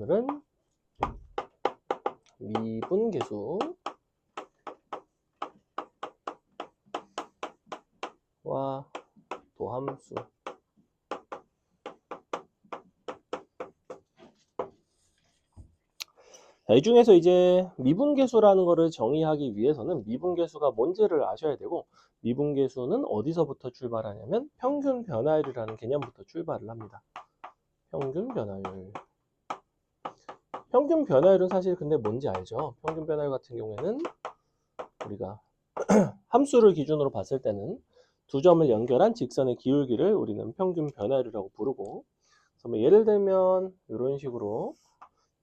오늘은 미분계수와 도함수. 자, 이 중에서 이제 미분계수라는 거를 정의하기 위해서는 미분계수가 뭔지를 아셔야 되고, 미분계수는 어디서부터 출발하냐면 평균 변화율이라는 개념부터 출발을 합니다. 평균 변화율. 평균 변화율은 사실 근데 뭔지 알죠? 평균 변화율 같은 경우에는 우리가 함수를 기준으로 봤을 때는 두 점을 연결한 직선의 기울기를 우리는 평균 변화율이라고 부르고, 그래서 뭐 예를 들면 이런 식으로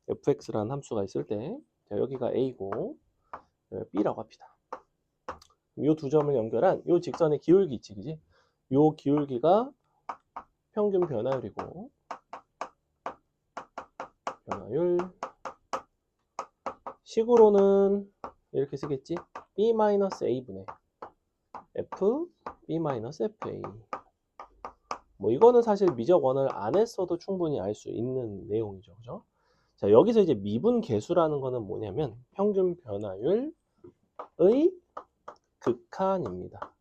fx라는 함수가 있을 때, 자, 여기가 a고 b라고 합시다. 이 두 점을 연결한 이 직선의 기울기 있지, 그지? 이 기울기가 평균 변화율이고, 변화율 식으로는 이렇게 쓰겠지? b-a분의 f b-fa. 뭐 이거는 사실 미적 원을 안 했어도 충분히 알 수 있는 내용이죠, 그죠? 자, 여기서 이제 미분계수라는 거는 뭐냐면 평균 변화율의 극한입니다.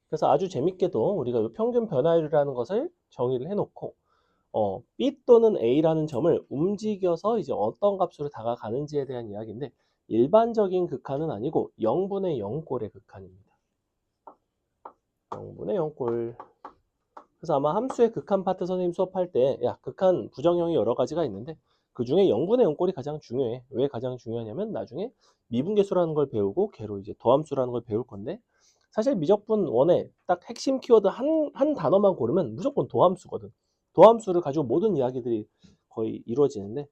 그래서 아주 재밌게도 우리가 이 평균 변화율이라는 것을 정의를 해놓고 B 또는 A라는 점을 움직여서 이제 어떤 값으로 다가가는지에 대한 이야기인데, 일반적인 극한은 아니고 0분의 0꼴의 극한입니다. 0분의 0꼴. 그래서 아마 함수의 극한 파트 선생님 수업할 때, 야, 극한 부정형이 여러 가지가 있는데 그 중에 0분의 0꼴이 가장 중요해. 왜 가장 중요하냐면 나중에 미분계수라는 걸 배우고 걔로 이제 더함수라는 걸 배울 건데, 사실 미적분 1에 딱 핵심 키워드 한 단어만 고르면 무조건 도함수거든. 도함수를 가지고 모든 이야기들이 거의 이루어지는데,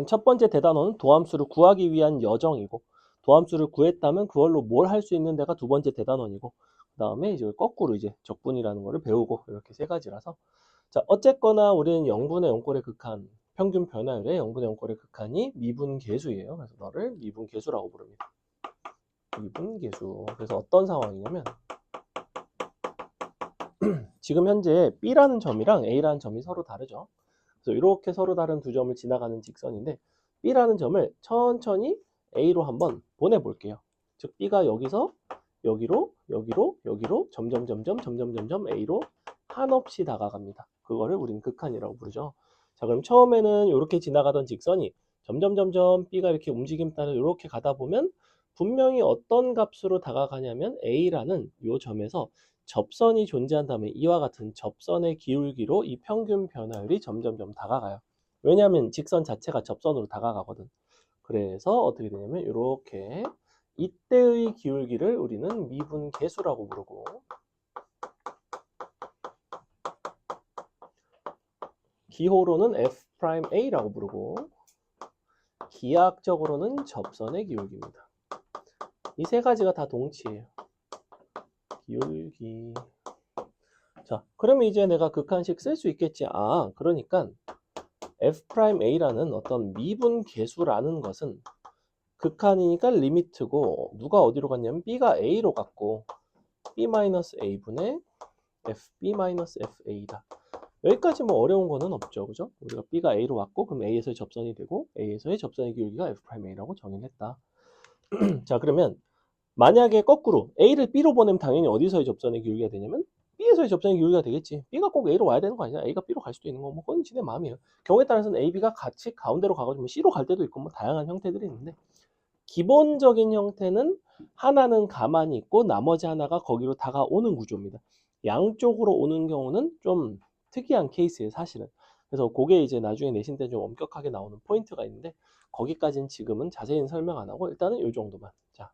첫 번째 대단원은 도함수를 구하기 위한 여정이고, 도함수를 구했다면 그걸로 뭘 할 수 있는 데가 두 번째 대단원이고, 그 다음에 이제 거꾸로 이제 적분이라는 거를 배우고, 이렇게 세 가지라서, 자, 어쨌거나 우리는 0분의 0꼴의 극한, 평균 변화율의 0분의 0꼴의 극한이 미분계수예요. 그래서 너를 미분계수라고 부릅니다. 미분계수. 그래서 어떤 상황이냐면 지금 현재 B라는 점이랑 A라는 점이 서로 다르죠. 그래서 이렇게 서로 다른 두 점을 지나가는 직선인데, B라는 점을 천천히 A로 한번 보내볼게요. 즉 B가 여기서 여기로 점점 A로 한없이 다가갑니다. 그거를 우리는 극한이라고 부르죠. 자, 그럼 처음에는 이렇게 지나가던 직선이 점점 B가 이렇게 움직임 따라 이렇게 가다 보면 분명히 어떤 값으로 다가가냐면 A라는 이 점에서 접선이 존재한다면 이와 같은 접선의 기울기로 이 평균 변화율이 점점 다가가요. 왜냐하면 직선 자체가 접선으로 다가가거든. 그래서 어떻게 되냐면 이렇게 이때의 기울기를 우리는 미분계수라고 부르고, 기호로는 F'A라고 부르고, 기하학적으로는 접선의 기울기입니다. 이 세 가지가 다 동치예요. 기울기. 자, 그러면 이제 내가 극한식 쓸 수 있겠지. 아, 그러니까 F'A라는 어떤 미분계수라는 것은 극한이니까 리미트고, 누가 어디로 갔냐면 B가 A로 갔고 B-A분의 FB-FA다. 여기까지 뭐 어려운 거는 없죠, 그죠? 우리가 B가 A로 왔고 그럼 A에서의 접선이 되고 A에서의 접선의 기울기가 F'A라고 정의했다. 자, 그러면 만약에 거꾸로 A를 B로 보내면 당연히 어디서의 접선의 기울기가 되냐면 B에서의 접선의 기울기가 되겠지. B가 꼭 A로 와야 되는 거 아니야? A가 B로 갈 수도 있는 거, 뭐 그건 지네 마음이에요. 경우에 따라서는 A, B가 같이 가운데로 가가지고 C로 갈 때도 있고 뭐 다양한 형태들이 있는데, 기본적인 형태는 하나는 가만히 있고 나머지 하나가 거기로 다가오는 구조입니다. 양쪽으로 오는 경우는 좀 특이한 케이스예요, 사실은. 그래서 그게 이제 나중에 내신 때 좀 엄격하게 나오는 포인트가 있는데, 거기까지는 지금은 자세히는 설명 안 하고 일단은 이 정도만. 자,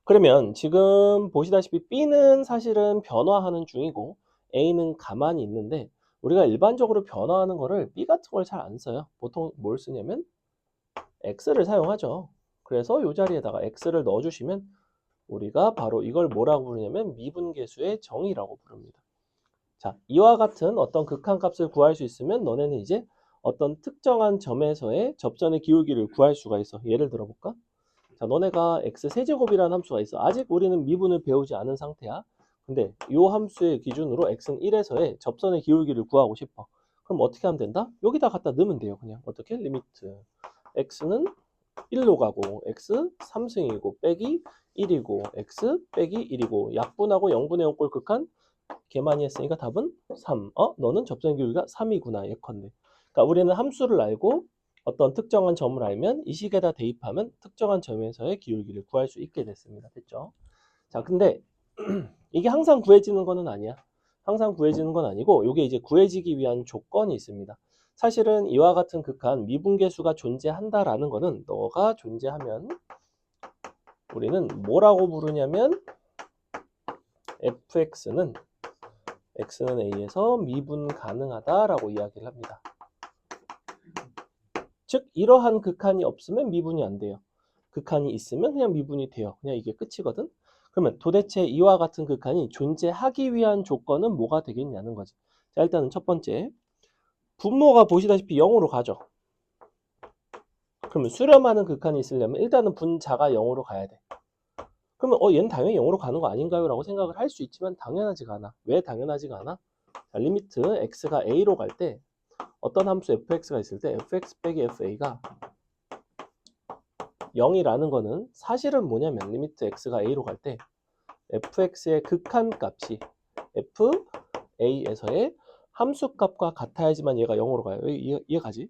그러면 지금 보시다시피 B는 사실은 변화하는 중이고 A는 가만히 있는데, 우리가 일반적으로 변화하는 거를 B 같은 걸 잘 안 써요. 보통 뭘 쓰냐면 X를 사용하죠. 그래서 이 자리에다가 X를 넣어주시면 우리가 바로 이걸 뭐라고 부르냐면 미분계수의 정의라고 부릅니다. 자, 이와 같은 어떤 극한값을 구할 수 있으면 너네는 이제 어떤 특정한 점에서의 접선의 기울기를 구할 수가 있어. 예를 들어 볼까? 자, 너네가 x세제곱이라는 함수가 있어. 아직 우리는 미분을 배우지 않은 상태야. 근데 이 함수의 기준으로 x는 1에서의 접선의 기울기를 구하고 싶어. 그럼 어떻게 하면 된다? 여기다 갖다 넣으면 돼요. 그냥 어떻게? 리미트 x는 1로 가고 x 3승이고 빼기 1이고 x 빼기 1이고 약분하고 0분의 0꼴 극한 개 많이 했으니까 답은 3. 너는 접선 기울기가 3이구나 예컨대. 그러니까 우리는 함수를 알고 어떤 특정한 점을 알면 이 식에다 대입하면 특정한 점에서의 기울기를 구할 수 있게 됐습니다. 됐죠? 자, 근데 이게 항상 구해지는 거는 아니야. 항상 구해지는 건 아니고 이게 이제 구해지기 위한 조건이 있습니다. 사실은 이와 같은 극한 미분계수가 존재한다라는 거는 너가 존재하면 우리는 뭐라고 부르냐면 fx는 x는 a에서 미분 가능하다라고 이야기를 합니다. 즉 이러한 극한이 없으면 미분이 안 돼요. 극한이 있으면 그냥 미분이 돼요. 그냥 이게 끝이거든. 그러면 도대체 이와 같은 극한이 존재하기 위한 조건은 뭐가 되겠냐는 거지. 자, 일단은 첫 번째 분모가 보시다시피 0으로 가죠. 그러면 수렴하는 극한이 있으려면 일단은 분자가 0으로 가야 돼. 그러면 얘는 당연히 0으로 가는 거 아닌가요? 라고 생각을 할 수 있지만 당연하지가 않아. 왜 당연하지가 않아? 자, 리미트 x가 a로 갈 때 어떤 함수 fx가 있을 때 fx 빼기 fa가 0이라는 거는 사실은 뭐냐면 리미트 x가 a로 갈 때 fx의 극한값이 fa에서의 함수값과 같아야지만 얘가 0으로 가요. 이해가지?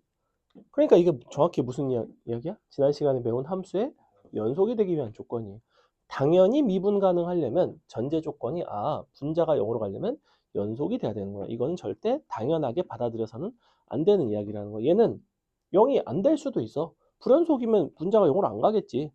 그러니까 이게 정확히 무슨 이야기야? 지난 시간에 배운 함수의 연속이 되기 위한 조건이에요. 당연히 미분 가능하려면 전제 조건이 분자가 0으로 가려면 연속이 돼야 되는 거야. 이거는 절대 당연하게 받아들여서는 안 되는 이야기라는 거야. 얘는 0이 안 될 수도 있어. 불연속이면 분자가 0으로 안 가겠지.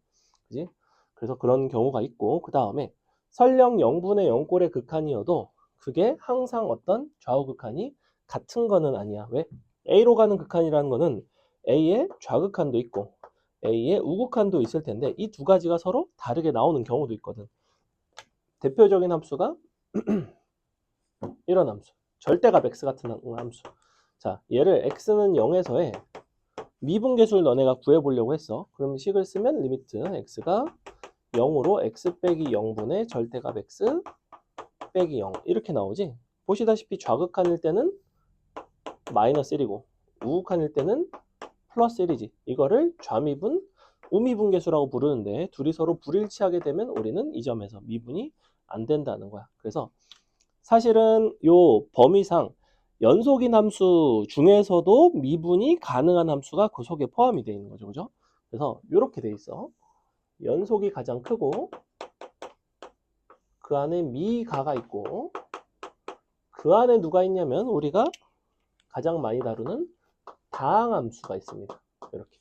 그지? 그래서 그런 경우가 있고 그 다음에 설령 0분의 0꼴의 극한이어도 그게 항상 어떤 좌우 극한이 같은 거는 아니야. 왜? A로 가는 극한이라는 거는 A의 좌극한도 있고 A의 우극한도 있을 텐데 이 두 가지가 서로 다르게 나오는 경우도 있거든. 대표적인 함수가 이런 함수. 절대값 x 같은 함수. 자, 얘를 x는 0에서의 미분계수를 너네가 구해보려고 했어. 그럼 식을 쓰면 리미트 x가 0으로 x 빼기 0분의 절대값 x 빼기 0 이렇게 나오지. 보시다시피 좌극한일 때는 마이너스 1이고 우극한일 때는 플러스 1이지. 이거를 좌미분, 우미분계수라고 부르는데 둘이 서로 불일치하게 되면 우리는 이 점에서 미분이 안 된다는 거야. 그래서 사실은 요 범위상 연속인 함수 중에서도 미분이 가능한 함수가 그 속에 포함이 되어 있는 거죠. 그죠? 그래서 이렇게 돼 있어. 연속이 가장 크고 그 안에 미가가 있고 그 안에 누가 있냐면 우리가 가장 많이 다루는 다항함수가 있습니다. 이렇게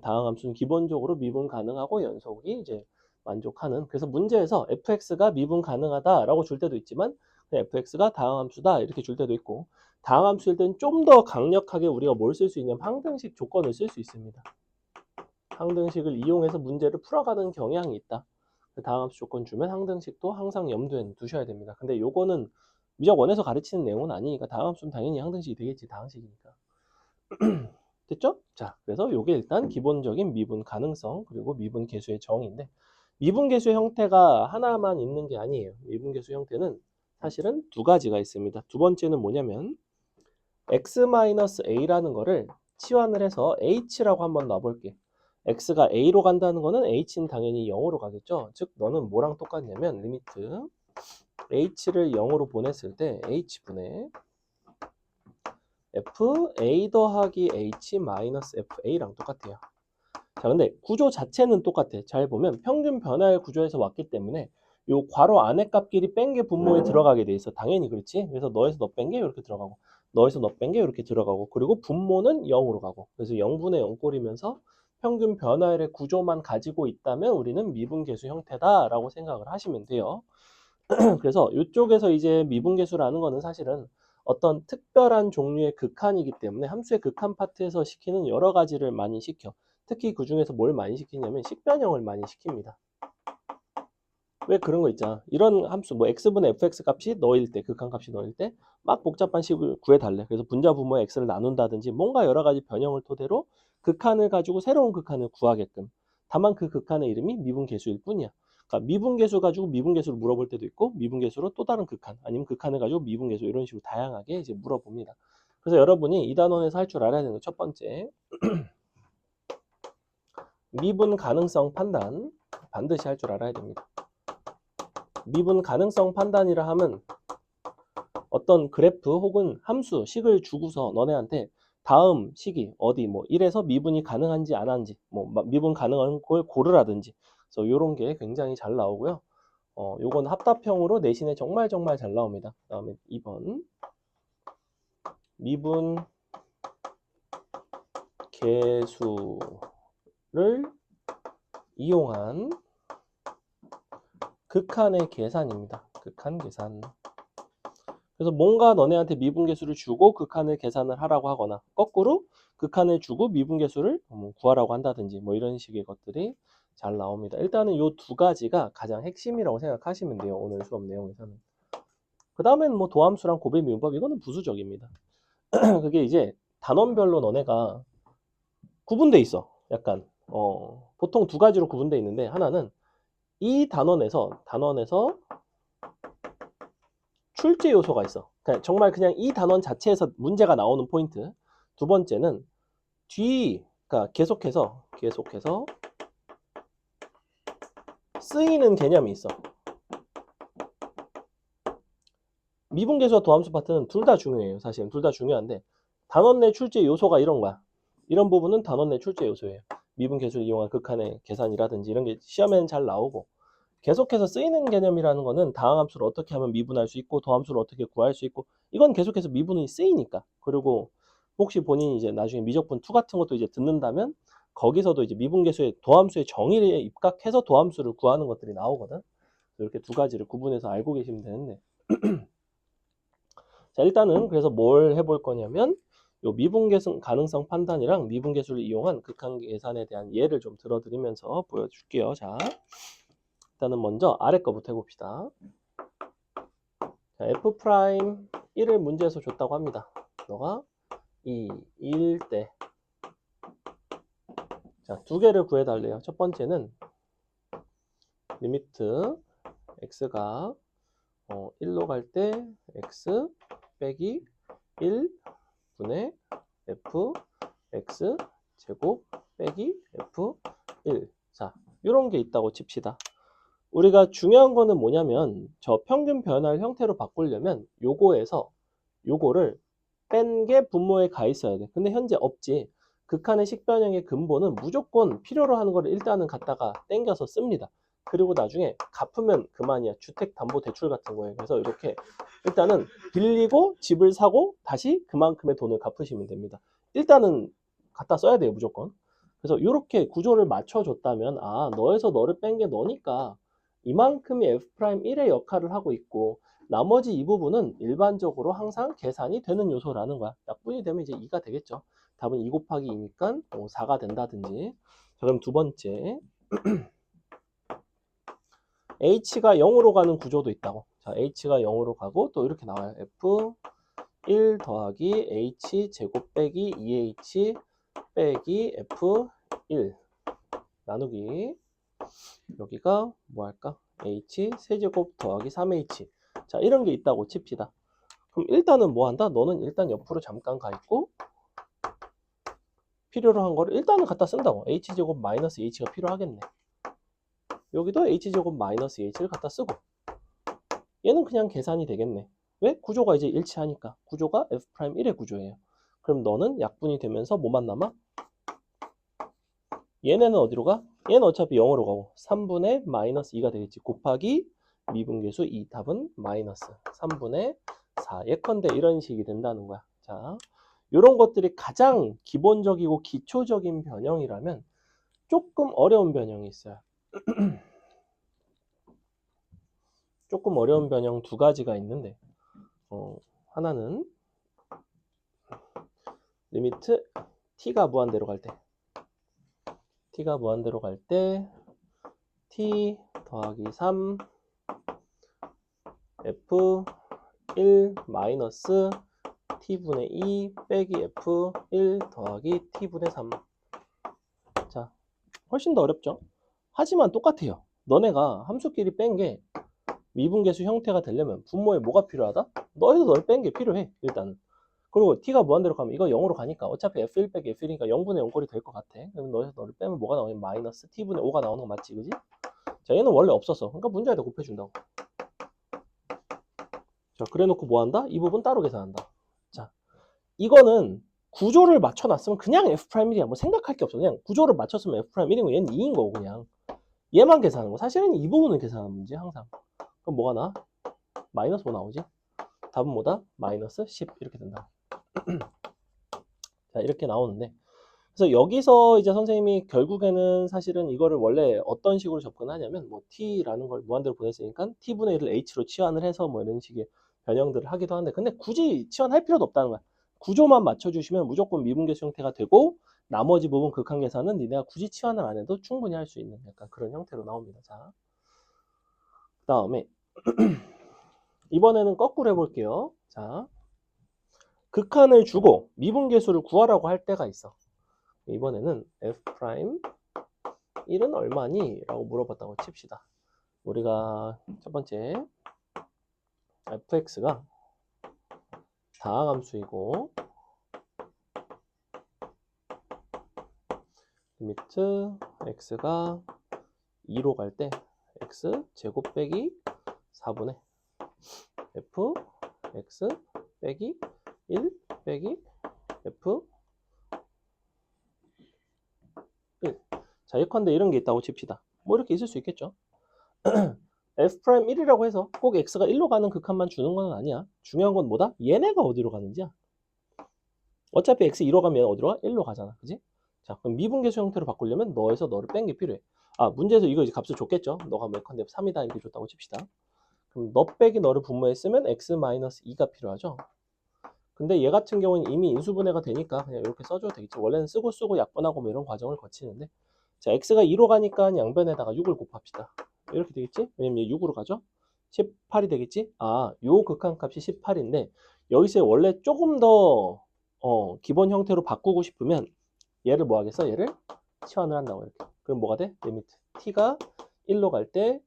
다항함수는 기본적으로 미분 가능하고 연속이 이제 만족하는. 그래서 문제에서 fx가 미분 가능하다라고 줄 때도 있지만 fx가 다항함수다 이렇게 줄 때도 있고 다항함수일 때는 좀 더 강력하게 우리가 뭘 쓸 수 있냐면 항등식 조건을 쓸 수 있습니다. 항등식을 이용해서 문제를 풀어가는 경향이 있다. 다항함수 조건 주면 항등식도 항상 염두에 두셔야 됩니다. 근데 요거는 미적 원에서 가르치는 내용은 아니니까 다항함수는 당연히 항등식이 되겠지. 다항식이니까. 됐죠? 자, 그래서 요게 일단 기본적인 미분 가능성 그리고 미분 계수의 정의인데 미분 계수의 형태가 하나만 있는 게 아니에요. 미분 계수 형태는 사실은 두 가지가 있습니다. 두 번째는 뭐냐면 x-a라는 거를 치환을 해서 h라고 한번 놔볼게. x가 a로 간다는 거는 h는 당연히 0으로 가겠죠. 즉 너는 뭐랑 똑같냐면 리미트 h를 0으로 보냈을 때 h분의 fa 더하기 h 마이너스 fa랑 똑같아요. 자, 근데 구조 자체는 똑같아. 잘 보면 평균 변화의 구조에서 왔기 때문에 요 괄호 안에 값끼리 뺀 게 분모에 들어가게 돼 있어. 당연히 그렇지. 그래서 너에서 너 뺀 게 이렇게 들어가고 너에서 너 뺀 게 이렇게 들어가고 그리고 분모는 0으로 가고 그래서 0분의 0꼴이면서 평균 변화의 구조만 가지고 있다면 우리는 미분계수 형태다라고 생각을 하시면 돼요. 그래서 이쪽에서 이제 미분계수라는 거는 사실은 어떤 특별한 종류의 극한이기 때문에 함수의 극한 파트에서 시키는 여러 가지를 많이 시켜. 특히 그 중에서 뭘 많이 시키냐면 식변형을 많이 시킵니다. 왜 그런 거 있잖아. 이런 함수 뭐 x분의 fx 값이 너일 때 극한 값이 너일 때 막 복잡한 식을 구해달래. 그래서 분자 분모의 x를 나눈다든지 뭔가 여러 가지 변형을 토대로 극한을 가지고 새로운 극한을 구하게끔. 다만 그 극한의 이름이 미분계수일 뿐이야. 그러니까 미분계수 가지고 미분계수를 물어볼 때도 있고 미분계수로 또 다른 극한 아니면 극한을 가지고 미분계수 이런 식으로 다양하게 이제 물어봅니다. 그래서 여러분이 이 단원에서 할 줄 알아야 되는 거 첫 번째, 미분 가능성 판단 반드시 할 줄 알아야 됩니다. 미분 가능성 판단이라 하면 어떤 그래프 혹은 함수, 식을 주고서 너네한테 다음 식이 어디 뭐 1에서 미분이 가능한지 안 한지 뭐 미분 가능한 걸 고르라든지, 그래서 요런 게 굉장히 잘 나오고요. 요건 합답형으로 내신에 정말 잘 나옵니다. 그다음에 2번 미분 계수를 이용한 극한의 계산입니다. 극한 계산. 그래서 뭔가 너네한테 미분계수를 주고 극한을 계산을 하라고 하거나, 거꾸로 극한을 주고 미분계수를 구하라고 한다든지 뭐 이런 식의 것들이 잘 나옵니다. 일단은 이 두 가지가 가장 핵심이라고 생각하시면 돼요. 오늘 수업 내용에서는. 그 다음에는 뭐 도함수랑 고배 미분법, 이거는 부수적입니다. 그게 이제 단원별로 너네가 구분돼 있어. 약간 보통 두 가지로 구분돼 있는데, 하나는 이 단원에서 출제 요소가 있어. 정말 그냥 이 단원 자체에서 문제가 나오는 포인트. 두 번째는 그러니까 계속해서 쓰이는 개념이 있어. 미분계수와 도함수 파트는 둘 다 중요해요. 사실은 둘 다 중요한데, 단원 내 출제 요소가 이런 거야. 이런 부분은 단원 내 출제 요소예요. 미분계수를 이용한 극한의 계산이라든지 이런 게 시험에는 잘 나오고, 계속해서 쓰이는 개념이라는 거는 다항함수를 어떻게 하면 미분할 수 있고 도함수를 어떻게 구할 수 있고, 이건 계속해서 미분이 쓰이니까. 그리고 혹시 본인이 이제 나중에 미적분 2 같은 것도 이제 듣는다면 거기서도 이제 미분계수의 도함수의 정의에 입각해서 도함수를 구하는 것들이 나오거든. 이렇게 두 가지를 구분해서 알고 계시면 되는데 자, 일단은 그래서 뭘 해볼 거냐면 요 미분계수 가능성 판단이랑 미분계수를 이용한 극한 계산에 대한 예를 좀 들어드리면서 보여줄게요. 자, 일단은 먼저 아래 거부터 해봅시다. 자, F'1을 문제에서 줬다고 합니다. 너가 2일 때. 자, 두 개를 구해달래요. 첫 번째는 리미트 x가 1로 갈 때 x 빼기 1분의 f x 제곱 빼기 f1. 자, 이런 게 있다고 칩시다. 우리가 중요한 거는 뭐냐면 저 평균 변화를 형태로 바꾸려면 요거에서 요거를 뺀 게 분모에 가 있어야 돼. 근데 현재 없지. 극한의 식변형의 근본은 무조건 필요로 하는 거를 일단은 갖다가 땡겨서 씁니다. 그리고 나중에 갚으면 그만이야. 주택담보대출 같은 거예요. 그래서 이렇게 일단은 빌리고 집을 사고 다시 그만큼의 돈을 갚으시면 됩니다. 일단은 갖다 써야 돼요. 무조건. 그래서 이렇게 구조를 맞춰줬다면 너에서 너를 뺀 게 너니까 이만큼이 F'1의 역할을 하고 있고 나머지 이 부분은 일반적으로 항상 계산이 되는 요소라는 거야. 약분이 되면 이제 2가 되겠죠. 답은 2 곱하기 2니까 4가 된다든지. 자, 그럼 두 번째 H가 0으로 가는 구조도 있다고. 자, H가 0으로 가고 또 이렇게 나와요. F1 더하기 H 제곱 빼기 2H 빼기 F1 나누기 여기가 뭐 할까? H 세제곱 더하기 3H. 자, 이런 게 있다고 칩시다. 그럼 일단은 뭐 한다? 너는 일단 옆으로 잠깐 가 있고 필요로 한 거를 일단은 갖다 쓴다고. H제곱 마이너스 H가 필요하겠네. 여기도 H제곱 마이너스 H를 갖다 쓰고 얘는 그냥 계산이 되겠네. 왜? 구조가 이제 일치하니까. 구조가 F'1의 구조예요. 그럼 너는 약분이 되면서 뭐만 남아? 얘네는 어디로 가? 얘는 어차피 0으로 가고 3분의 마이너스 2가 되겠지. 곱하기 미분계수 2. 답은 마이너스 3분의 4. 예컨대 이런 식이 된다는 거야. 자, 이런 것들이 가장 기본적이고 기초적인 변형이라면 조금 어려운 변형이 있어요. 조금 어려운 변형 두 가지가 있는데 하나는 리미트 t가 무한대로 갈 때 t 더하기 3 f1 마이너스 t분의 2 빼기 f1 더하기 t분의 3. 자, 훨씬 더 어렵죠? 하지만 똑같아요. 너네가 함수끼리 뺀 게 미분계수 형태가 되려면 분모에 뭐가 필요하다? 너희도 널 뺀 게 필요해. 일단 그리고 t가 무한대로 가면 이거 0으로 가니까 어차피 f1 빼기 f1이니까 0분의 0꼴이 될 것 같아. 그럼 너에서 너를 빼면 뭐가 나오냐? 마이너스 t분의 5가 나오는 거 맞지? 그지? 자, 얘는 원래 없었어. 그러니까 문제에다 곱해준다고. 자, 그래 놓고 뭐 한다? 이 부분 따로 계산한다. 자, 이거는 구조를 맞춰놨으면 그냥 F'1이야. 뭐 생각할 게 없어. 그냥 구조를 맞췄으면 F'1이고 얘는 2인 거고 그냥. 얘만 계산하는 거. 사실은 이 부분을 계산하는 문제 항상. 그럼 뭐가 나? 마이너스 5 나오지? 답은 뭐다? 마이너스 10 이렇게 된다. 자, 이렇게 나오는데 그래서 여기서 이제 선생님이 결국에는 사실은 이거를 원래 어떤 식으로 접근하냐면 뭐 t라는 걸 무한대로 보냈으니까 t분의 1을 h로 치환을 해서 뭐 이런 식의 변형들을 하기도 하는데 근데 굳이 치환할 필요도 없다는 거야. 구조만 맞춰주시면 무조건 미분계수 형태가 되고 나머지 부분 극한 계산은 니네가 굳이 치환을 안 해도 충분히 할 수 있는 약간 그런 형태로 나옵니다. 자, 그 다음에 이번에는 거꾸로 해볼게요. 자, 극한을 주고 미분계수를 구하라고 할 때가 있어. 이번에는 F'1은 얼마니? 라고 물어봤다고 칩시다. 우리가 첫 번째 fx가 다항함수이고 리미트 x가 2로 갈 때 x 제곱 빼기 4분의 f x 빼기 1 빼기 f 1. 자, 예컨대 이런 게 있다고 칩시다. 뭐 이렇게 있을 수 있겠죠. F'1이라고 해서 꼭 x가 1로 가는 극한만 주는 건 아니야. 중요한 건 뭐다? 얘네가 어디로 가는지야. 어차피 x 2로 가면 어디로 가? 1로 가잖아. 그지? 자, 그럼 미분계수 형태로 바꾸려면 너에서 너를 뺀 게 필요해. 아, 문제에서 이거 이제 값을 줬겠죠. 너가 예컨대 3이다 이렇게 줬다고 칩시다. 그럼 너 빼기 너를 분모했으면 x-2가 필요하죠. 근데 얘 같은 경우는 이미 인수분해가 되니까 그냥 이렇게 써줘도 되겠죠. 원래는 쓰고 약분하고 뭐 이런 과정을 거치는데 자, x가 2로 가니까 양변에다가 6을 곱합시다. 이렇게 되겠지? 왜냐면 얘 6으로 가죠? 18이 되겠지? 아, 요 극한값이 18인데 여기서 원래 조금 더 기본 형태로 바꾸고 싶으면 얘를 뭐 하겠어? 얘를 치환을 한다고 이렇게. 그럼 뭐가 돼? 리미트 t가 1로 갈 때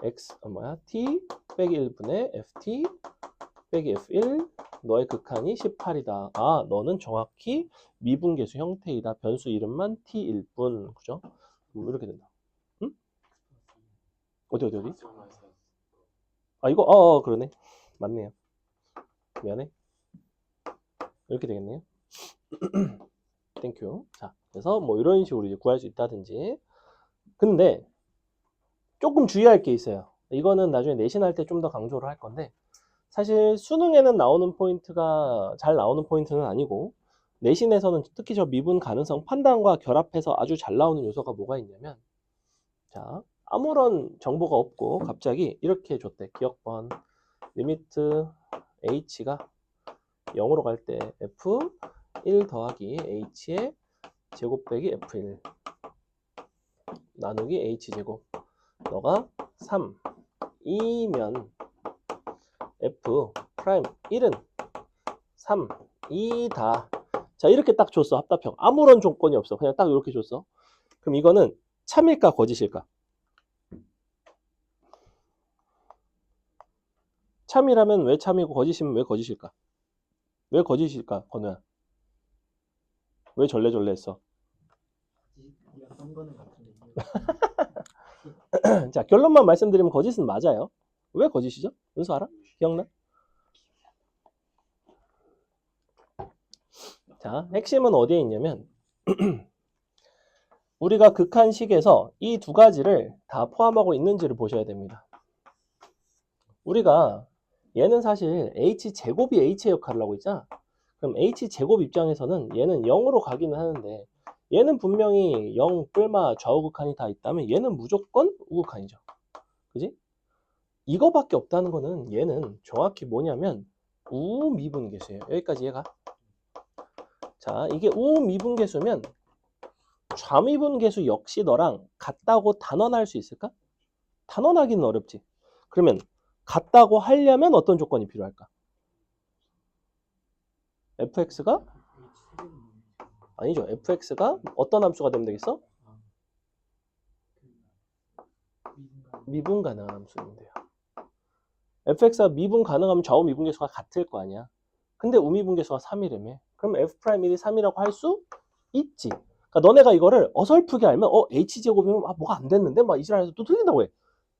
x t 빼기 1분의 ft 빼기 f1 너의 극한이 18이다. 아, 너는 정확히 미분계수 형태이다. 변수 이름만 t일 뿐. 그죠? 이렇게 된다. 응? 어디? 아, 이거 그러네. 맞네요. 미안해. 이렇게 되겠네요. 땡큐. 자, 그래서 뭐 이런 식으로 이제 구할 수 있다든지. 근데 조금 주의할 게 있어요. 이거는 나중에 내신할 때 좀 더 강조를 할 건데 사실 수능에는 나오는 포인트가 잘 나오는 포인트는 아니고 내신에서는 특히 저 미분 가능성 판단과 결합해서 아주 잘 나오는 요소가 뭐가 있냐면 자, 아무런 정보가 없고 갑자기 이렇게 줬대. 기억번 리미트 h가 0으로 갈 때 f1 더하기 h의 제곱 빼기 f1 나누기 h제곱 너가 3 2면 f 프라임 1은 3 2다. 자, 이렇게 딱 줬어. 합답형 아무런 조건이 없어. 그냥 딱 이렇게 줬어. 그럼 이거는 참일까 거짓일까? 참이라면 왜 참이고 거짓이면 왜 거짓일까? 왜 거짓일까, 건우야? 왜 절레절레 했어? 자, 결론만 말씀드리면 거짓은 맞아요. 왜 거짓이죠? 은수 알아? 기억나? 자, 핵심은 어디에 있냐면 우리가 극한식에서 이 두 가지를 다 포함하고 있는지를 보셔야 됩니다. 우리가 얘는 사실 h제곱이 h의 역할을 하고 있잖아. 그럼 h제곱 입장에서는 얘는 0으로 가기는 하는데 얘는 분명히 0, 뿔마, 좌우극한이 다 있다면 얘는 무조건 우극한이죠. 그지? 이거밖에 없다는 거는 얘는 정확히 뭐냐면 우미분계수예요. 여기까지 얘가. 자, 이게 우미분계수면 좌미분계수 역시 너랑 같다고 단언할 수 있을까? 단언하기는 어렵지. 그러면 같다고 하려면 어떤 조건이 필요할까? fx가 아니죠. fx가 어떤 함수가 되면 되겠어? 미분 가능한 함수면 돼요. fx가 미분 가능하면 좌우 미분계수가 같을 거 아니야. 근데 우미분계수가 3이라며. 그럼 F'1이 3이라고 할 수 있지. 그러니까 너네가 이거를 어설프게 알면 H제곱이면 뭐가 안 됐는데 막 이지랄해서 또 틀린다고 해.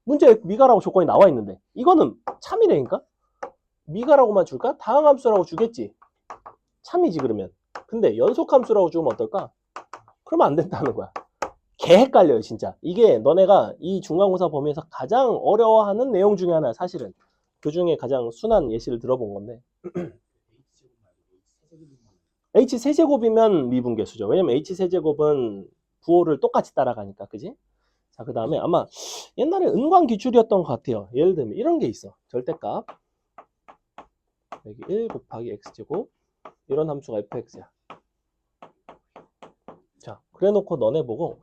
문제에 미가라고 조건이 나와 있는데 이거는 참이라니까? 미가라고만 줄까? 다항함수라고 주겠지. 참이지 그러면. 근데 연속함수라고 주면 어떨까? 그러면 안 된다는 거야. 개 헷갈려요 진짜. 이게 너네가 이 중간고사 범위에서 가장 어려워하는 내용 중에 하나야 사실은. 그 중에 가장 순한 예시를 들어본 건데 H 세제곱이면 미분계수죠. 왜냐면 H 세제곱은 부호를 똑같이 따라가니까 그지? 자, 그 다음에 아마 옛날에 은광 기출이었던 것 같아요. 예를 들면 이런 게 있어. 절대값 여기 1 곱하기 x제곱 이런 함수가 fx야. 자, 그래 놓고 너네 보고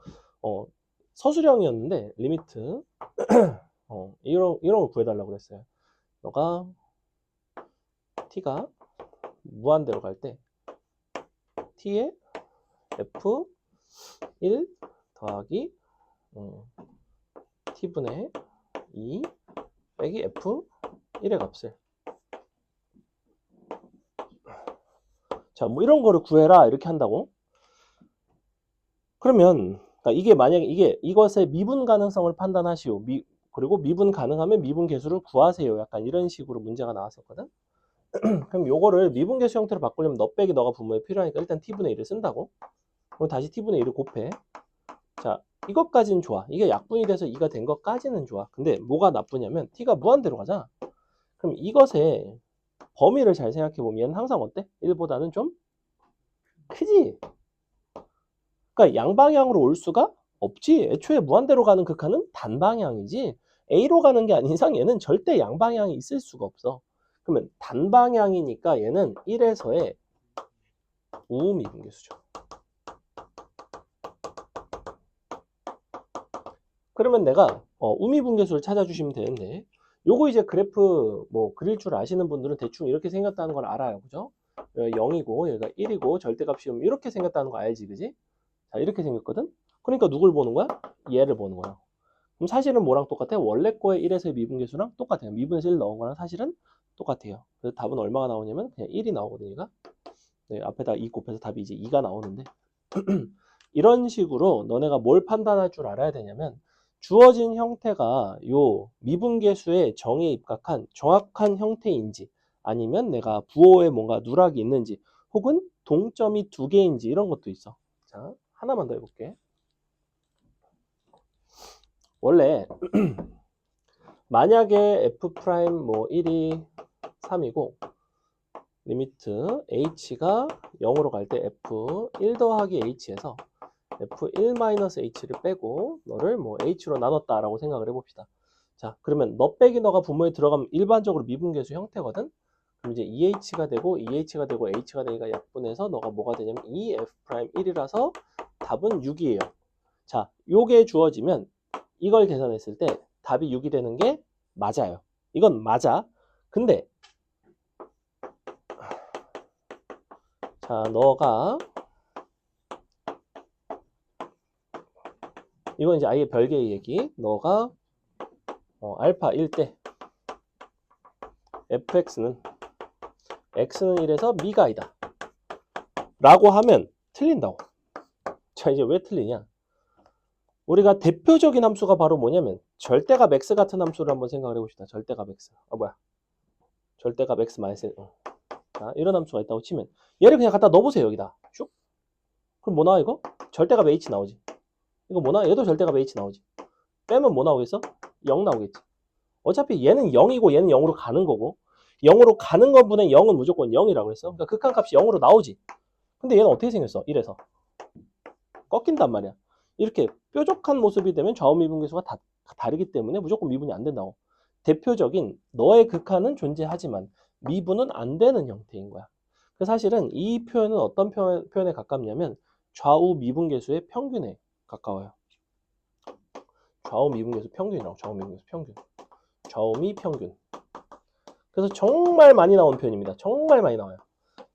서술형이었는데 리미트 이런 걸 구해달라고 그랬어요. 너가 t가 무한대로 갈 때 t에 f1 더하기 t분의 2 빼기 f1의 값을 자, 뭐 이런 거를 구해라 이렇게 한다고. 그러면 그러니까 이게 만약에 이것의 미분 가능성을 판단하시오. 그리고 미분 가능하면 미분 계수를 구하세요. 약간 이런 식으로 문제가 나왔었거든. 그럼 요거를 미분 계수 형태로 바꾸려면 너 빼기 너가 분모에 필요하니까 일단 t분의 1을 쓴다고. 그럼 다시 t분의 1을 곱해. 자, 이것까지는 좋아. 이게 약분이 돼서 2가 된 것까지는 좋아. 근데 뭐가 나쁘냐면 t가 무한대로 가잖아. 그럼 이것의 범위를 잘 생각해 보면 얘는 항상 어때? 1보다는 좀 크지? 그러니까 양방향으로 올 수가 없지. 애초에 무한대로 가는 극한은 단방향이지 A로 가는 게 아닌 이상 얘는 절대 양방향이 있을 수가 없어. 그러면 단방향이니까 얘는 1에서의 우미분계수죠. 그러면 내가 우미분계수를 찾아주시면 되는데 요거 이제 그래프 뭐 그릴 줄 아시는 분들은 대충 이렇게 생겼다는 걸 알아요. 그죠? 0이고 얘가 1이고 절대값이 이렇게 생겼다는 거 알지? 그지? 자, 이렇게 생겼거든? 그러니까 누굴 보는 거야? 얘를 보는 거야. 그럼 사실은 뭐랑 똑같아? 원래 거의 1에서의 미분계수랑 똑같아요. 미분에서 1 넣은 거랑 사실은 똑같아요. 그래서 답은 얼마가 나오냐면 그냥 1이 나오거든요. 얘가. 네, 앞에다 2 곱해서 답이 이제 2가 나오는데 이런 식으로 너네가 뭘 판단할 줄 알아야 되냐면 주어진 형태가 요 미분계수의 정의에 입각한 정확한 형태인지 아니면 내가 부호에 뭔가 누락이 있는지 혹은 동점이 2개인지 이런 것도 있어. 자, 하나만 더 해볼게. 원래 만약에 f' 뭐 1이 3이고 리미트 h가 0으로 갈 때 f1 더하기 h에서 f1-h를 빼고 너를 뭐 h로 나눴다라고 생각을 해봅시다. 자, 그러면 너 빼기 너가 분모에 들어가면 일반적으로 미분계수 형태거든. 그럼 이제 2h가 되고 2h가 되고 h가 되니까 약분해서 너가 뭐가 되냐면 2f'1이라서 답은 6이에요. 자, 요게 주어지면 이걸 계산했을 때 답이 6이 되는 게 맞아요. 이건 맞아. 근데 자, 너가 이건 이제 아예 별개의 얘기. 너가 알파 1 때 fx는 x는 1에서 미가 아니다 라고 하면 틀린다고. 자, 이제 왜 틀리냐? 우리가 대표적인 함수가 바로 뭐냐면 절대값 x 같은 함수를 한번 생각을 해봅시다. 절대값 x. 절대값 x 마이너스 1. 자, 이런 함수가 있다고 치면 얘를 그냥 갖다 넣어보세요. 여기다. 슉. 그럼 뭐 나와 이거? 절대값 h 나오지. 이거 뭐 나와? 얘도 절대값 h 나오지. 빼면 뭐 나오겠어? 0 나오겠지. 어차피 얘는 0이고 얘는 0으로 가는 거고 0으로 가는 것분의 0은 무조건 0이라고 했어. 그러니까 극한값이 0으로 나오지. 근데 얘는 어떻게 생겼어? 이래서 꺾인단 말이야. 이렇게 뾰족한 모습이 되면 좌우 미분계수가 다르기 때문에 무조건 미분이 안 된다고. 대표적인 너의 극한은 존재하지만 미분은 안 되는 형태인 거야. 그래서 사실은 이 표현은 어떤 표현에 가깝냐면 좌우 미분계수의 평균에 가까워요. 좌우 미분계수 평균이라고. 좌우 미분계수 평균. 좌우미 평균. 그래서 정말 많이 나온 표현입니다. 정말 많이 나와요.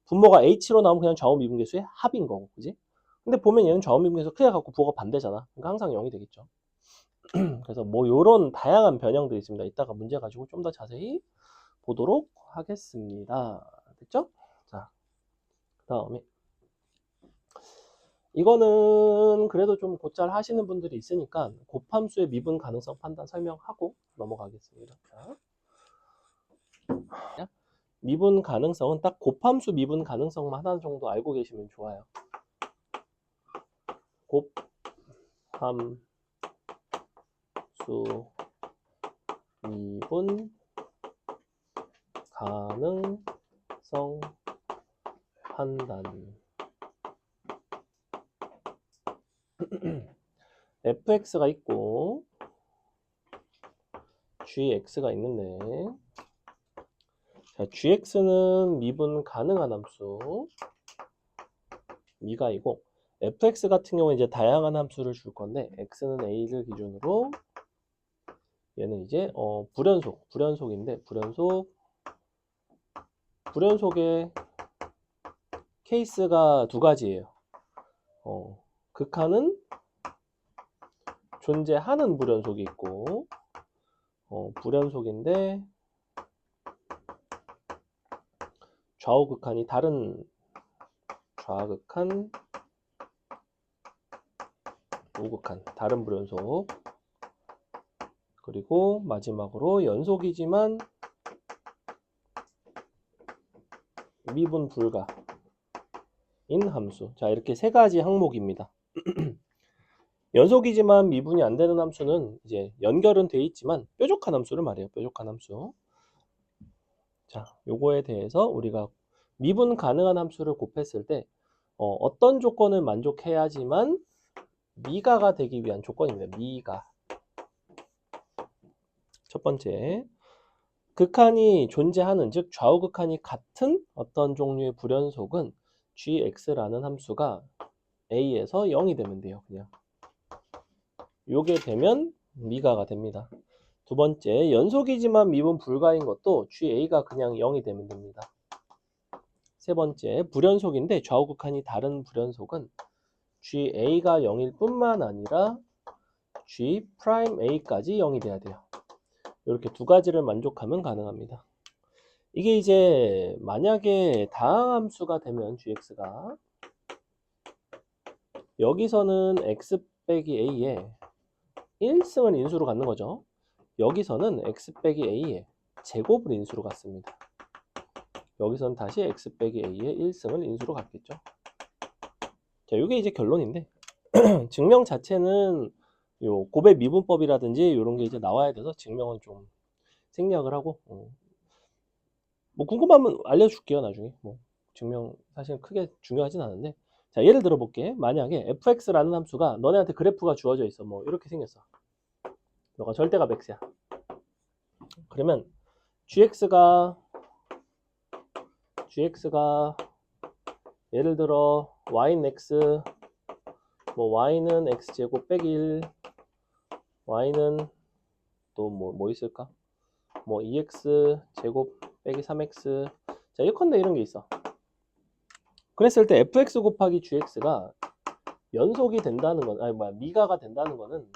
분모가 h로 나오면 그냥 좌우 미분계수의 합인 거고, 그지? 근데 보면 얘는 좌우 미분계수 크게 갖고 부호가 반대잖아. 그러니까 항상 0이 되겠죠. 그래서 뭐 요런 다양한 변형들이 있습니다. 이따가 문제 가지고 좀 더 자세히 보도록 하겠습니다. 됐죠? 다음에 이거는 그래도 좀 곧잘 하시는 분들이 있으니까 곱함수의 미분 가능성 판단 설명하고 넘어가겠습니다. 자, 미분 가능성은 딱 곱함수 미분 가능성만 하나 정도 알고 계시면 좋아요. 곱함수 미분 가능성 판단. fx가 있고 gx가 있는데, 자, gx는 미분 가능한 함수 미가이고, fx 같은 경우는 이제 다양한 함수를 줄 건데, x는 a를 기준으로, 얘는 이제 불연속인데, 불연속의 케이스가 두 가지예요. 극한은 존재하는 불연속이 있고, 불연속인데 좌우극한이 다른 좌극한, 우극한 다른 불연속, 그리고 마지막으로 연속이지만 미분 불가인 함수. 자, 이렇게 세 가지 항목입니다. 연속이지만 미분이 안 되는 함수는 이제 연결은 돼 있지만 뾰족한 함수를 말해요. 뾰족한 함수. 자, 요거에 대해서 우리가 미분 가능한 함수를 곱했을 때 어떤 조건을 만족해야지만 미가가 되기 위한 조건입니다. 미가. 첫 번째, 극한이 존재하는, 즉 좌우극한이 같은 어떤 종류의 불연속은 gx라는 함수가 a에서 0이 되면 돼요. 그냥 요게 되면 미가가 됩니다. 두 번째, 연속이지만 미분 불가인 것도 ga가 그냥 0이 되면 됩니다. 세 번째, 불연속인데 좌우극한이 다른 불연속은 ga가 0일 뿐만 아니라 g'a까지 0이 돼야 돼요. 이렇게 두 가지를 만족하면 가능합니다. 이게 이제 만약에 다항함수가 되면 gx가 여기서는 x 빼기 a에 1승을 인수로 갖는 거죠. 여기서는 x 빼기 a에 제곱을 인수로 갖습니다. 여기서는 다시 x 빼기 a에 1승을 인수로 갖겠죠. 자, 이게 이제 결론인데 증명 자체는 요 곱의 미분법이라든지 이런 게 이제 나와야 돼서 증명은 좀 생략을 하고, 뭐 궁금하면 알려줄게요. 나중에 뭐 증명 사실 크게 중요하진 않은데, 자, 예를 들어 볼게. 만약에 fx라는 함수가 너네한테 그래프가 주어져 있어. 뭐 이렇게 생겼어. 너가 절대값 x야. 그러면 gx가 예를 들어 y는 x, 뭐 y는 x제곱 빼기 1, y는 또 뭐 있을까? 뭐 2x 제곱 빼기 3x. 자, 예컨대 이런 게 있어. 그랬을 때 fx 곱하기 gx가 연속이 된다는 건, 아니 뭐야, 미가가 된다는 거는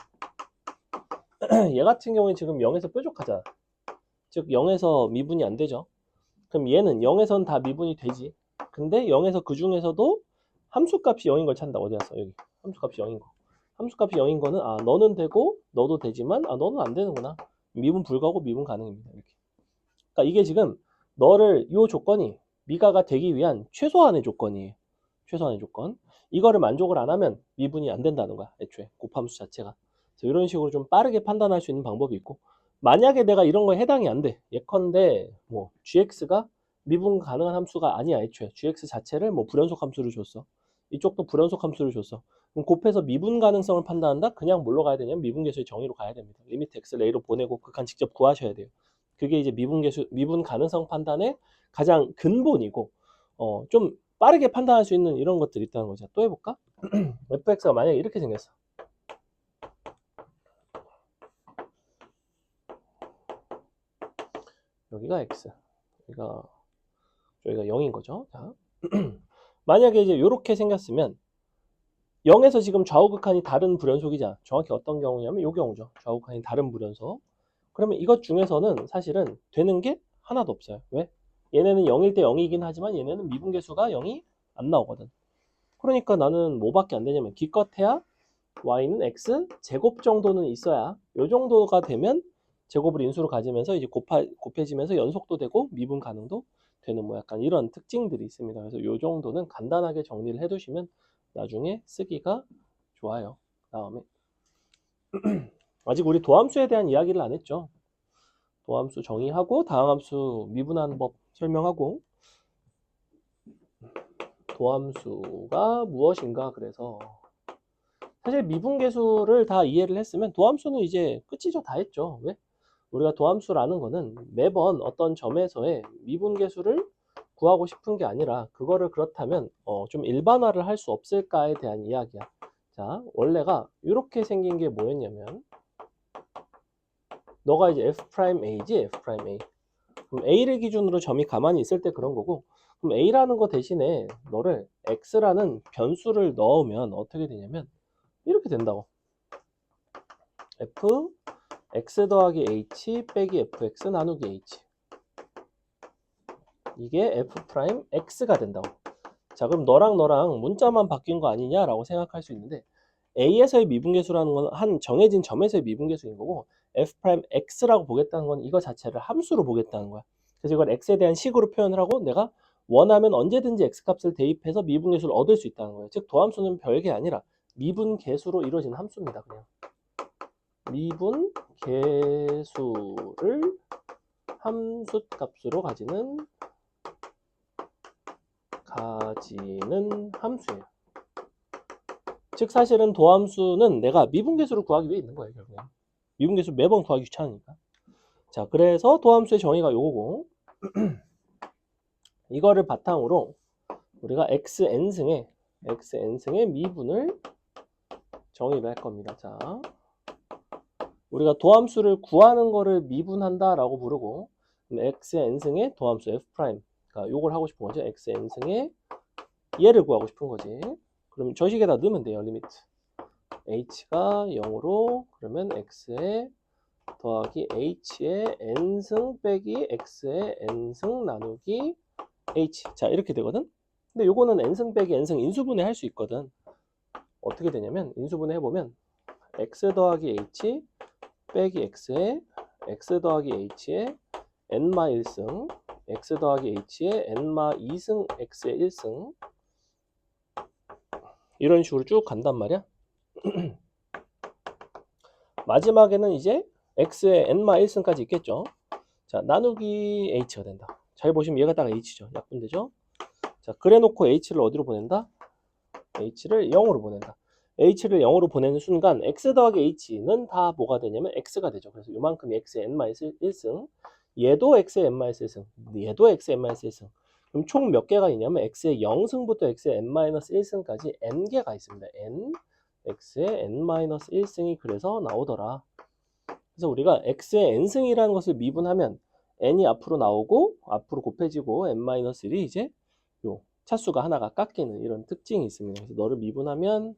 얘 같은 경우에 지금 0에서 뾰족하잖아. 즉 0에서 미분이 안 되죠. 그럼 얘는 0에선 다 미분이 되지. 근데 0에서 그 중에서도 함수값이 0인 걸 찾는다. 어디 갔어? 여기. 함수값이 0인 거. 함수값이 0인 거는 너는 되고 너도 되지만 너는 안 되는구나. 미분 불가고 미분 가능입니다. 이렇게. 그러니까 이게 지금 너를 요 조건이 미가가 되기 위한 최소한의 조건이에요. 최소한의 조건. 이거를 만족을 안 하면 미분이 안 된다는 거야. 애초에 곱함수 자체가. 그래서 이런 식으로 좀 빠르게 판단할 수 있는 방법이 있고, 만약에 내가 이런 거에 해당이 안 돼. 예컨대 뭐 gx가 미분 가능한 함수가 아니야. 애초에 gx 자체를 뭐 불연속 함수를 줬어. 이쪽도 불연속 함수를 줬어. 그럼 곱해서 미분 가능성을 판단한다? 그냥 뭘로 가야 되냐면 미분계수의 정의로 가야 됩니다. 리미트 x를 a로 보내고 극한 직접 구하셔야 돼요. 그게 이제 미분 가능성 판단의 가장 근본이고, 좀 빠르게 판단할 수 있는 이런 것들이 있다는 거죠. 또 해볼까? fx가 만약에 이렇게 생겼어. 여기가 x, 여기가 0인 거죠. 자. 만약에 이제 이렇게 생겼으면 0에서 지금 좌우극한이 다른 불연속이잖아. 정확히 어떤 경우냐면 이 경우죠. 좌우극한이 다른 불연속. 그러면 이것 중에서는 사실은 되는 게 하나도 없어요. 왜? 얘네는 0일 때 0이긴 하지만 얘네는 미분계수가 0이 안 나오거든. 그러니까 나는 뭐밖에 안 되냐면 기껏해야 y는 x 제곱 정도는 있어야 요 정도가 되면 제곱을 인수로 가지면서 이제 곱해지면서 연속도 되고 미분 가능도 되는 뭐 약간 이런 특징들이 있습니다. 그래서 요 정도는 간단하게 정리를 해두시면 나중에 쓰기가 좋아요. 다음에 아직 우리 도함수에 대한 이야기를 안 했죠. 도함수 정의하고 다항함수 미분하는 법 설명하고 도함수가 무엇인가 그래서 사실 미분계수를 다 이해를 했으면 도함수는 이제 끝이죠. 다 했죠. 왜? 우리가 도함수라는 거는 매번 어떤 점에서의 미분계수를 구하고 싶은 게 아니라 그거를 그렇다면 좀 일반화를 할 수 없을까에 대한 이야기야. 자, 원래가 이렇게 생긴 게 뭐였냐면 너가 이제 F'A지 F'A. 그럼 A를 기준으로 점이 가만히 있을 때 그런 거고 그럼 A라는 거 대신에 너를 X라는 변수를 넣으면 어떻게 되냐면 이렇게 된다고. F x 더하기 h 빼기 fx 나누기 h 이게 f 프라임 x가 된다고. 자, 그럼 너랑 문자만 바뀐 거 아니냐라고 생각할 수 있는데 a에서의 미분계수라는 건 한 정해진 점에서의 미분계수인 거고 f 프라임 x라고 보겠다는 건 이거 자체를 함수로 보겠다는 거야. 그래서 이걸 x에 대한 식으로 표현을 하고 내가 원하면 언제든지 x 값을 대입해서 미분계수를 얻을 수 있다는 거예요. 즉 도함수는 별게 아니라 미분계수로 이루어진 함수입니다. 그냥 미분계수를 함수값으로 가지는 함수예요. 즉 사실은 도함수는 내가 미분계수를 구하기 위해 있는 거예요. 결국엔. 미분계수 매번 구하기 귀찮으니까. 자, 그래서 도함수의 정의가 요거고 이거를 바탕으로 우리가 xn승의 미분을 정의를 할 겁니다. 자, 우리가 도함수를 구하는 거를 미분한다라고 부르고 xn승의 도함수 f 프라임 그러니까 요걸 하고 싶은 거죠. xn승의 얘를 구하고 싶은 거지. 그럼 저 식에다 넣으면 돼요. 리미트 h가 0으로 그러면 x에 더하기 h의 n승 빼기 x의 n승 나누기 h 자 이렇게 되거든. 근데 요거는 n승 빼기 n승 인수분해 할 수 있거든. 어떻게 되냐면 인수분해 해보면 x 더하기 h 빼기 x에 x 더하기 h의 n마 1승 x 더하기 h의 n마 2승 x의 1승 이런 식으로 쭉 간단 말이야. 마지막에는 이제 x의 n마 1승까지 있겠죠. 자, 나누기 h가 된다. 잘 보시면 얘가 딱 h죠. 약분되죠. 자, 그래 놓고 h를 어디로 보낸다? h를 0으로 보낸다. h를 0으로 보내는 순간 x 더하기 h는 다 뭐가 되냐면 x가 되죠. 그래서 요만큼이 x의 n-1승 얘도 x의 n-1승 얘도 x의 n-1승 그럼 총 몇 개가 있냐면 x의 0승부터 x의 n-1승까지 n개가 있습니다. x의 n-1승이 그래서 나오더라. 그래서 우리가 x의 n승이라는 것을 미분하면 n이 앞으로 나오고 앞으로 곱해지고 n-1이 이제 요 차수가 하나가 깎이는 이런 특징이 있습니다. 그래서 너를 미분하면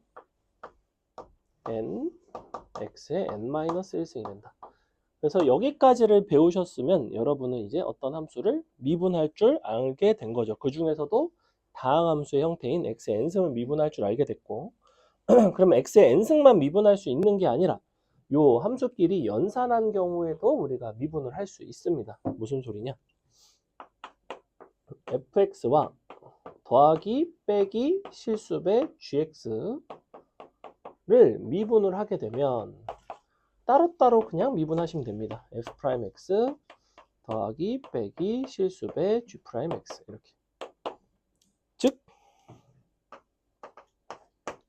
x의 n-1승이 된다. 그래서 여기까지를 배우셨으면 여러분은 이제 어떤 함수를 미분할 줄 알게 된 거죠. 그 중에서도 다항함수의 형태인 x의 n승을 미분할 줄 알게 됐고 그럼 x의 n승만 미분할 수 있는 게 아니라 요 함수끼리 연산한 경우에도 우리가 미분을 할 수 있습니다. 무슨 소리냐? fx와 더하기 빼기 실수배 gx를 미분을 하게 되면 따로따로 그냥 미분하시면 됩니다. f'x 더하기 빼기 실수배 g'x 이렇게. 즉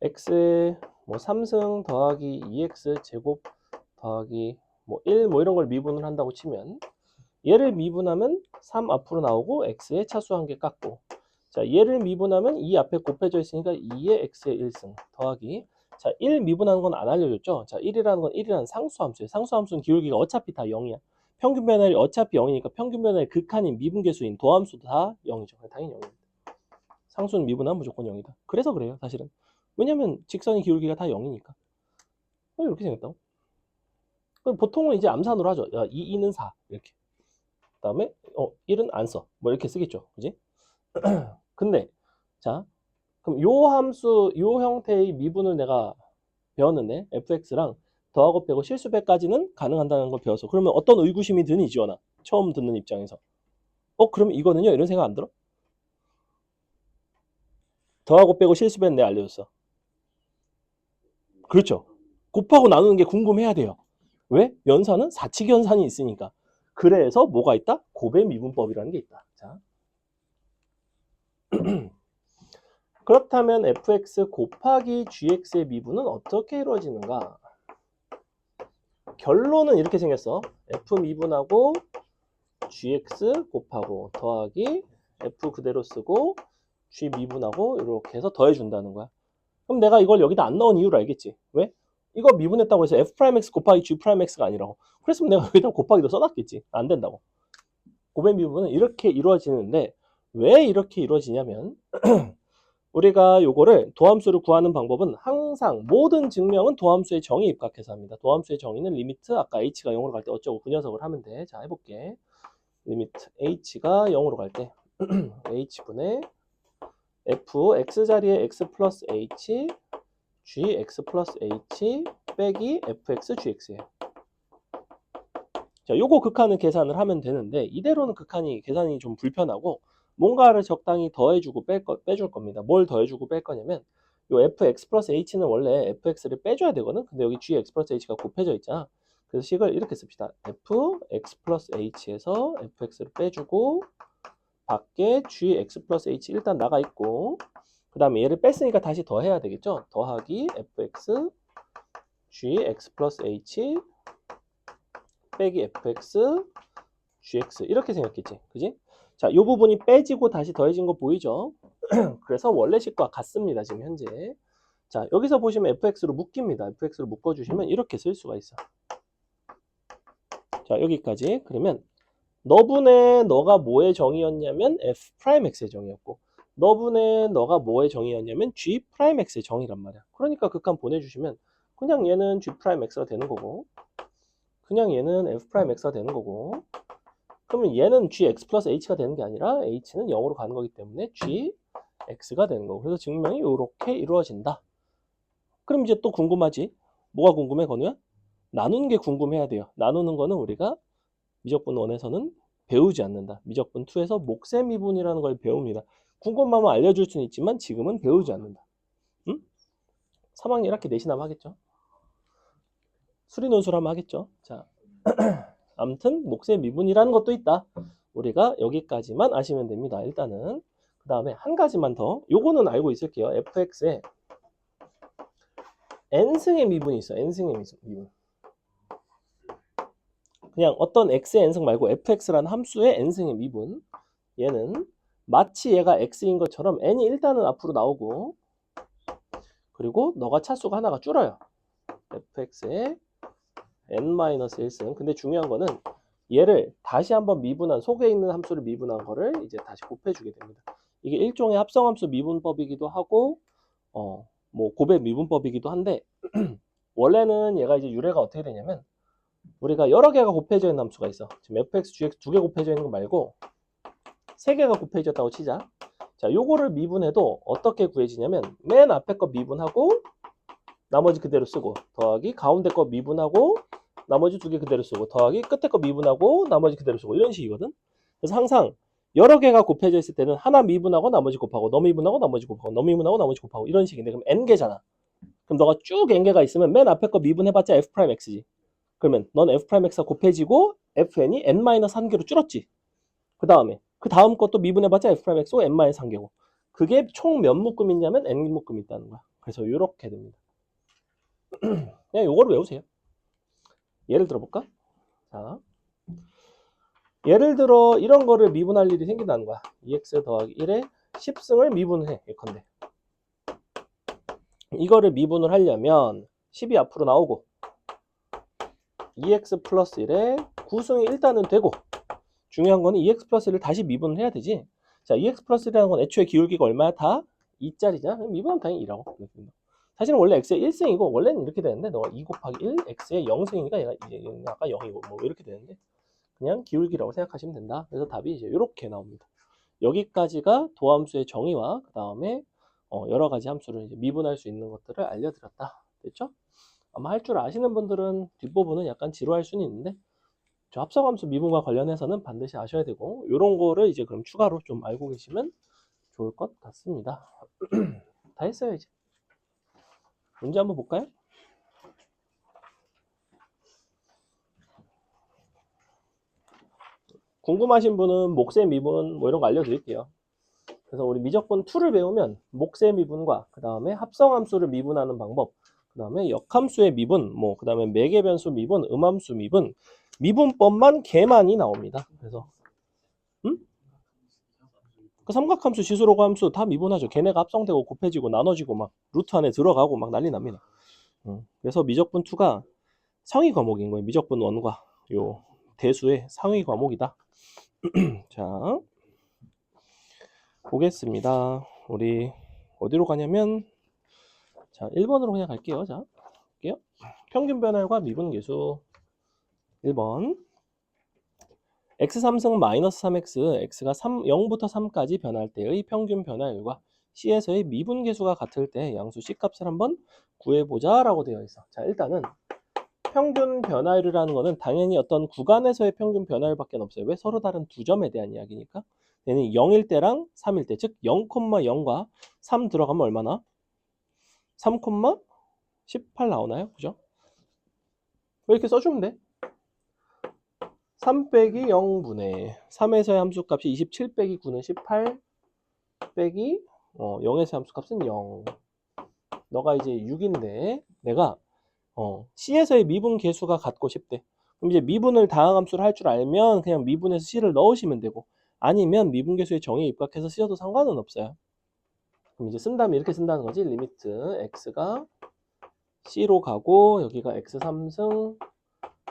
x의 뭐 3승 더하기 2x 제곱 더하기 뭐 1 뭐 이런 걸 미분을 한다고 치면 얘를 미분하면 3 앞으로 나오고 x의 차수 한 개 깎고 자 얘를 미분하면 2 앞에 곱해져 있으니까 2의 x의 1승 더하기 자 1 미분하는 건 안 알려줬죠. 자 1이라는 건 1이라는 상수함수예요. 상수함수는 기울기가 어차피 다 0이야. 평균 변화율이 어차피 0이니까 평균 변화율 극한인 미분계수인 도함수도 다 0이죠. 당연히 0입니다. 상수는 미분하면 무조건 0이다. 그래서 그래요 사실은. 왜냐면 직선의 기울기가 다 0이니까. 이렇게 생겼다고. 보통은 이제 암산으로 하죠. 야, 2는 4 이렇게. 그 다음에 1은 안 써. 뭐 이렇게 쓰겠죠. 그지? 근데 자 그럼 요 함수, 요 형태의 미분을 내가 배웠는데 fx랑 더하고 빼고 실수배까지는 가능한다는 걸 배웠어. 그러면 어떤 의구심이 드니, 지원아? 처음 듣는 입장에서. 그럼 이거는요? 이런 생각 안 들어? 더하고 빼고 실수배는 내가 알려줬어. 그렇죠. 곱하고 나누는 게 궁금해야 돼요. 왜? 연산은 사칙 연산이 있으니까. 그래서 뭐가 있다? 곱의 미분법이라는 게 있다. 자, 그렇다면 fx 곱하기 gx의 미분은 어떻게 이루어지는가? 결론은 이렇게 생겼어. f 미분하고 gx 곱하고 더하기 f 그대로 쓰고 g 미분하고 이렇게 해서 더해준다는 거야. 그럼 내가 이걸 여기다 안 넣은 이유를 알겠지? 왜? 이거 미분했다고 해서 f'x 곱하기 g'x가 아니라고. 그랬으면 내가 여기다 곱하기도 써놨겠지. 안 된다고. 곱의 미분은 이렇게 이루어지는데 왜 이렇게 이루어지냐면 우리가 요거를 도함수를 구하는 방법은 항상 모든 증명은 도함수의 정의 입각해서 합니다. 도함수의 정의는 리미트 아까 h가 0으로 갈 때 어쩌고 그 녀석을 하면 돼. 자, 해볼게. 리미트 h가 0으로 갈 때 h분의 f x자리에 x 플러스 h gx 플러스 h 빼기 fx gx예요. 자, 요거 극한을 계산을 하면 되는데 이대로는 극한이 계산이 좀 불편하고 뭔가를 적당히 더해주고 빼줄 겁니다. 뭘 더해주고 뺄 거냐면 요 fx 플러스 h는 원래 fx를 빼줘야 되거든. 근데 여기 gx 플러스 h가 곱해져 있잖아. 그래서 식을 이렇게 씁시다. fx 플러스 h에서 fx를 빼주고 밖에 gx 플러스 h 일단 나가 있고 그 다음에 얘를 뺐으니까 다시 더해야 되겠죠. 더하기 fx gx 플러스 h 빼기 fx gx 이렇게 생겼겠지. 그지? 자, 이 부분이 빼지고 다시 더해진 거 보이죠? 그래서 원래식과 같습니다. 지금 현재. 자, 여기서 보시면 fx로 묶입니다. fx로 묶어주시면 이렇게 쓸 수가 있어. 자, 여기까지. 그러면 너분의 너가 뭐의 정의였냐면 f'x의 정의였고 너분의 너가 뭐의 정의였냐면 g'x의 정의란 말이야. 그러니까 극한 보내주시면 그냥 얘는 g'x가 되는 거고 그냥 얘는 f'x가 되는 거고 그러면 얘는 gx 플러스 h가 되는 게 아니라 h는 0으로 가는 거기 때문에 gx가 되는 거고 그래서 증명이 이렇게 이루어진다. 그럼 이제 또 궁금하지? 뭐가 궁금해, 건우야? 나누는 게 궁금해야 돼요. 나누는 거는 우리가 미적분 1에서는 배우지 않는다. 미적분 2에서 몫의 미분이라는 걸 배웁니다. 궁금하면 알려줄 수는 있지만 지금은 배우지 않는다. 응? 3학년 이렇게 내신하면 하겠죠? 수리논술하면 하겠죠? 자, 아무튼 몫의 미분이라는 것도 있다. 우리가 여기까지만 아시면 됩니다. 일단은 그 다음에 한 가지만 더. 요거는 알고 있을게요. fx에 n승의 미분이 있어. n승의 미분. 그냥 어떤 x의 n승 말고 fx라는 함수의 n승의 미분. 얘는 마치 얘가 x인 것처럼 n이 일단은 앞으로 나오고 그리고 너가 차수가 하나가 줄어요. fx의 n-1승. 근데 중요한 거는 얘를 다시 한번 미분한 속에 있는 함수를 미분한 거를 이제 다시 곱해주게 됩니다. 이게 일종의 합성함수 미분법이기도 하고 뭐 곱의 미분법이기도 한데 원래는 얘가 이제 유래가 어떻게 되냐면 우리가 여러 개가 곱해져 있는 함수가 있어. 지금 fx, gx 두 개 곱해져 있는 거 말고 세 개가 곱해졌다고 치자. 자, 요거를 미분해도 어떻게 구해지냐면 맨 앞에 거 미분하고 나머지 그대로 쓰고 더하기 가운데 거 미분하고 나머지 두 개 그대로 쓰고 더하기 끝에 거 미분하고 나머지 그대로 쓰고 이런 식이거든. 그래서 항상 여러 개가 곱해져 있을 때는 하나 미분하고 나머지 곱하고 너 미분하고 나머지 곱하고 너 미분하고 나머지 곱하고 이런 식인데 그럼 n개잖아. 그럼 너가 쭉 n개가 있으면 맨 앞에 거 미분해봤자 f'x지. 그러면 넌 f'x가 곱해지고 fn이 n-1개로 줄었지. 그 다음 것도 미분해봤자 f'x고 n-1개고 그게 총 몇 묶음 있냐면 n묶음이 있다는 거야. 그래서 이렇게 됩니다. 그냥 요거를 외우세요. 예를 들어볼까? 자, 예를 들어 이런 거를 미분할 일이 생긴다는 거야. 2x 더하기 1에 10승을 미분을 해. 예컨대. 이거를 미분을 하려면 10이 앞으로 나오고 2x 플러스 1에 9승이 일단은 되고 중요한 거는 2x 플러스 1을 다시 미분을 해야 되지. 자, 2x 플러스 1이라는 건 애초에 기울기가 얼마야? 다 2짜리잖아. 미분하면 당연히 2라고. 사실은 원래 x의 1승이고 원래는 이렇게 되는데 너가 2 곱하기 1, x의 0승이니까 얘가 아까 0이고 뭐 이렇게 되는데 그냥 기울기라고 생각하시면 된다. 그래서 답이 이제 이렇게 나옵니다. 여기까지가 도함수의 정의와 그 다음에 여러 가지 함수를 이제 미분할 수 있는 것들을 알려드렸다. 됐죠? 아마 할 줄 아시는 분들은 뒷부분은 약간 지루할 수는 있는데 저 합성함수 미분과 관련해서는 반드시 아셔야 되고 이런 거를 이제 그럼 추가로 좀 알고 계시면 좋을 것 같습니다. 다 했어요 이제. 문제 한번 볼까요? 궁금하신 분은 목세 미분 뭐 이런 거 알려드릴게요. 그래서 우리 미적분 2를 배우면 목세 미분과 그 다음에 합성함수를 미분하는 방법, 그 다음에 역함수의 미분, 뭐 그 다음에 매개변수 미분, 음함수 미분, 미분법만 개많이 나옵니다. 그래서 그 삼각함수, 지수로그 함수 다 미분하죠. 걔네가 합성되고 곱해지고 나눠지고 막 루트 안에 들어가고 막 난리 납니다. 그래서 미적분 2가 상위 과목인 거예요. 미적분 1과 요 대수의 상위 과목이다. 자, 보겠습니다. 우리 어디로 가냐면 자, 1번으로 그냥 갈게요. 자, 갈게요. 평균 변화율과 미분계수 1번 x3승 마이너스 3x, x가 0부터 3까지 변할 때의 평균 변화율과 c에서의 미분계수가 같을 때 양수 c값을 한번 구해보자 라고 되어 있어. 자, 일단은 평균 변화율이라는 거는 당연히 어떤 구간에서의 평균 변화율밖에 없어요. 왜? 서로 다른 두 점에 대한 이야기니까. 얘는 0일 때랑 3일 때, 즉 0,0과 3 들어가면 얼마나? 3,18 나오나요? 그죠? 왜 이렇게 써주면 돼? 3 빼기 0분의 3에서의 함수값이 27 빼기 9는 18 빼기 0에서의 함수값은 0. 너가 이제 6인데 내가 C에서의 미분 계수가 같고 싶대. 그럼 이제 미분을 다항함수를 할 줄 알면 그냥 미분에서 C를 넣으시면 되고 아니면 미분 계수의 정의에 입각해서 쓰셔도 상관은 없어요. 그럼 이제 쓴다면 이렇게 쓴다는 거지. 리미트 x가 C로 가고 여기가 x3승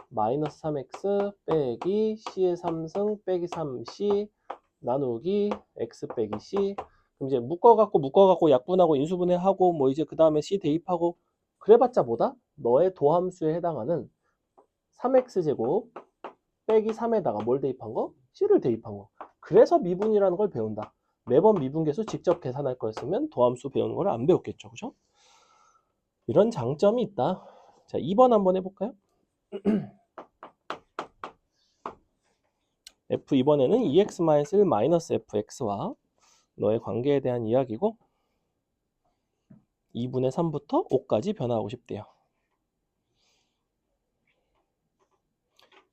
마이너스 3x 빼기 C의 3승 빼기 3C 나누기 x 빼기 C. 그럼 이제 묶어갖고 약분하고 인수분해하고 뭐 이제 그 다음에 C 대입하고 그래봤자 뭐다? 너의 도함수에 해당하는 3x제곱 빼기 3에다가 뭘 대입한 거? C를 대입한 거. 그래서 미분이라는 걸 배운다. 매번 미분계수 직접 계산할 거였으면 도함수 배우는 걸 안 배웠겠죠. 그죠? 이런 장점이 있다. 자, 2번 한번 해볼까요? f 이번에는 2x-1 마이너스 fx와 너의 관계에 대한 이야기고 2분의 3부터 5까지 변화하고 싶대요.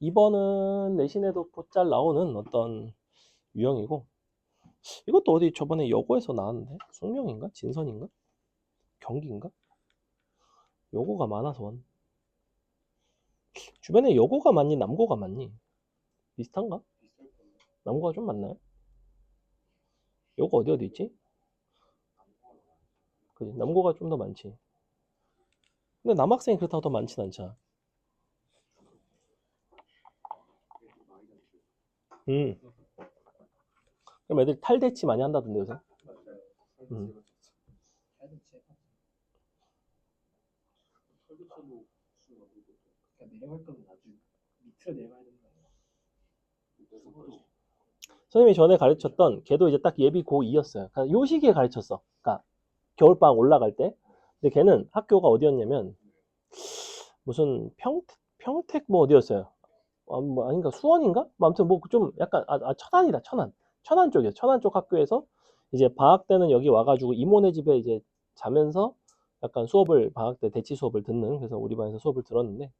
2번은 내신에도 곧잘 나오는 어떤 유형이고 이것도 어디 저번에 여고에서 나왔는데 숙명인가? 진선인가? 경기인가? 여고가 많아서 주변에 여고가 많니? 남고가 많니? 비슷한가? 남고가 좀 많나요? 여고 어디 있지? 그치? 남고가 좀 더 많지. 근데 남학생이 그렇다고 더 많진 않잖아. 그럼 애들 탈대치 많이 한다던데 요새. 내려갈 거면 나중에 밑으로 내려가야 되는 거야. 선생님이 전에 가르쳤던 걔도 이제 딱 예비 고2였어요. 그러니까 요 시기에 가르쳤어. 그러니까 겨울방학 올라갈 때. 근데 걔는 학교가 어디였냐면 무슨 평택 뭐 어디였어요. 뭐 아닌가 수원인가? 뭐 아무튼 뭐 좀 약간 천안이다. 천안 쪽이요. 천안 쪽 학교에서 이제 방학 때는 여기 와가지고 이모네 집에 이제 자면서 약간 수업을 방학 때 대치 수업을 듣는 그래서 우리 반에서 수업을 들었는데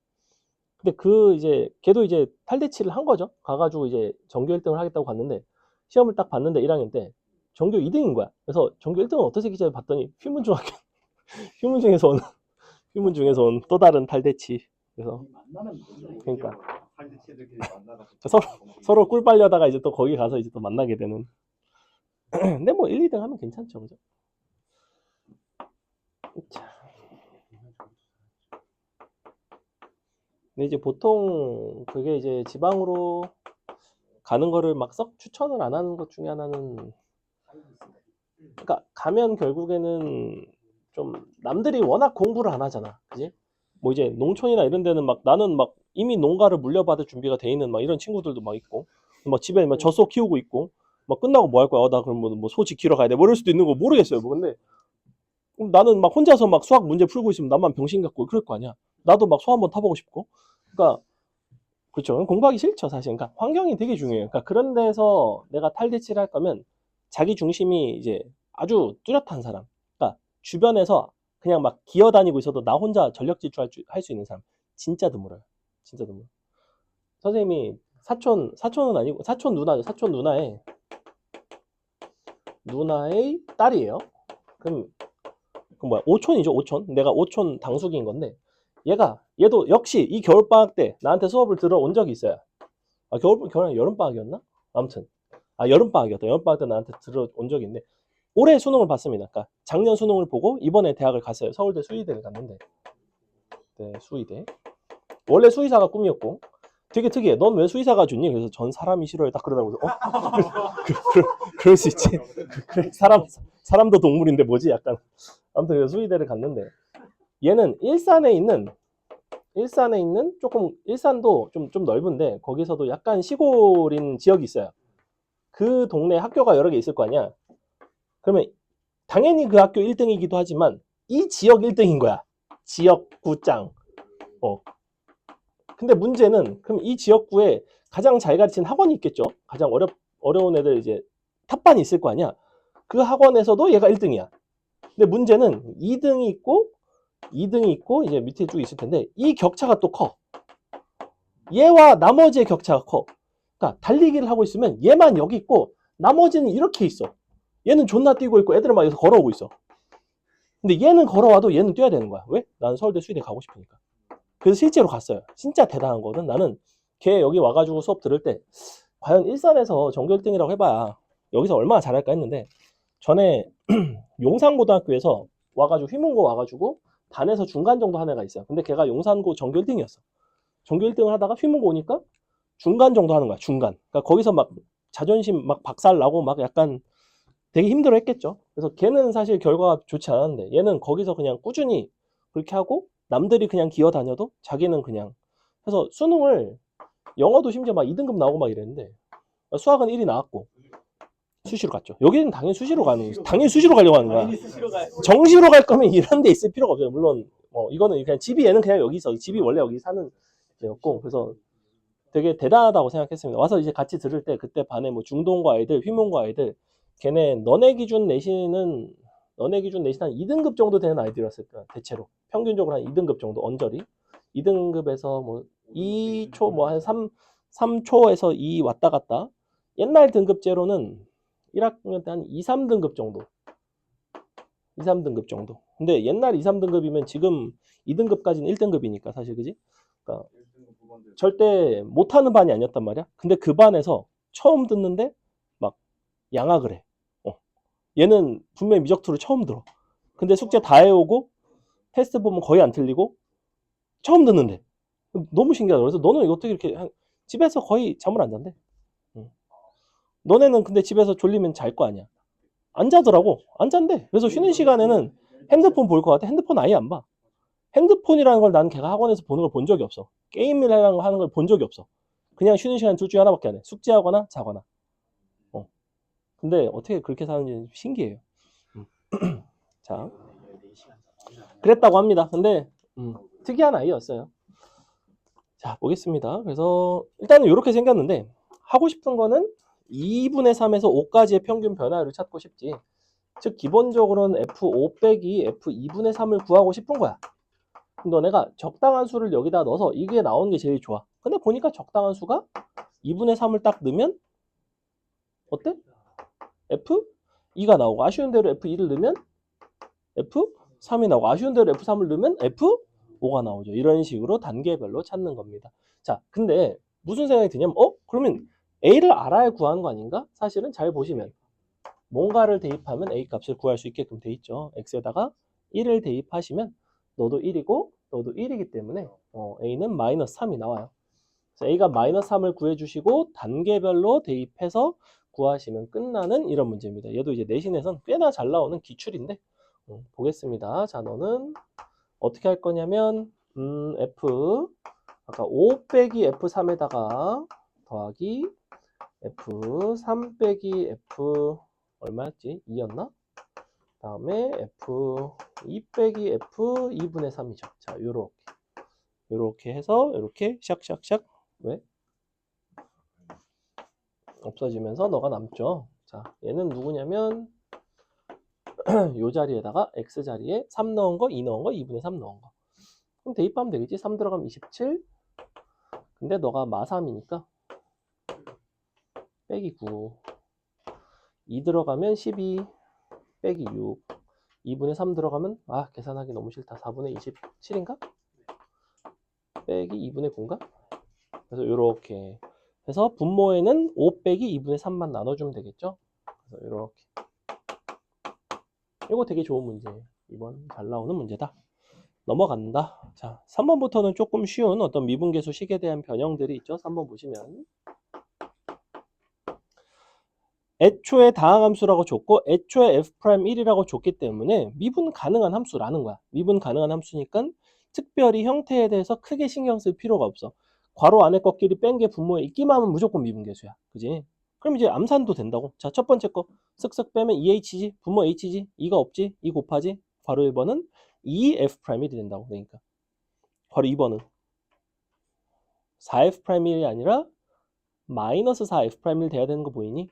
근데 그 이제 걔도 이제 탈대치를 한 거죠. 가가지고 이제 전교 1등을 하겠다고 갔는데 시험을 딱 봤는데 1학년 때 전교 2등인 거야. 그래서 전교 1등은 어떤 새끼지 봤더니 휘문중학교 휘문 중에서 온 또 다른 탈대치. 그래서 그러니까 서로 꿀 빨려다가 이제 또 거기 가서 이제 또 만나게 되는. 근데 뭐 1, 2등 하면 괜찮죠, 그죠? 자. 근데 이제 보통 그게 이제 지방으로 가는 거를 막 썩 추천을 안 하는 것 중에 하나는 그러니까 가면 결국에는 좀 남들이 워낙 공부를 안 하잖아. 그지? 뭐 이제 농촌이나 이런 데는 막 나는 막 이미 농가를 물려받을 준비가 돼 있는 막 이런 친구들도 막 있고 막 집에 막 젖소 키우고 있고 막 끝나고 뭐 할 거야? 나 그럼 뭐 소 지키러 가야 돼. 뭐 이럴 수도 있는 거 모르겠어요. 뭐 근데 그럼 나는 막 혼자서 막 수학 문제 풀고 있으면 나만 병신 같고 그럴 거 아니야. 나도 막 수학 한번 타보고 싶고. 그러니까 그렇죠. 공부하기 싫죠, 사실. 그러니까 환경이 되게 중요해요. 그러니까 그런 데서 내가 탈대치를 할 거면 자기 중심이 이제 아주 뚜렷한 사람. 그러니까 주변에서 그냥 막 기어다니고 있어도 나 혼자 전력 질주할 할 수 있는 사람. 진짜 드물어요. 진짜 드물어. 선생님이 사촌은 아니고 사촌 누나죠. 사촌 누나의 딸이에요. 그럼 그 뭐야? 오촌이죠, 오촌. 내가 오촌 당숙인 건데 얘도 역시 이 겨울방학 때 나한테 수업을 들어온 적이 있어요. 아, 여름방학이었나? 아무튼. 아, 여름방학이었다. 여름방학 때 나한테 들어온 적이 있는데, 올해 수능을 봤습니다. 그러니까 작년 수능을 보고 이번에 대학을 갔어요. 서울대 수의대를 갔는데, 네, 수의대. 원래 수의사가 꿈이었고, 되게 특이해. 넌 왜 수의사가 좋니? 그래서 전 사람이 싫어요. 딱 그러더라고요. 그럴 수 있지. 그래, 사람도 동물인데 뭐지? 약간. 아무튼 그래서 수의대를 갔는데, 얘는 일산에 있는 조금, 일산도 좀 넓은데, 거기서도 약간 시골인 지역이 있어요. 그 동네 학교가 여러 개 있을 거 아니야. 그러면 당연히 그 학교 1등이기도 하지만 이 지역 1등인 거야. 지역구짱. 어. 근데 문제는 그럼 이 지역구에 가장 잘 가르치는 학원이 있겠죠. 가장 어려운 애들 이제 탑반이 있을 거 아니야. 그 학원에서도 얘가 1등이야. 근데 문제는 2등이 있고 이제 밑에 쭉 있을 텐데 이 격차가 또 커. 얘와 나머지의 격차가 커. 그러니까 달리기를 하고 있으면 얘만 여기 있고 나머지는 이렇게 있어. 얘는 존나 뛰고 있고 애들은 막 여기서 걸어오고 있어. 근데 얘는 걸어와도 얘는 뛰어야 되는 거야. 왜? 나는 서울대 수의대 가고 싶으니까. 그래서 실제로 갔어요. 진짜 대단한 거는 나는 걔 여기 와가지고 수업 들을 때 과연 일산에서 전교 1등이라고 해봐야 여기서 얼마나 잘할까 했는데 전에 용산고등학교에서 와가지고 휘문고 와가지고 반에서 중간 정도 한 애가 있어요. 근데 걔가 용산고 전교 1등이었어. 전교 1등을 하다가 휘문고 오니까 중간 정도 하는 거야. 중간. 그러니까 거기서 막 자존심 막 박살 나고 막 약간 되게 힘들어 했겠죠. 그래서 걔는 사실 결과가 좋지 않았는데 얘는 거기서 그냥 꾸준히 그렇게 하고 남들이 그냥 기어다녀도 자기는 그냥 해서 수능을 영어도 심지어 막 2등급 나오고 막 이랬는데 수학은 1이 나왔고 수시로 갔죠. 여기는 당연히 수시로 가려고 하는 거야. 정시로 갈 거면 이런 데 있을 필요가 없어요. 물론 이거는 그냥 집이 얘는 그냥 여기 있어. 집이 원래 여기 사는 데였고 그래서 되게 대단하다고 생각했습니다. 와서 이제 같이 들을 때 그때 반에 뭐 중동고 아이들, 휘문고 아이들 걔네 너네 기준 내신은 한 2등급 정도 되는 아이들이었을 거야. 대체로 평균적으로 한 2등급 정도 언저리 2등급에서 뭐 2초 뭐 한 3초에서 2 왔다 갔다 옛날 등급제로는 1학년 때 한 2, 3등급 정도 2, 3등급 정도 근데 옛날 2, 3등급이면 지금 2등급까지는 1등급이니까 사실 그지? 그러니까 절대 못하는 반이 아니었단 말이야. 근데 그 반에서 처음 듣는데 막 양악을 해. 얘는 분명히 미적투를 처음 들어. 근데 숙제 다 해오고 테스트 보면 거의 안 틀리고 처음 듣는데 너무 신기하다. 그래서 너는 어떻게 이렇게 집에서 거의 잠을 안 잔대. 응. 너네는 근데 집에서 졸리면 잘 거 아니야. 안 자더라고. 안 잔대. 그래서 쉬는 시간에는 핸드폰 볼 것 같아. 핸드폰 아예 안 봐. 핸드폰이라는 걸 난 걔가 학원에서 보는 걸 본 적이 없어. 게임을 하는 걸 본 적이 없어. 그냥 쉬는 시간 둘 중에 하나밖에 안 해. 숙제하거나 자거나. 근데 어떻게 그렇게 사는지 신기해요. 자, 그랬다고 합니다. 근데 특이한 아이였어요. 자, 보겠습니다. 그래서 일단은 이렇게 생겼는데 하고 싶은 거는 2분의 3에서 5까지의 평균 변화율을 찾고 싶지. 즉 기본적으로는 F5 빼기 F2분의 3을 구하고 싶은 거야. 너네가 적당한 수를 여기다 넣어서 이게 나오는 게 제일 좋아. 근데 보니까 적당한 수가 2분의 3을 딱 넣으면 어때? F2가 나오고 아쉬운 대로 F2를 넣으면 F3이 나오고 아쉬운 대로 F3을 넣으면 F5가 나오죠. 이런 식으로 단계별로 찾는 겁니다. 자, 근데 무슨 생각이 드냐면 그러면 A를 알아야 구하는 거 아닌가? 사실은 잘 보시면 뭔가를 대입하면 A 값을 구할 수 있게끔 돼 있죠. X에다가 1을 대입하시면 너도 1이고 너도 1이기 때문에 A는 마이너스 3이 나와요. 그래서 A가 마이너스 3을 구해주시고 단계별로 대입해서 구하시면 끝나는 이런 문제입니다. 얘도 이제 내신에선 꽤나 잘 나오는 기출인데 보겠습니다. 자, 너는 어떻게 할 거냐면 아까 5 빼기 F3에다가 더하기 F3 빼기 F 얼마였지? 2였나? 다음에 F2 빼기 F2분의 3이죠. 자, 요렇게 해서 요렇게 샥샥샥 왜? 없어지면서 너가 남죠. 자, 얘는 누구냐면 요 자리에다가 x 자리에 3 넣은 거, 2 넣은 거, 2분의 3 넣은 거. 그럼 대입하면 되겠지. 3 들어가면 27. 근데 너가 마3이니까 빼기 9. 2 들어가면 12 빼기 6. 2분의 3 들어가면 계산하기 너무 싫다. 4분의 27인가? 빼기 2분의 9인가? 그래서 요렇게 해서 분모에는 5 빼기 2분의 3만 나눠주면 되겠죠? 그래서 요렇게. 이거 되게 좋은 문제예요. 이번 잘 나오는 문제다. 넘어간다. 자, 3번부터는 조금 쉬운 어떤 미분계수 식에 대한 변형들이 있죠. 3번 보시면 애초에 다항함수라고 줬고 애초에 f'1이라고 줬기 때문에 미분 가능한 함수라는 거야. 미분 가능한 함수니까 특별히 형태에 대해서 크게 신경 쓸 필요가 없어. 괄호 안에 것끼리 뺀 게 분모에 있기만 하면 무조건 미분계수야. 그지? 그럼 이제 암산도 된다고. 자, 첫 번째 거 쓱쓱 빼면 2h지 분모 h지 2가 없지 2 곱하지 괄호 1번은 2f'1이 된다고. 그러니까 괄호 2번은 4f'1이 아니라 마이너스 4f'1 돼야 되는 거 보이니?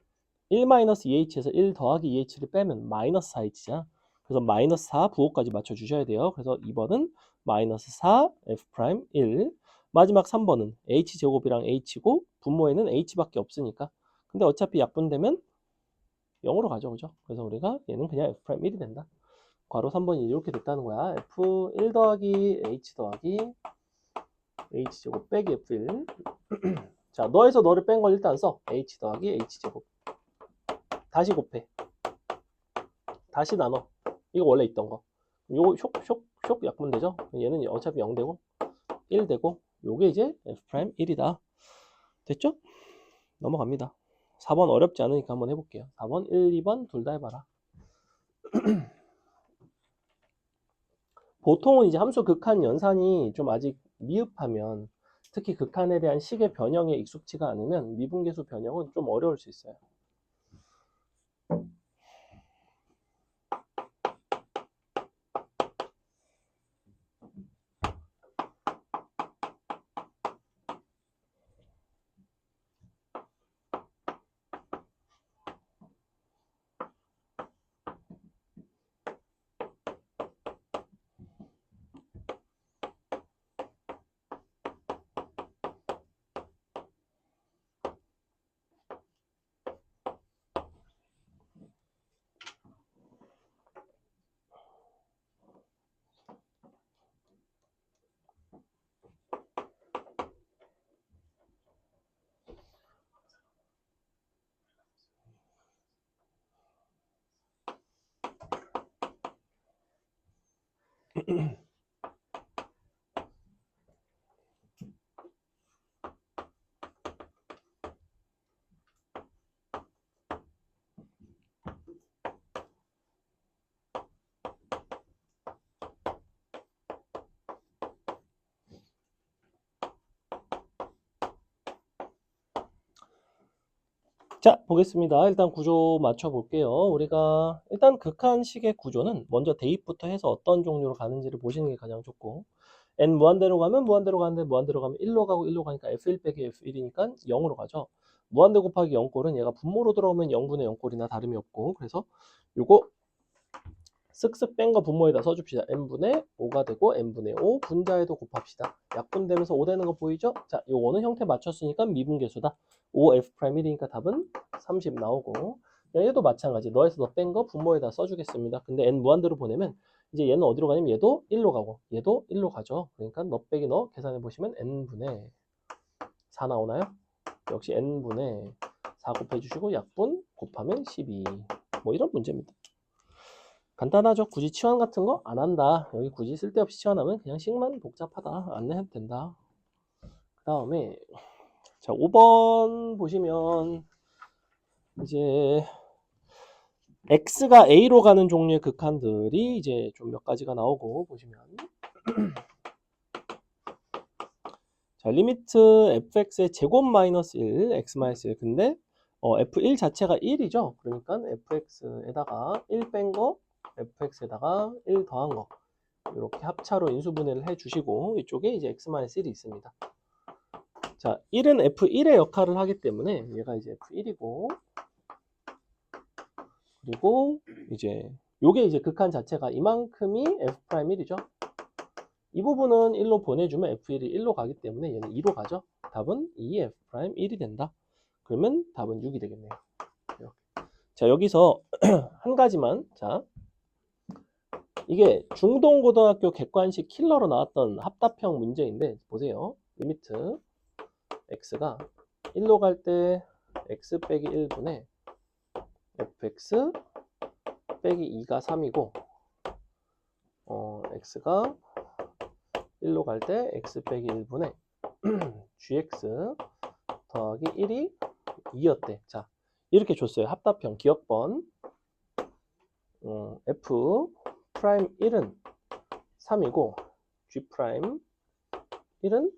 1-2h에서 1 더하기 2h를 빼면 마이너스 4h잖아. 그래서 마이너스 4 부호까지 맞춰주셔야 돼요. 그래서 2번은 마이너스 4 f'1. 마지막 3번은 h제곱이랑 h고 분모에는 h밖에 없으니까. 근데 어차피 약분되면 0으로 가죠. 그죠? 그래서 우리가 얘는 그냥 f'1이 된다. 괄호 3번이 이렇게 됐다는 거야. f1 더하기 h 더하기 h제곱 빼기 f1. 자, 너에서 너를 뺀 걸 일단 써. h 더하기 h제곱. 다시 곱해. 다시 나눠. 이거 원래 있던 거. 요거 쇽 약분되죠? 얘는 어차피 0 되고 1 되고 요게 이제 f'1이다. 됐죠? 넘어갑니다. 4번 어렵지 않으니까 한번 해볼게요. 4번, 1, 2번 둘 다 해봐라. 보통은 이제 함수 극한 연산이 좀 아직 미흡하면 특히 극한에 대한 식의 변형에 익숙치가 않으면 미분계수 변형은 좀 어려울 수 있어요. 자, 보겠습니다. 일단 구조 맞춰볼게요. 우리가 일단 극한식의 구조는 먼저 대입부터 해서 어떤 종류로 가는지를 보시는 게 가장 좋고 n 무한대로 가면 무한대로 가는데 무한대로 가면 1로 가고 1로 가니까 f1 빼기 f1이니까 0으로 가죠. 무한대 곱하기 0꼴은 얘가 분모로 들어오면 0분의 0꼴이나 다름이 없고 그래서 요거 쓱쓱 뺀 거 분모에다 써줍시다. n분의 5가 되고 n분의 5 분자에도 곱합시다. 약분되면서 5 되는 거 보이죠? 자, 요거는 형태 맞췄으니까 미분계수다. 5f'1이니까 답은 30 나오고 얘도 마찬가지. 너에서 너 뺀 거 분모에다 써주겠습니다. 근데 n 무한대로 보내면 이제 얘는 어디로 가냐면 얘도 1로 가고 얘도 1로 가죠. 그러니까 너 빼기 너 계산해 보시면 n분의 4 나오나요? 역시 n분의 4 곱해주시고 약분 곱하면 12. 뭐 이런 문제입니다. 간단하죠. 굳이 치환 같은 거 안 한다. 여기 굳이 쓸데없이 치환하면 그냥 식만 복잡하다. 안 해도 된다. 그 다음에 자 5번 보시면 이제 x가 a로 가는 종류의 극한들이 이제 좀 몇 가지가 나오고 보시면 자 리미트 fx의 제곱 마이너스 1 x 마이너스 1 근데 f1 자체가 1이죠. 그러니까 fx에다가 1 뺀 거 fx에다가 1 더한 거 이렇게 합차로 인수분해를 해주시고 이쪽에 이제 x-1이 있습니다. 자, 1은 f1의 역할을 하기 때문에 얘가 이제 f1이고 그리고 이제 요게 이제 극한 자체가 이만큼이 f'1이죠. 이 부분은 1로 보내주면 f1이 1로 가기 때문에 얘는 2로 가죠. 답은 2f'1이 된다. 그러면 답은 6이 되겠네요. 이렇게. 자, 여기서 한 가지만, 자, 이게 중동고등학교 객관식 킬러로 나왔던 합답형 문제인데 보세요. 리미트 x가 1로 갈 때 x 빼기 1분의 fx 빼기 2가 3이고 x가 1로 갈 때 x 빼기 1분의 gx 더하기 1이 2였대. 자, 이렇게 줬어요. 합답형 기억번 f 프라임 1은 3이고 g 프라임 1은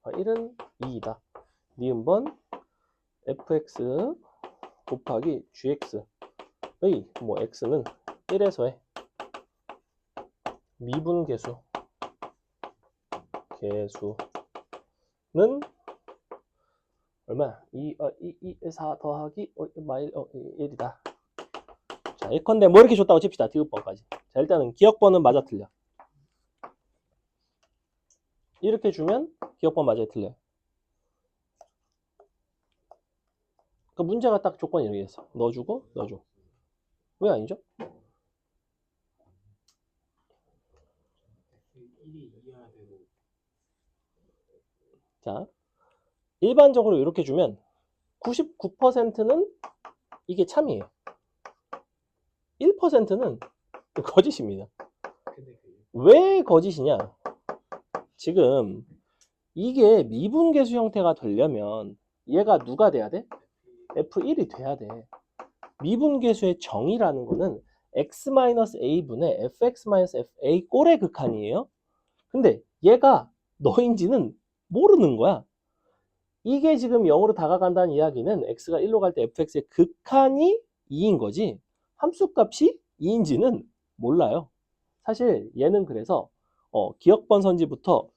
1은 2이다. 니은번 fx 곱하기 gx의 뭐 x는 1에서의 미분계수 개수는 얼마야? 4 더하기 1이다. 자, 예컨대 뭐 이렇게 줬다고 칩시다. 디귿번까지. 자, 일단은 기억번은 맞아 틀려. 이렇게 주면 기억번 맞아 틀려. 그 문제가 딱 조건이 이렇게 있어. 넣어주고 넣어줘. 왜 아니죠? 1이 2여야 되고. 자, 일반적으로 이렇게 주면 99%는 이게 참이에요. 1%는 거짓입니다. 근데 왜 거짓이냐? 지금 이게 미분계수 형태가 되려면 얘가 누가 돼야 돼? f1이 돼야 돼. 미분계수의 정의라는 거는 x-a분의 fx-fa 꼴의 극한이에요. 근데 얘가 너인지는 모르는 거야. 이게 지금 0으로 다가간다는 이야기는 x가 1로 갈 때 fx의 극한이 2인 거지 함수값이 2인지는 몰라요. 사실 얘는 그래서 기억번 선지부터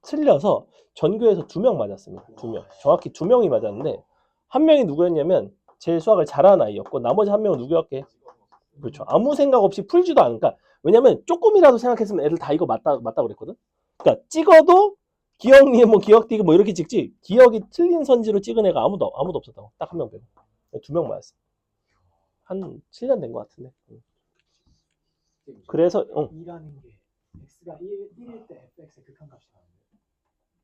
틀려서 전교에서 2명 맞았습니다. 2명. 정확히 2명이 맞았는데 한 명이 누구였냐면 제일 수학을 잘하는 아이였고 나머지 한 명은 누구였게? 그렇죠. 아무 생각 없이 풀지도 않으니까. 왜냐면 조금이라도 생각했으면 애들 다 이거 맞다 그랬거든. 그러니까 찍어도 기억 니은 뭐 기억 디귿 뭐 이렇게 찍지 기억이 틀린 선지로 찍은 애가 아무도 없었다고. 딱 한 명 빼고. 2명 맞았어. 한 7년 된 것 같은데. 그래서 2라는 게 x가 1일 때 fx의 극한값이 나오는데.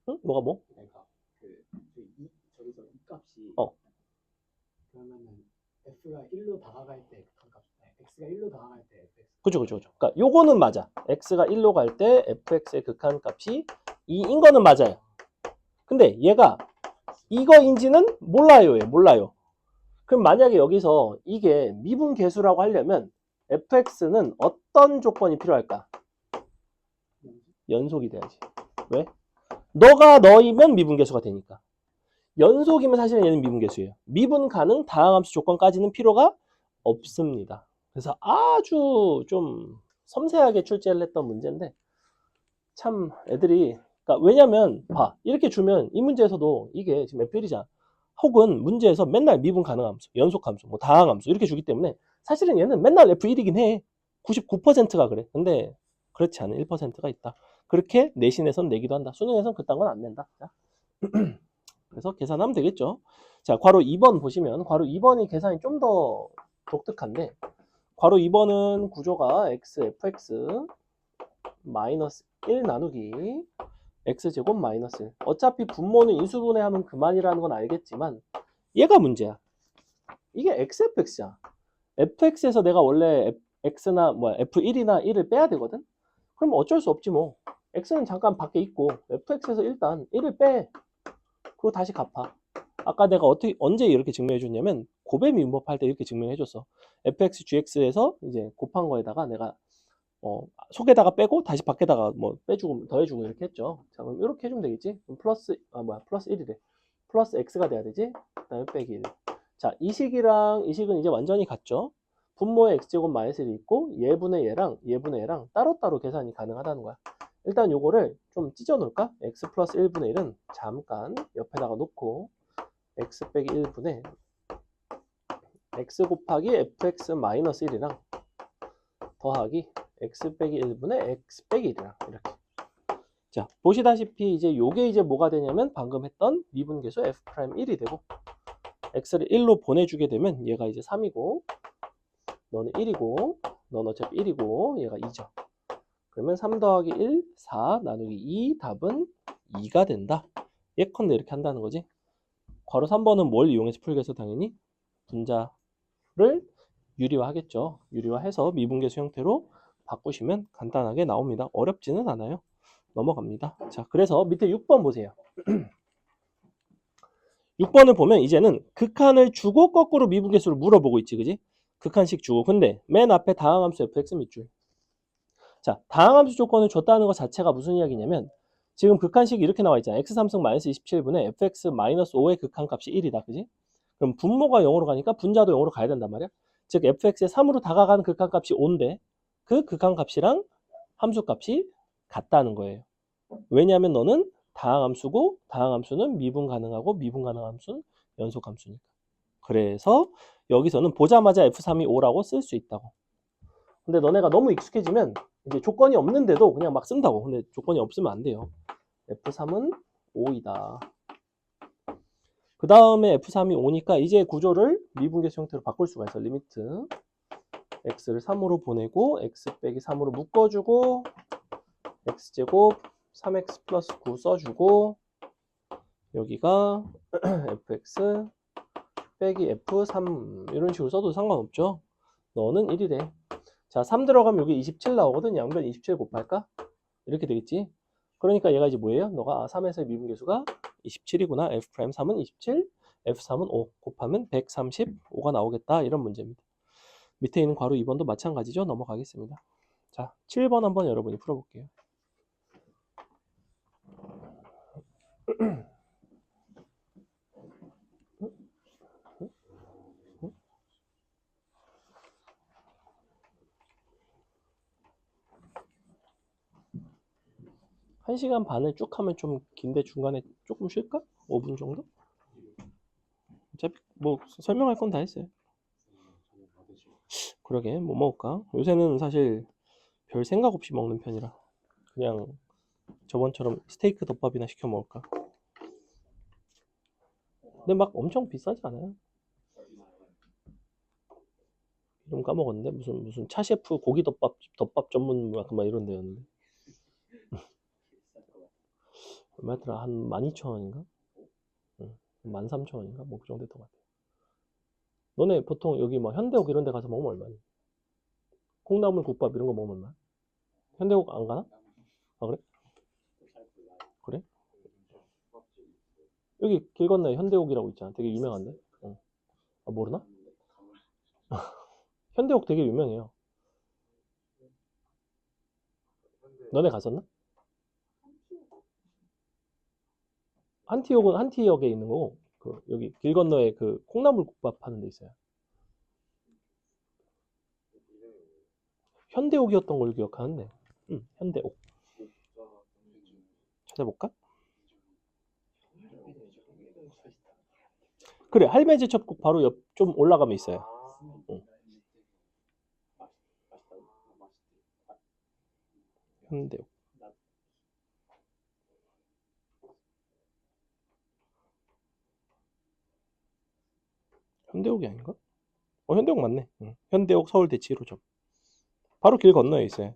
응? 뭐가 뭐? 그러니까 저기서 이 값이 그러면은 f가 1로 다가갈 때 극한값, x가 1로 다가갈 때 fx. 그죠. 그러니까 요거는 맞아. x가 1로 갈 때 fx의 극한값이 2인 거는 맞아요. 근데 얘가 이거인지는 몰라요. 몰라요. 그럼 만약에 여기서 이게 미분계수라고 하려면 fx는 어떤 조건이 필요할까? 연속이 돼야지. 왜? 너가 너이면 미분계수가 되니까. 연속이면 사실은 얘는 미분계수예요. 미분 가능 다항함수 조건까지는 필요가 없습니다. 그래서 아주 좀 섬세하게 출제를 했던 문제인데 참 애들이 그러니까 왜냐면 봐 이렇게 주면 이 문제에서도 이게 지금 F1이잖아. 혹은 문제에서 맨날 미분 가능함수, 연속함수, 뭐 다항함수 이렇게 주기 때문에 사실은 얘는 맨날 F1이긴 해. 99%가 그래. 근데 그렇지 않은 1%가 있다. 그렇게 내신에선 내기도 한다. 수능에선 그딴 건 안 낸다. 자. 그래서 계산하면 되겠죠. 자, 괄호 2번 보시면 괄호 2번이 계산이 좀 더 독특한데 괄호 2번은 구조가 x, fx 마이너스 1 나누기 x제곱 마이너스 1. 어차피 분모는 인수분해하면 그만이라는 건 알겠지만 얘가 문제야. 이게 x, fx야. fx에서 내가 원래 x나 뭐 f1이나 1을 빼야 되거든. 그럼 어쩔 수 없지 뭐. x는 잠깐 밖에 있고 fx에서 일단 1을 빼. 그리고 다시 갚아. 아까 내가 언제 이렇게 증명해 줬냐면 곱의 미분법 할 때 이렇게 증명해 줬어. fx, gx에서 이제 곱한 거에다가 내가 속에다가 빼고 다시 밖에다가 뭐 빼주고 더해주고 이렇게 했죠. 자, 그럼 이렇게 해주면 되겠지? 그럼 플러스 1이래. 플러스 x가 돼야 되지? 그다음에 빼기 1. 자, 이 식이랑 이 식은 이제 완전히 같죠? 분모에 x제곱 마이너스 1이 있고 얘분의 얘랑 따로따로 계산이 가능하다는 거야. 일단 요거를 좀 찢어 놓을까? x 플러스 1분의 1은 잠깐 옆에다가 놓고 x 빼기 1분의 x 곱하기 fx 마이너스 1이랑 더하기 x 빼기 1분의 x 빼기 1이랑 이렇게. 자, 보시다시피 이제 요게 이제 뭐가 되냐면 방금 했던 미분계수 f'1이 되고 x를 1로 보내주게 되면 얘가 이제 3이고 너는 1이고 너는 어차피 1이고 얘가 2죠. 그러면 3 더하기 1, 4 나누기 2 답은 2가 된다. 예컨대 이렇게 한다는 거지. 괄호 3번은 뭘 이용해서 풀겠어? 당연히 분자를 유리화하겠죠. 유리화해서 미분계수 형태로 바꾸시면 간단하게 나옵니다. 어렵지는 않아요. 넘어갑니다. 자, 그래서 밑에 6번 보세요. 6번을 보면 이제는 극한을 주고 거꾸로 미분계수를 물어보고 있지, 그지? 극한식 주고. 근데 맨 앞에 다항함수 fx 밑줄. 자, 다항함수 조건을 줬다는 것 자체가 무슨 이야기냐면 지금 극한식이 이렇게 나와 있잖아. x3승 마이너스 27분의 fx 마이너스 5의 극한값이 1이다, 그지? 그럼 분모가 0으로 가니까 분자도 0으로 가야 된단 말이야. 즉 fx의 3으로 다가가는 극한값이 5인데 그 극한값이랑 함수값이 같다는 거예요. 왜냐하면 너는 다항함수고 다항함수는 미분 가능하고 미분 가능한 함수는 연속함수니까. 그래서 여기서는 보자마자 f3이 5라고 쓸 수 있다고. 근데 너네가 너무 익숙해지면 이제 조건이 없는데도 그냥 막 쓴다고. 근데 조건이 없으면 안 돼요. f3은 5이다. 그 다음에 f3이 5니까 이제 구조를 미분계수 형태로 바꿀 수가 있어. 리미트 x를 3으로 보내고 x 빼기 3으로 묶어주고 x제곱 3x 플러스 9 써주고 여기가 fx 빼기 f3 이런 식으로 써도 상관없죠. 너는 1이래. 자, 3 들어가면 여기 27 나오거든. 양변 27 곱할까? 이렇게 되겠지. 그러니까 얘가 이제 뭐예요? 너가 3에서의 미분계수가 27이구나. f'3은 27, f3은 5 곱하면 135가 나오겠다. 이런 문제입니다. 밑에 있는 괄호 2번도 마찬가지죠. 넘어가겠습니다. 자, 7번 한번 여러분이 풀어볼게요. 한 시간 반을 쭉 하면 좀 긴데 중간에 조금 쉴까? 5분 정도? 어차피 뭐 설명할 건 다 했어요. 그러게 뭐 먹을까? 요새는 사실 별 생각 없이 먹는 편이라 그냥 저번처럼 스테이크 덮밥이나 시켜 먹을까? 근데 막 엄청 비싸지 않아요? 이름 까먹었는데 무슨 차셰프 고기 덮밥 전문 막 이런 데였는데 얼마더라? 한 12,000원인가? 응, 13,000원인가? 뭐 그 정도 됐던 것 같아. 너네 보통 여기 뭐 현대옥 이런 데 가서 먹으면 얼마니? 콩나물 국밥 이런 거 먹으면 얼마? 현대옥 안 가나? 아 그래? 그래? 여기 길 건너에 현대옥이라고 있잖아. 되게 유명한데? 어. 아 모르나? 현대옥 되게 유명해요. 너네 갔었나? 한티옥은 한티역에 있는 거고 그 여기 길 건너에 그 콩나물 국밥 파는 데 있어요. 현대옥이었던 걸로 기억하는데. 현대옥. 찾아볼까? 그래, 할매 제첩국 바로 옆 좀 올라가면 있어요. 응. 현대옥. 현대옥이 아닌가? 현대옥 맞네. 응. 현대옥 서울 대치 1호점. 바로 길 건너에 있어요.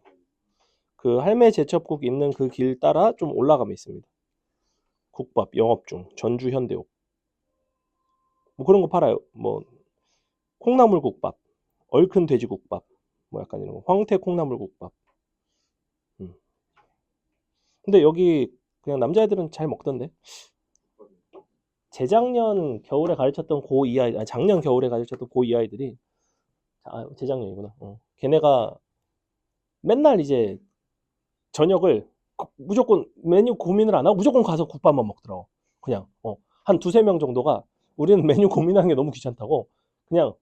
그 할매 제첩국 있는 그 길 따라 좀 올라가면 있습니다. 국밥 영업 중. 전주 현대옥. 뭐 그런 거 팔아요. 뭐 콩나물 국밥, 얼큰 돼지 국밥, 뭐 약간 이런 거. 황태 콩나물 국밥. 근데 여기 그냥 남자애들은 잘 먹던데. 재작년 겨울에 가르쳤던 고2 아이, 작년 겨울에 가르쳤던 고2 아이들이 재작년이구나. 걔네가 맨날 이제 저녁을 무조건 메뉴 고민을 안 하고 무조건 가서 국밥만 먹더라고. 그냥 한 두세 명 정도가 우리는 메뉴 고민하는 게 너무 귀찮다고 그냥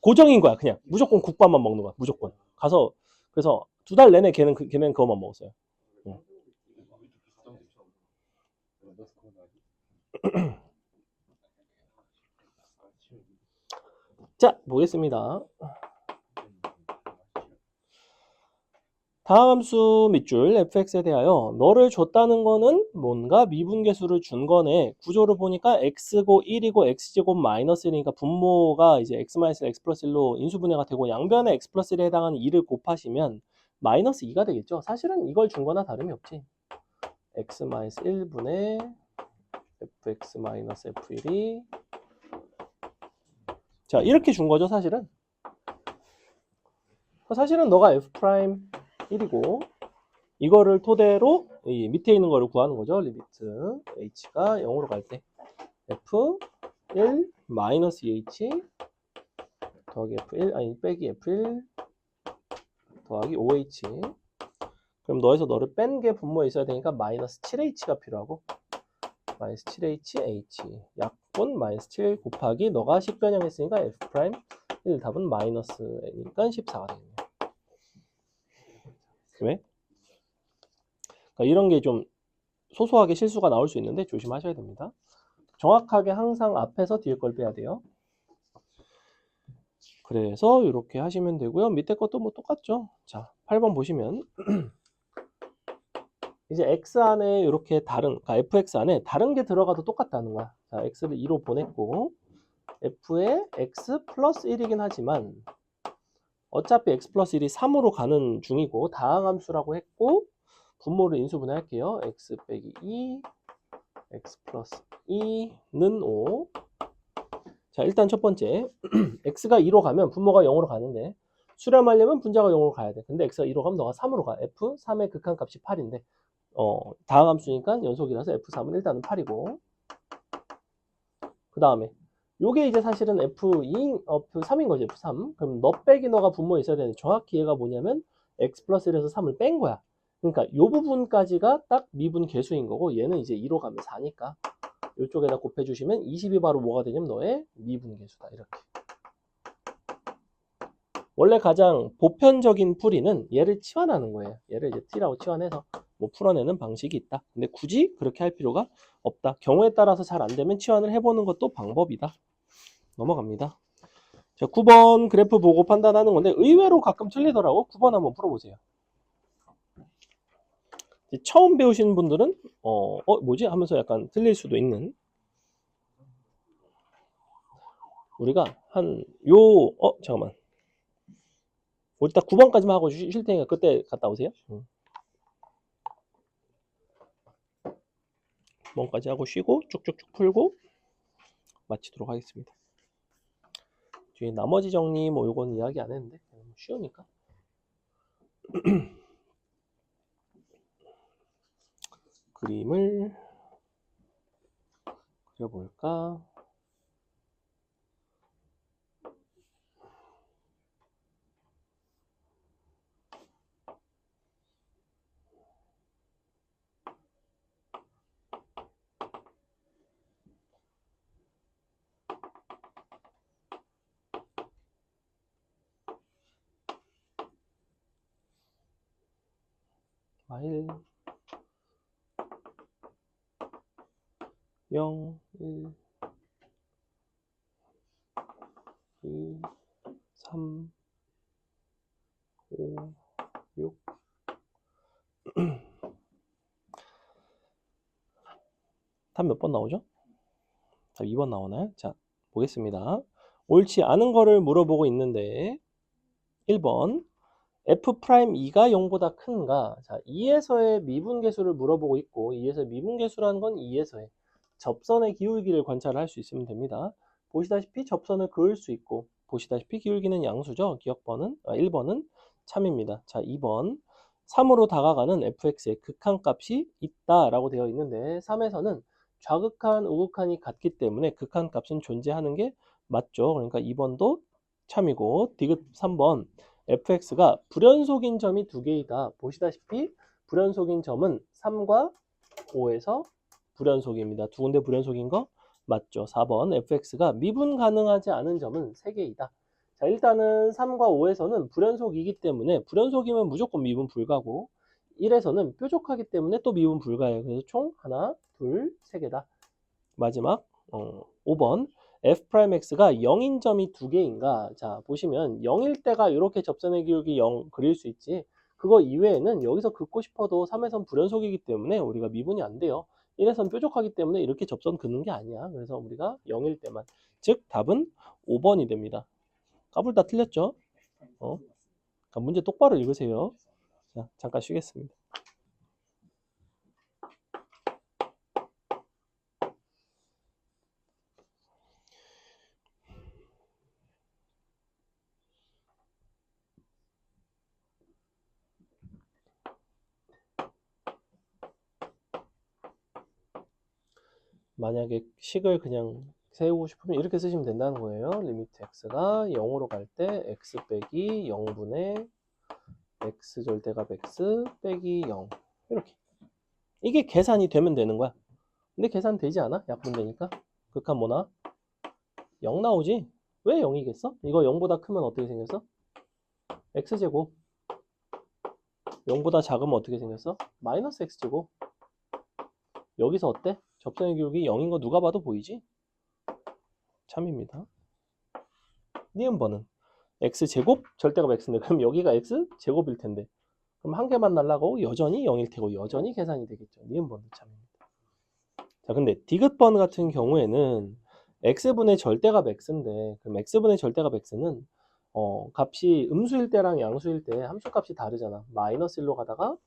고정인 거야. 그냥 무조건 국밥만 먹는 거야. 무조건. 가서 그래서 2달 내내 걔는 그거만 먹었어요. 응. 자, 보겠습니다. 다음 함수 밑줄 fx에 대하여 너를 줬다는 거는 뭔가 미분계수를 준 거네. 구조를 보니까 x고 1이고 x제곱 마이너스 1이니까 분모가 이제 x 마이너스 x 플러스 1로 인수분해가 되고 양변에 x 플러스 1에 해당하는 2를 곱하시면 마이너스 2가 되겠죠. 사실은 이걸 준 거나 다름이 없지. x 마이너스 1분의 fx 마이너스 f1이 자 이렇게 준 거죠. 사실은 너가 f 프라임 1이고 이거를 토대로 이 밑에 있는 거를 구하는 거죠. 리미트 h가 0으로 갈 때 f1 마이너스 2h 더하기 f1 아니 빼기 f1 더하기 5h 그럼 너에서 너를 뺀 게 분모에 있어야 되니까 마이너스 7h가 필요하고 마이너스 7h 약분 마이너스 7 곱하기 너가 식변형했으니까 f 프라임 1 답은 마이너스니까 14가 되겠네요. 왜? 그러니까 이런 게 좀 소소하게 실수가 나올 수 있는데 조심하셔야 됩니다. 정확하게 항상 앞에서 뒤에 걸 빼야 돼요. 그래서 이렇게 하시면 되고요. 밑에 것도 뭐 똑같죠. 자, 8번 보시면 이제 x 안에 이렇게 그러니까 fx 안에 다른 게 들어가도 똑같다는 거야. 자, x를 2로 보냈고 f에 x 플러스 1이긴 하지만 어차피 x 플러스 1이 3으로 가는 중이고 다항함수라고 했고 분모를 인수분해 할게요. x 빼기 2 x 플러스 2는 5 자 일단 첫 번째 x가 2로 가면 분모가 0으로 가는데 수렴하려면 분자가 0으로 가야 돼. 근데 x가 2로 가면 너가 3으로 가. f3의 극한값이 8인데 다항함수니까 연속이라서 f3은 일단은 8이고 그 다음에 요게 이제 사실은 F3인 거지, F3. 그럼 너 빼기 너가 분모에 있어야 되는데 정확히 얘가 뭐냐면 X 플러스 1에서 3을 뺀 거야. 그러니까 요 부분까지가 딱 미분 계수인 거고 얘는 이제 2로 가면 4니까 요쪽에다 곱해주시면 20이 바로 뭐가 되냐면 너의 미분 계수다. 이렇게. 원래 가장 보편적인 풀이는 얘를 치환하는 거예요. 얘를 이제 t라고 치환해서 뭐 풀어내는 방식이 있다. 근데 굳이 그렇게 할 필요가 없다. 경우에 따라서 잘 안 되면 치환을 해보는 것도 방법이다. 넘어갑니다. 자, 9번 그래프 보고 판단하는 건데 의외로 가끔 틀리더라고. 9번 한번 풀어보세요. 처음 배우시는 분들은 뭐지? 하면서 약간 틀릴 수도 있는 우리가 잠깐만 일단 9번까지만 하고 쉴 테니까 그때 갔다 오세요. 9번까지 하고 쉬고 쭉쭉쭉 풀고 마치도록 하겠습니다. 뒤에 나머지 정리 뭐 요건 이야기 안 했는데 쉬우니까 그림을 그려볼까? 마일 0, 1, 2, 3, 5, 6 답 몇 번 나오죠? 답 2번 나오나요? 자, 보겠습니다. 옳지 않은 거를 물어보고 있는데 1번 f'2가 0보다 큰가? 자, 2에서의 미분계수를 물어보고 있고 2에서의 미분계수라는 건 2에서의 접선의 기울기를 관찰할 수 있으면 됩니다. 보시다시피 접선을 그을 수 있고 보시다시피 기울기는 양수죠. 기억번은 1번은 참입니다. 자, 2번 3으로 다가가는 fx의 극한값이 있다라고 되어 있는데 3에서는 좌극한, 우극한이 같기 때문에 극한값은 존재하는 게 맞죠. 그러니까 2번도 참이고 디귿 3번 fx가 불연속인 점이 2개이다. 보시다시피 불연속인 점은 3과 5에서 불연속입니다. 두 군데 불연속인 거 맞죠. 4번 fx가 미분 가능하지 않은 점은 3개이다. 자, 일단은 3과 5에서는 불연속이기 때문에 불연속이면 무조건 미분 불가고 1에서는 뾰족하기 때문에 또 미분 불가예요. 그래서 총 하나, 둘, 세 개다. 마지막 5번 f'x가 0인 점이 두 개인가? 자, 보시면 0일 때가 이렇게 접선의 기울기 0 그릴 수 있지. 그거 이외에는 여기서 긋고 싶어도 3에선 불연속이기 때문에 우리가 미분이 안 돼요. 1에선 뾰족하기 때문에 이렇게 접선 긋는 게 아니야. 그래서 우리가 0일 때만. 즉 답은 5번이 됩니다. 까불 다 틀렸죠? 그러니까 문제 똑바로 읽으세요. 자, 잠깐 쉬겠습니다. 만약에 식을 그냥 세우고 싶으면 이렇게 쓰시면 된다는 거예요. 리미트 x가 0으로 갈 때 x 빼기 0분의 x 절대값 x 빼기 0 이렇게. 이게 계산이 되면 되는 거야. 근데 계산 되지 않아? 약분되니까. 극한 뭐나? 0 나오지? 왜 0이겠어? 이거 0보다 크면 어떻게 생겼어? x제곱. 0보다 작으면 어떻게 생겼어? 마이너스 x제곱. 여기서 어때? 접선의 기울기 0인 거 누가 봐도 보이지? 참입니다. 니은번은 x제곱 절대값 x인데 그럼 여기가 x제곱일 텐데 그럼 한 개만 날라가고 여전히 0일 테고 여전히 계산이 되겠죠. 니은번도 참입니다. 자, 근데 디귿번 같은 경우에는 x분의 절대값 x인데 그럼 x분의 절대값 x는 값이 음수일 때랑 양수일 때 함수값이 다르잖아. 마이너스 1로 가다가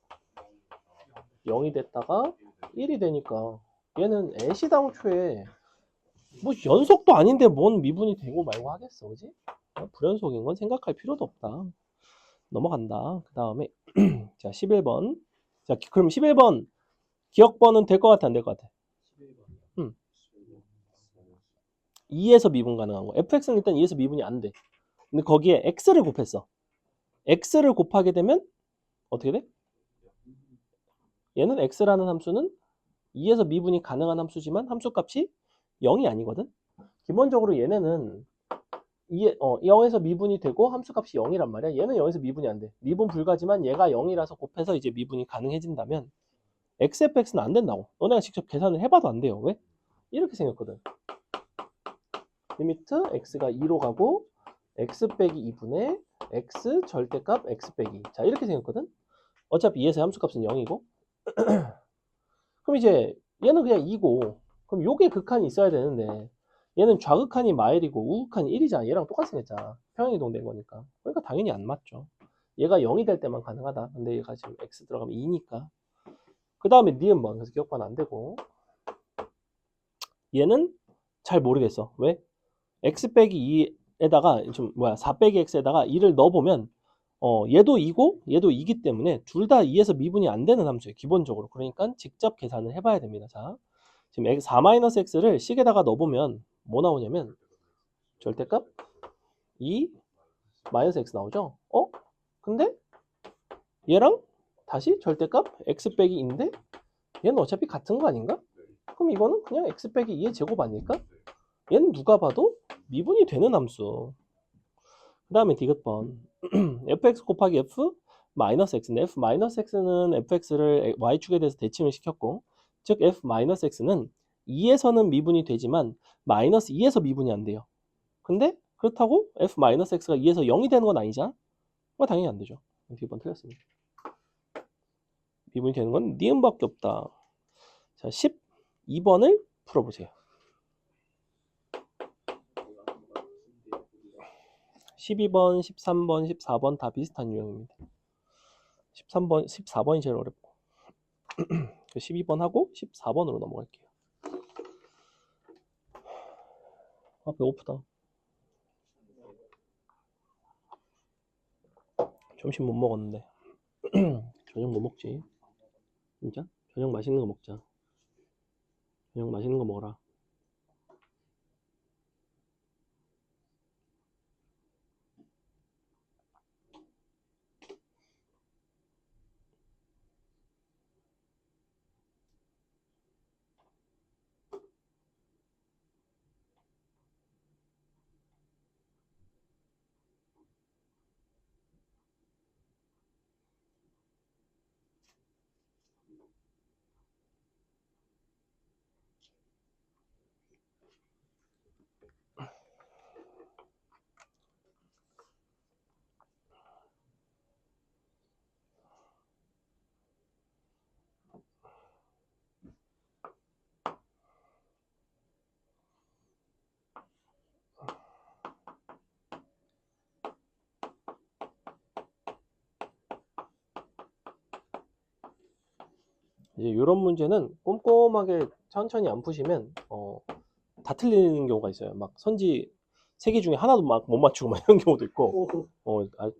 0이 됐다가 1이 되니까 얘는 애시당초에 뭐 연속도 아닌데 뭔 미분이 되고 말고 하겠어, 그지? 불연속인 건 생각할 필요도 없다. 넘어간다. 그 다음에 자 11번. 자 그럼 11번 기억번은 될 것 같아, 안 될 것 같아? 2에서 미분 가능한 거. fx는 일단 2에서 미분이 안 돼. 근데 거기에 x를 곱했어. x를 곱하게 되면 어떻게 돼? 얘는 x라는 함수는 2에서 미분이 가능한 함수지만 함수값이 0이 아니거든. 기본적으로 얘네는 0에서 미분이 되고 함수값이 0이란 말이야. 얘는 0에서 미분이 안 돼. 미분 불가지만 얘가 0이라서 곱해서 이제 미분이 가능해진다면 xfx는 안 된다고. 너네가 직접 계산을 해봐도 안 돼요. 왜? 이렇게 생겼거든. 리미트 x가 2로 가고 x 빼기 2분의 x 절대값 x 빼기. 자, 이렇게 생겼거든. 어차피 2에서 함수값은 0이고 그럼 이제 얘는 그냥 2고 그럼 요게 극한이 있어야 되는데 얘는 좌극한이 마일이고 우극한이 1이잖아. 얘랑 똑같이 생겼잖아. 평행이동된 거니까. 그러니까 당연히 안 맞죠. 얘가 0이 될 때만 가능하다. 근데 얘가 지금 x 들어가면 2니까. 그 다음에 니은번. 그래서 기억반 안 되고 얘는 잘 모르겠어. 왜? x 빼기 2에다가 좀 4 빼기 x에다가 2를 넣어보면 얘도 2고 얘도 2기 때문에 둘 다 2에서 미분이 안 되는 함수예요. 기본적으로. 그러니까 직접 계산을 해봐야 됩니다. 자, 지금 4-x를 식에다가 넣어보면 뭐 나오냐면 절대값 2 마이너스 x 나오죠? 근데 얘랑 다시 절대값 x 빼기 2인데 얘는 어차피 같은 거 아닌가? 그럼 이거는 그냥 x 빼기 2의 제곱 아닐까? 얘는 누가 봐도 미분이 되는 함수. 그 다음에 디귿번 fx 곱하기 f 마이너스 x인데 f 마이너스 x는 fx를 y축에 대해서 대칭을 시켰고 즉 f 마이너스 x는 2에서는 미분이 되지만 마이너스 2에서 미분이 안 돼요. 근데 그렇다고 f 마이너스 x가 2에서 0이 되는 건 아니잖아? 당연히 안 되죠. 디귿번 틀렸습니다. 미분이 되는 건 니은밖에 없다. 자, 12번을 풀어보세요. 12번, 13번, 14번 다 비슷한 유형입니다. 14번이 제일 어렵고 12번 하고 14번으로 넘어갈게요. 배고프다. 점심 못 먹었는데 저녁 뭐 먹지? 진짜? 저녁 맛있는 거 먹자. 저녁 맛있는 거 먹어라. 이제 이런 문제는 꼼꼼하게 천천히 안 푸시면 다 틀리는 경우가 있어요. 막 선지 3개 중에 하나도 막 못 맞추고 막 이런 경우도 있고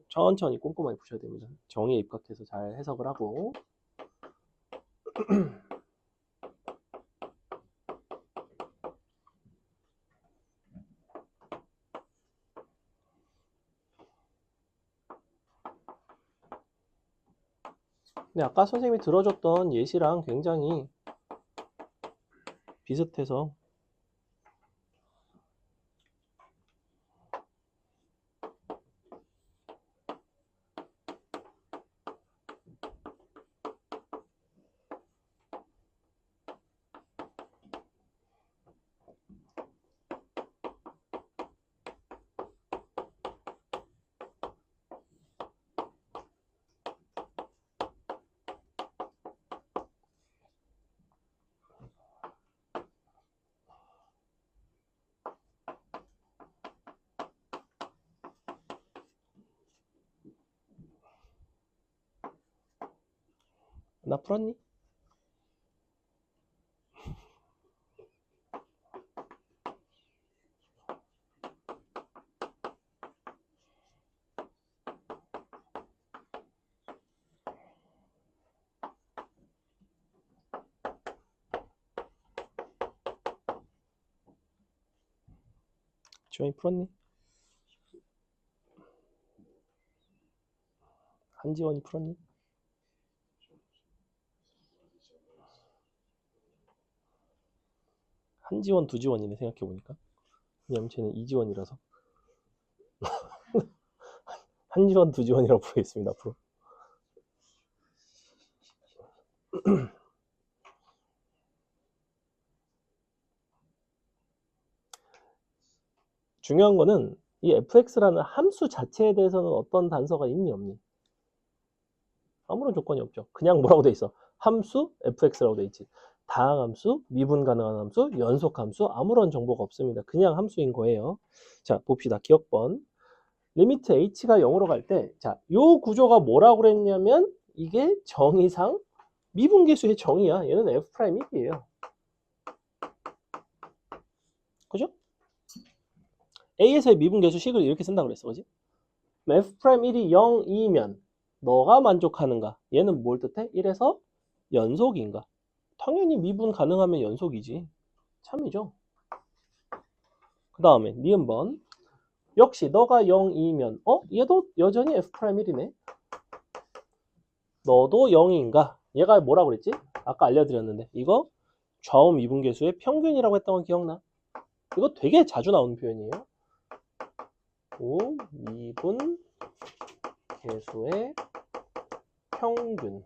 천천히 꼼꼼하게 푸셔야 됩니다. 정의에 입각해서 잘 해석을 하고. 근데 아까 선생님이 들어줬던 예시랑 굉장히 비슷해서 나 풀었니? 지원이 풀었니? 한지원이 풀었니? 한지원, 두지원이네 생각해보니까. 왜냐면 쟤는 이지원이라서. 한지원, 두지원이라고 부르겠습니다 앞으로. 중요한 거는 이 fx라는 함수 자체에 대해서는 어떤 단서가 있니 없니? 아무런 조건이 없죠. 그냥 뭐라고 돼 있어? 함수 fx라고 돼 있지. 다항함수, 미분 가능한 함수, 연속함수 아무런 정보가 없습니다. 그냥 함수인 거예요. 자, 봅시다. 기억번. 리미트 h가 0으로 갈 때, 자, 요 구조가 뭐라고 그랬냐면 이게 정의상 미분계수의 정의야. 얘는 f'1이에요. 그죠? A에서의 미분계수 식을 이렇게 쓴다고 그랬어. 그지? f'1이 0이면 너가 만족하는가? 얘는 뭘 뜻해? 1에서 연속인가? 당연히 미분 가능하면 연속이지. 참이죠. 그 다음에 니은번. 역시 너가 0이면 얘도 여전히 f'1이네. 너도 0인가? 얘가 뭐라고 그랬지? 아까 알려드렸는데 이거 좌우 미분계수의 평균이라고 했던 거 기억나? 이거 되게 자주 나오는 표현이에요. 미분 계수의 평균.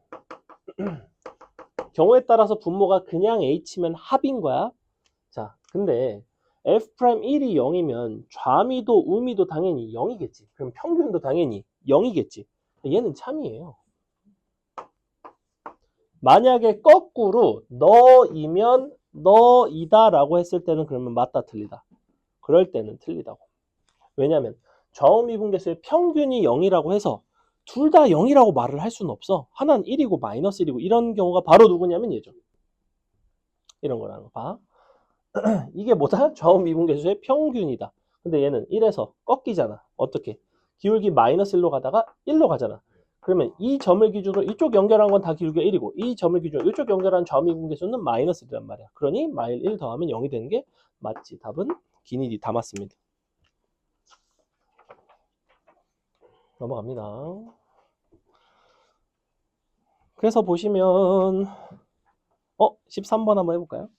경우에 따라서 분모가 그냥 h면 합인 거야. 자, 근데 f'1이 0이면 좌미도 우미도 당연히 0이겠지. 그럼 평균도 당연히 0이겠지. 얘는 참이에요. 만약에 거꾸로 너이면 너이다라고 했을 때는 그러면 맞다 틀리다. 그럴 때는 틀리다고. 왜냐면 좌우미분계수의 평균이 0이라고 해서 둘 다 0이라고 말을 할 수는 없어. 하나는 1이고 마이너스 1이고 이런 경우가 바로 누구냐면 얘죠. 이런 거라는 거 봐. 이게 뭐다? 좌우미분계수의 평균이다. 근데 얘는 1에서 꺾이잖아. 어떻게? 기울기 마이너스 1로 가다가 1로 가잖아. 그러면 이 점을 기준으로 이쪽 연결한 건 다 기울기가 1이고 이 점을 기준으로 이쪽 연결한 좌우미분계수는 마이너스 1이란 말이야. 그러니 마일 1 더하면 0이 되는 게 맞지. 답은 기니디 다 맞습니다. 넘어갑니다. 그래서 보시면 13번 한번 해볼까요?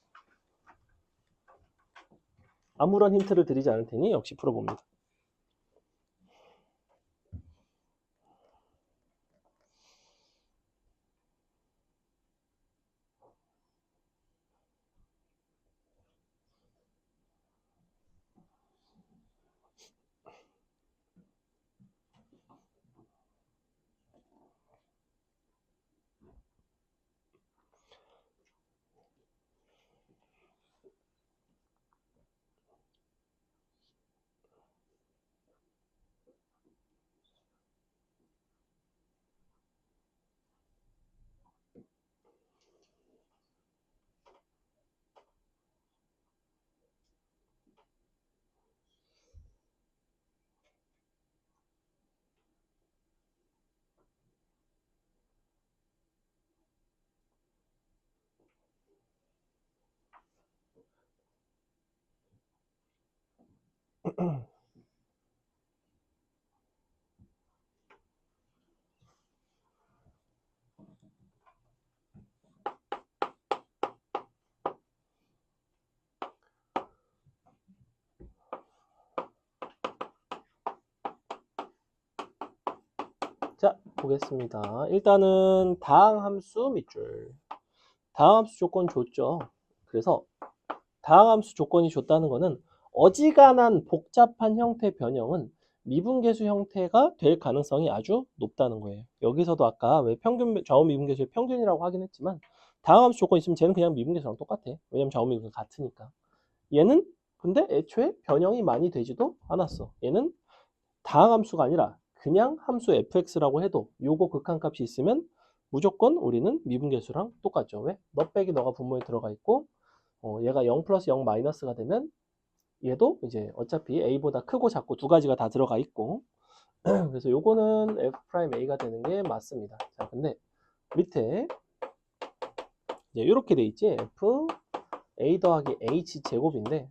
아무런 힌트를 드리지 않을 테니 역시 풀어봅니다. 자, 보겠습니다. 일단은 다항함수 밑줄. 다항함수 조건 줬죠. 그래서 다항함수 조건이 줬다는 거는 어지간한 복잡한 형태 변형은 미분계수 형태가 될 가능성이 아주 높다는 거예요. 여기서도 아까 왜 평균 좌우 미분계수의 평균이라고 하긴 했지만 다항함수 조건 있으면 쟤는 그냥 미분계수랑 똑같아. 왜냐면 좌우 미분계수 같으니까. 얘는 근데 애초에 변형이 많이 되지도 않았어. 얘는 다항함수가 아니라 그냥 함수 fx라고 해도 요거 극한값이 있으면 무조건 우리는 미분계수랑 똑같죠. 왜? 너 빼기 너가 분모에 들어가 있고 얘가 0 플러스 0 마이너스가 되면 얘도 이제 어차피 a보다 크고 작고 두 가지가 다 들어가 있고 그래서 요거는 f'a가 되는 게 맞습니다. 자, 근데 밑에 이제 이렇게 돼 있지. f a 더하기 h 제곱인데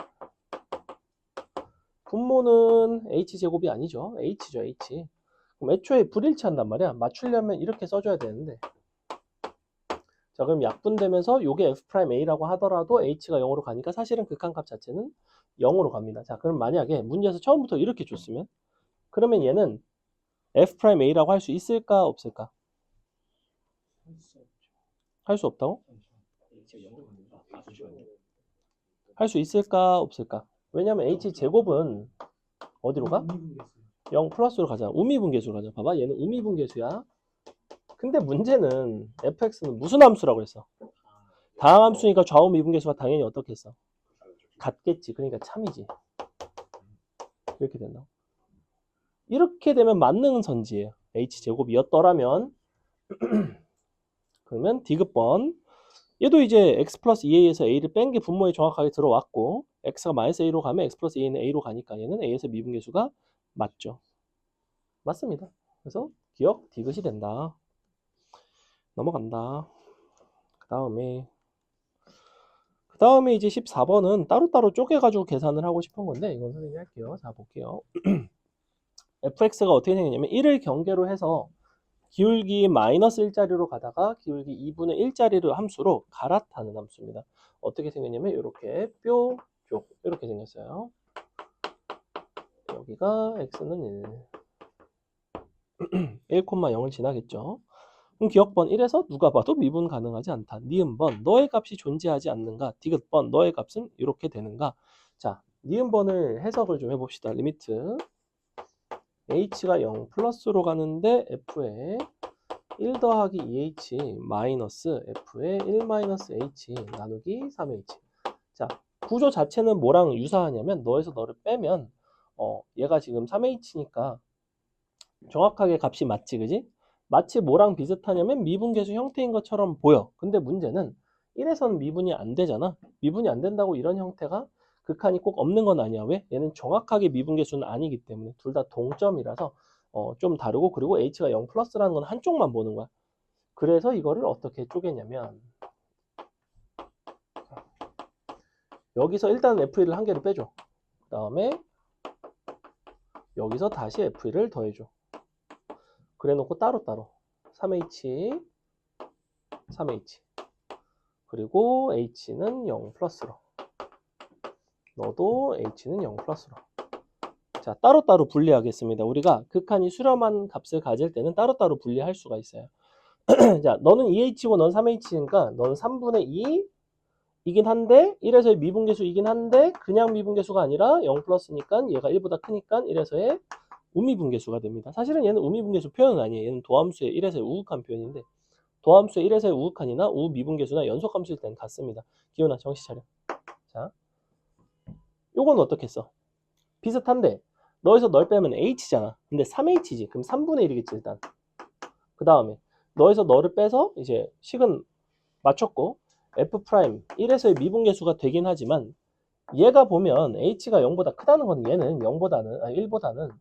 분모는 h 제곱이 아니죠. h죠, h. 그럼 애초에 불일치한단 말이야. 맞추려면 이렇게 써줘야 되는데. 자, 그럼 약분되면서 요게 f'a라고 하더라도 h가 0으로 가니까 사실은 극한값 자체는 0으로 갑니다. 자, 그럼 만약에 문제에서 처음부터 이렇게 줬으면 그러면 얘는 f'a라고 할 수 있을까 없을까? 할 수 없다고? 할 수 있을까 없을까? 왜냐면 h 제곱은 어디로 가? 0 플러스로 가자. 우미분계수로 가자. 봐봐, 얘는 우미분계수야. 근데 문제는 fx는 무슨 함수라고 했어? 다항함수니까 좌우 미분계수가 당연히 어떻게 했어? 같겠지. 그러니까 참이지. 이렇게 된다. 이렇게 되면 만능 선지예요. h제곱이었더라면 그러면 디귿번 얘도 이제 x 플러스 2a에서 a를 뺀 게 분모에 정확하게 들어왔고 x가 마이너스 a로 가면 x 플러스 2a는 a로 가니까 얘는 a에서 미분계수가 맞죠. 맞습니다. 그래서 기억 디귿이 된다. 넘어간다. 그 다음에 이제 14번은 따로따로 쪼개가지고 계산을 하고 싶은 건데 이건 선생님이 할게요. 자, 볼게요. fx가 어떻게 생겼냐면 1을 경계로 해서 기울기 마이너스 1자리로 가다가 기울기 2분의 1자리를 함수로 갈아타는 함수입니다. 어떻게 생겼냐면 이렇게 뾰족 이렇게 생겼어요. 여기가 x는 1, 1,0을 지나겠죠. 그럼 기억번 1에서 누가 봐도 미분 가능하지 않다. 니은번 너의 값이 존재하지 않는가. 디귿번 너의 값은 이렇게 되는가. 자, 니은번을 해석을 좀 해봅시다. 리미트 h가 0 플러스로 가는데 f에 1 더하기 2h 마이너스 f에 1 마이너스 h 나누기 3h. 자, 구조 자체는 뭐랑 유사하냐면 너에서 너를 빼면 얘가 지금 3h니까 정확하게 값이 맞지, 그지? 마치 뭐랑 비슷하냐면 미분계수 형태인 것처럼 보여. 근데 문제는 1에서는 미분이 안 되잖아. 미분이 안 된다고 이런 형태가 극한이 꼭 없는 건 아니야. 왜? 얘는 정확하게 미분계수는 아니기 때문에 둘 다 동점이라서 좀 다르고 그리고 h가 0 플러스라는 건 한쪽만 보는 거야. 그래서 이거를 어떻게 쪼개냐면 여기서 일단 f1을 한 개를 빼줘. 그 다음에 여기서 다시 f1을 더해줘. 그래 놓고 따로따로 3h 3h 그리고 h는 0 플러스로 너도 h는 0 플러스로. 자, 따로따로 분리하겠습니다. 우리가 극한이 수렴한 값을 가질 때는 따로따로 분리할 수가 있어요. 자, 너는 2h고 넌 3h니까 너는 3분의 2이긴 한데 1에서의 미분계수이긴 한데 그냥 미분계수가 아니라 0 플러스니까 얘가 1보다 크니까 1에서의 우미분계수가 됩니다. 사실은 얘는 우미분계수 표현은 아니에요. 얘는 도함수의 1에서의 우극한 표현인데 도함수의 1에서의 우극한이나 우미분계수나 연속함수일 때는 같습니다. 기훈아 정신 차려. 자, 요건 어떻게 써? 비슷한데 너에서 널 빼면 h잖아. 근데 3h지. 그럼 3분의 1이겠지 일단. 그 다음에 너에서 너를 빼서 이제 식은 맞췄고 f 프라임 1에서의 미분계수가 되긴 하지만 얘가 보면 h가 0보다 크다는 건 얘는 1보다는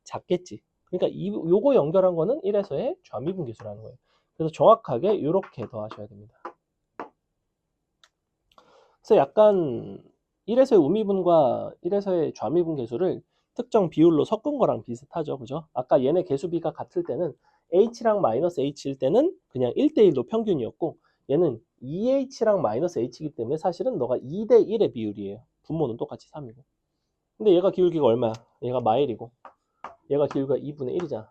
작겠지. 그러니까 요거 연결한 거는 1에서의 좌미분계수라는 거예요. 그래서 정확하게 이렇게 더하셔야 됩니다. 그래서 약간 1에서의 우미분과 1에서의 좌미분 계수를 특정 비율로 섞은 거랑 비슷하죠. 그죠? 아까 얘네 계수비가 같을 때는 h랑 마이너스 h일 때는 그냥 1대1로 평균이었고 얘는 2h랑 마이너스 h이기 때문에 사실은 너가 2대1의 비율이에요. 분모는 똑같이 3이고. 근데 얘가 기울기가 얼마야? 얘가 마일이고 얘가 기울기가 2분의 1이잖아.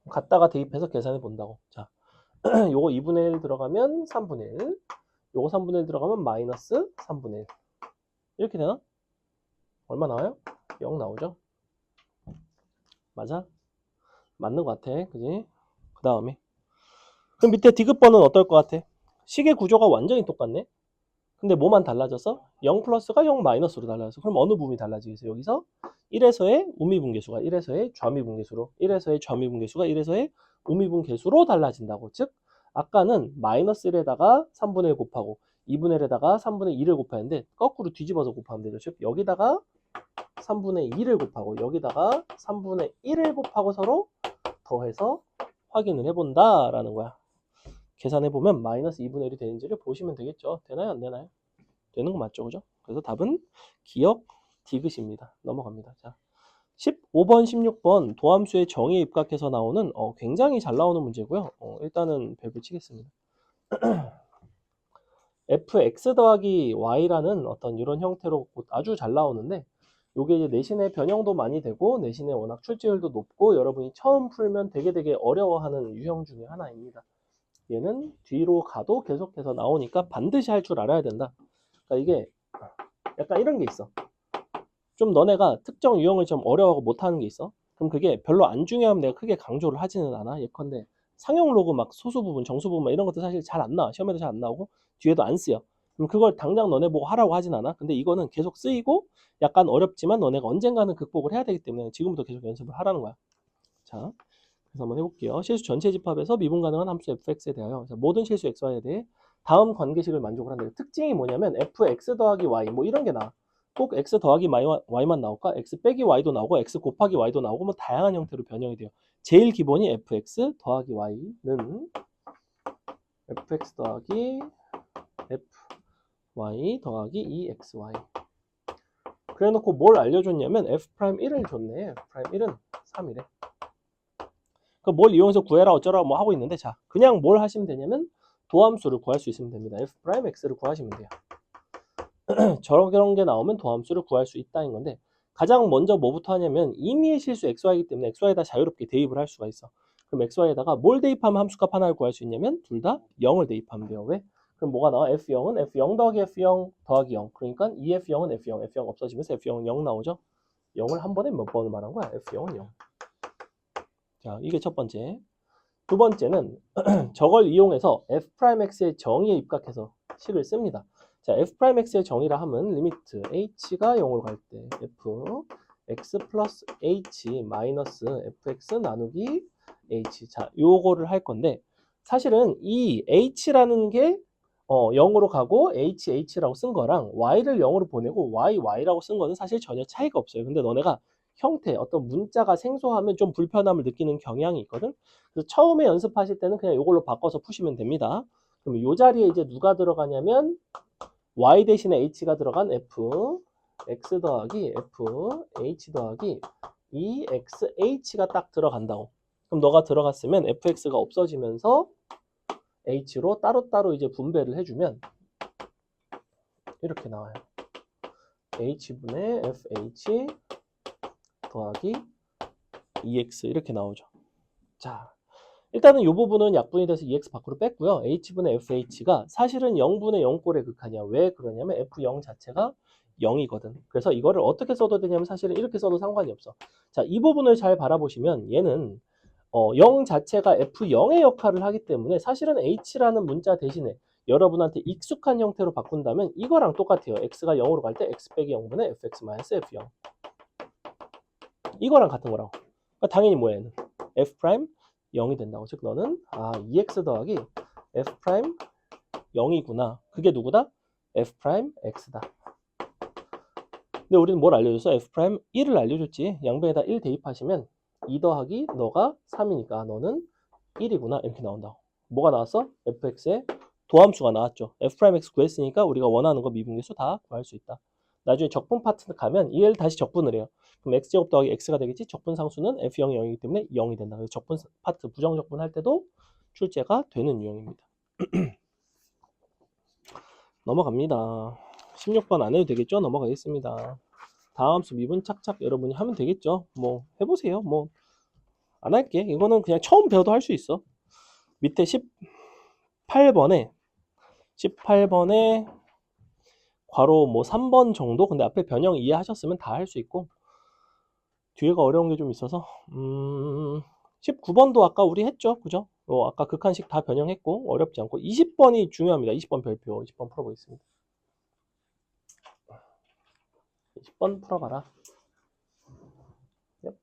갖다가 대입해서 계산해 본다고. 자, 요거 2분의 1 들어가면 3분의 1, 요거 3분의 1 들어가면 마이너스 3분의 1. 이렇게 되나? 얼마 나와요? 0 나오죠? 맞아? 맞는 것 같아. 그지? 그 다음에 그럼 밑에 디귿번은 어떨 것 같아? 식의 구조가 완전히 똑같네? 근데 뭐만 달라졌어? 0 플러스가 0 마이너스로 달라졌어. 그럼 어느 부분이 달라지겠어요? 여기서 1에서의 우미분계수가 1에서의 좌미분계수로 1에서의 좌미분계수가 1에서의 우미분계수로 달라진다고. 즉 아까는 마이너스 1에다가 3분의 1 곱하고 2분의 1에다가 3분의 2를 곱하는데 거꾸로 뒤집어서 곱하면 되죠. 즉 여기다가 3분의 2를 곱하고 여기다가 3분의 1을 곱하고 서로 더해서 확인을 해본다라는 거야. 계산해보면 마이너스 2분의 1이 되는지를 보시면 되겠죠. 되나요? 안 되나요? 되는 거 맞죠? 그죠? 그래서 답은 기억 디귿입니다. 넘어갑니다. 자, 15번, 16번 도함수의 정의에 입각해서 나오는 굉장히 잘 나오는 문제고요. 일단은 별표 치겠습니다. fx 더하기 y라는 어떤 이런 형태로 아주 잘 나오는데 요게 이제 내신의 변형도 많이 되고 내신의 워낙 출제율도 높고 여러분이 처음 풀면 되게 어려워하는 유형 중에 하나입니다. 얘는 뒤로 가도 계속해서 나오니까 반드시 할 줄 알아야 된다. 그러니까 이게 약간 이런 게 있어. 좀 너네가 특정 유형을 좀 어려워하고 못하는 게 있어. 그럼 그게 별로 안 중요하면 내가 크게 강조를 하지는 않아. 예컨대 상용 로그 막 소수 부분, 정수 부분 이런 것도 사실 잘 안 나와. 시험에도 잘 안 나오고 뒤에도 안 쓰여. 그럼 그걸 당장 너네 보고 하라고 하진 않아. 근데 이거는 계속 쓰이고 약간 어렵지만 너네가 언젠가는 극복을 해야 되기 때문에 지금부터 계속 연습을 하라는 거야. 자, 그래서 한번 해볼게요. 실수 전체 집합에서 미분 가능한 함수 fx에 대하여 모든 실수 xy에 대해 다음 관계식을 만족을 한다. 특징이 뭐냐면 fx 더하기 y 뭐 이런 게 나와. 꼭 x 더하기 y만 나올까? x 빼기 y도 나오고 x 곱하기 y도 나오고 뭐 다양한 형태로 변형이 돼요. 제일 기본이 fx 더하기 y는 fx 더하기 fy 더하기 2xy. 그래놓고 뭘 알려줬냐면 f'1을 줬네. f'1은 3이래. 그 뭘 이용해서 구해라 어쩌라 뭐 하고 있는데 자 그냥 뭘 하시면 되냐면 도함수를 구할 수 있으면 됩니다. f'x를 구하시면 돼요. 저런 게 나오면 도함수를 구할 수 있다는 건데 가장 먼저 뭐부터 하냐면 임의의 실수 xy이기 때문에 xy에다 자유롭게 대입을 할 수가 있어. 그럼 xy에다가 뭘 대입하면 함수값 하나를 구할 수 있냐면 둘 다 0을 대입하면 돼요. 왜? 그럼 뭐가 나와? f0은 f0 더하기 f0 더하기 0. 그러니까 2f0은 f0, f0 없어지면서 f0은 0 나오죠. 0을 한 번에 몇 번을 말한 거야? f0은 0. 자, 이게 첫 번째. 두 번째는 저걸 이용해서 f'x의 정의에 입각해서 식을 씁니다. 자, f'x의 정의라 하면 리미트 h가 0으로 갈 때 f x 플러스 h 마이너스 fx 나누기 h. 자, 요거를 할 건데 사실은 이 h라는 게 0으로 가고 h라고 쓴 거랑 y를 0으로 보내고 y라고 쓴 거는 사실 전혀 차이가 없어요. 근데 너네가 형태, 어떤 문자가 생소하면 좀 불편함을 느끼는 경향이 있거든. 그래서 처음에 연습하실 때는 그냥 이걸로 바꿔서 푸시면 됩니다. 그럼 이 자리에 이제 누가 들어가냐면 y 대신에 h가 들어간 f x 더하기 f h 더하기 2xh가 딱 들어간다고. 그럼 너가 들어갔으면 fx가 없어지면서 h로 따로따로 이제 분배를 해주면 이렇게 나와요. h분의 fh 더하기 2x 이렇게 나오죠. 자, 일단은 이 부분은 약분이 돼서 2x 밖으로 뺐고요. h분의 fh가 사실은 0분의 0꼴의 극한이야. 왜 그러냐면 f0 자체가 0이거든. 그래서 이거를 어떻게 써도 되냐면 사실은 이렇게 써도 상관이 없어. 자, 이 부분을 잘 바라보시면 얘는 0 자체가 f0의 역할을 하기 때문에 사실은 h라는 문자 대신에 여러분한테 익숙한 형태로 바꾼다면 이거랑 똑같아요. x가 0으로 갈 때 x 빼기 0분의 fx 마이너스 f0. 이거랑 같은 거라고. 그러니까 당연히 뭐야 얘는 f' 0이 된다고. 즉 너는 2x 더하기 f' 0이구나. 그게 누구다? f' x다. 근데 우리는 뭘 알려줬어? f' 1을 알려줬지. 양변에다 1 대입하시면 2 더하기 너가 3이니까 너는 1이구나. 이렇게 나온다고. 뭐가 나왔어? fx의 도함수가 나왔죠. f'x 구했으니까 우리가 원하는 거 미분계수 다 구할 수 있다. 나중에 적분 파트 가면 얘를 다시 적분을 해요. 그럼 x제곱 더하기 x가 되겠지? 적분 상수는 f0이 0이기 때문에 0이 된다. 그래서 적분 파트 부정적분 할 때도 출제가 되는 유형입니다. 넘어갑니다. 16번 안 해도 되겠죠? 넘어가겠습니다. 다음 수 미분 착착 여러분이 하면 되겠죠? 뭐 해보세요. 뭐 안 할게. 이거는 그냥 처음 배워도 할 수 있어. 밑에 18번에 괄호 뭐 3번 정도? 근데 앞에 변형 이해하셨으면 다 할 수 있고 뒤에가 어려운 게 좀 있어서 19번도 아까 우리 했죠. 그죠? 아까 극한식 다 변형했고 어렵지 않고 20번이 중요합니다. 20번 별표 20번 풀어보겠습니다. 20번 풀어봐라. 엽.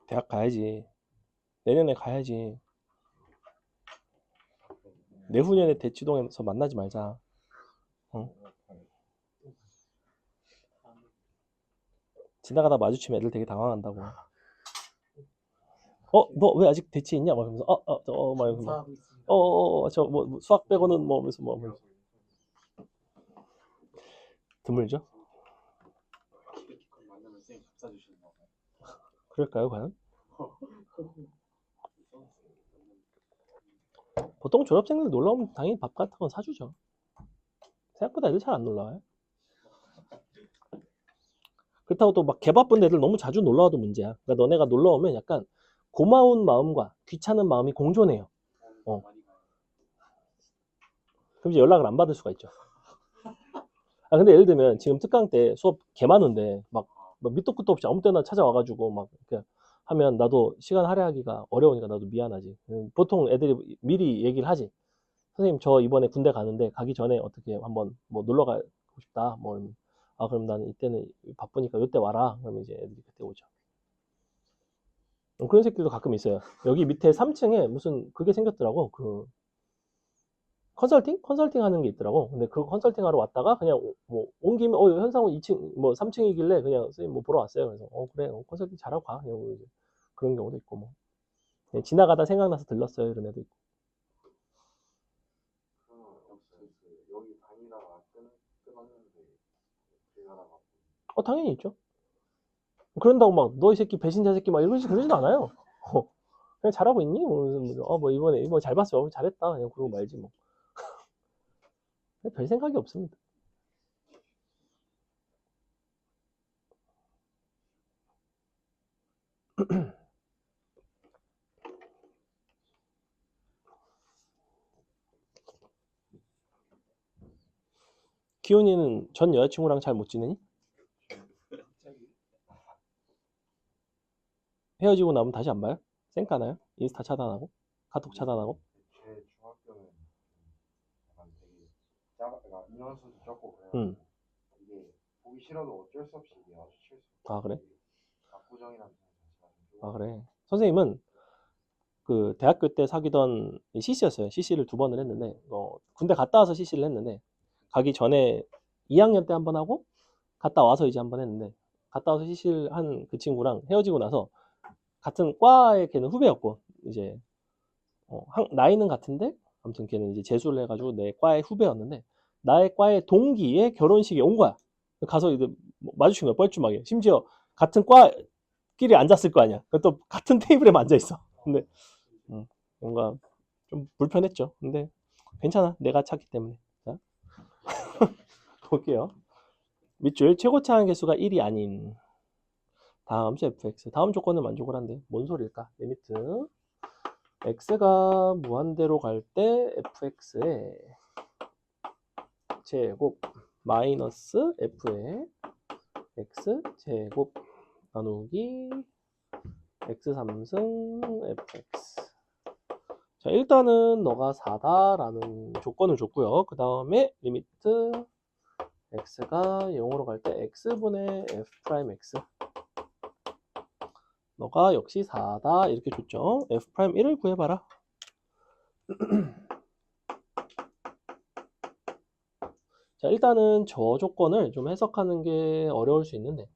대학 가야지. 내년에 가야지. 내후년에 대치동에서 만나지 말자. 응? 지나가다 마주치면 애들 되게 당황한다고. 너 왜 아직 대치 있냐? 막 이러면서 막 이러면서 막. 하고 있습니다. 저 뭐 수학 빼고는 뭐 하면서 뭐 드물죠? 만나면 쌤 밥 사주시는 거. 그럴까요, 과연? 보통 졸업생들 놀러 오면 당연히 밥 같은 건 사주죠. 생각보다 애들 잘 안 놀러 와요. 그렇다고 또 막 개바쁜 애들 너무 자주 놀러 와도 문제야. 그러니까 너네가 놀러 오면 약간 고마운 마음과 귀찮은 마음이 공존해요. 그럼 이제 연락을 안 받을 수가 있죠. 근데 예를 들면 지금 특강 때 수업 개 많은데 막 밑도 끝도 없이 아무 때나 찾아와가지고 막 이렇게 하면 나도 시간 할애하기가 어려우니까 나도 미안하지. 보통 애들이 미리 얘기를 하지. 선생님 저 이번에 군대 가는데 가기 전에 어떻게 한번 뭐 놀러 가고 싶다. 뭐 그럼 나는 이때는 바쁘니까 요때 와라. 그러면 이제 애들이 그때 오죠. 그런 새끼도 가끔 있어요. 여기 밑에 3층에 무슨 그게 생겼더라고. 그 컨설팅 하는 게 있더라고. 근데 그 컨설팅 하러 왔다가 그냥 뭐 온 김에 현상은 2층 뭐 3층이길래 그냥 선생님 뭐 보러 왔어요. 그래서 그래 컨설팅 잘하고 가. 이러고 이제 그런 경우도 있고 뭐 그냥 지나가다 생각나서 들렀어요. 이런 애도 있고. 여기 다니다가 끊었는데 들어가다가 당연히 있죠. 그런다고 막 너 이 새끼 배신자 새끼 막 그러진 않아요. 그냥 잘하고 있니? 뭐 이번에 잘 봤어. 잘했다. 그냥 그러고 말지 뭐. 별 생각이 없습니다. 기훈이는 전 여자친구랑 잘 못 지내니? 헤어지고 나면 다시 안 봐요? 쌩까나요? 인스타 차단하고? 카톡 차단하고? 제 중학교는 약간 되게 그러니까 인원수도 적고 그래요. 이게 보기 싫어도 어쩔 수 없이 이게 마주칠 수 그래? 압구정이라는 자체가 좀 그래. 선생님은 그 대학교 때 사귀던 CC였어요. CC를 2번을 했는데 군대 갔다 와서 CC를 했는데 가기 전에 2학년 때 한 번 하고 갔다 와서 이제 한 번 했는데 갔다 와서 CC를 한 그 친구랑 헤어지고 나서 같은 과에 걔는 후배였고 이제 나이는 같은데 아무튼 걔는 이제 재수를 해가지고 내 과의 후배였는데 나의 과의 동기의 결혼식에 온 거야. 가서 이제 마주친 거야 뻘쭘하게. 심지어 같은 과끼리 앉았을 거 아니야. 또 같은 테이블에만 앉아 있어. 근데 뭔가 좀 불편했죠. 근데 괜찮아. 내가 찾기 때문에. 자, 볼게요. 밑줄 최고차 한 개수가 1이 아닌 다음 수 fx. 다음 조건은 만족을 한대. 뭔 소리일까? 리미트 x가 무한대로 갈 때 fx의 제곱 마이너스 f의 x 제곱 나누기 x 3승 fx. 자, 일단은 너가 4다라는 조건을 줬고요. 그 다음에 리미트 x가 0으로 갈 때 x분의 f 프라임 x. 너가 역시 4다 이렇게 줬죠. f 프라임 1을 구해봐라. 자, 일단은 저 조건을 좀 해석하는 게 어려울 수 있는데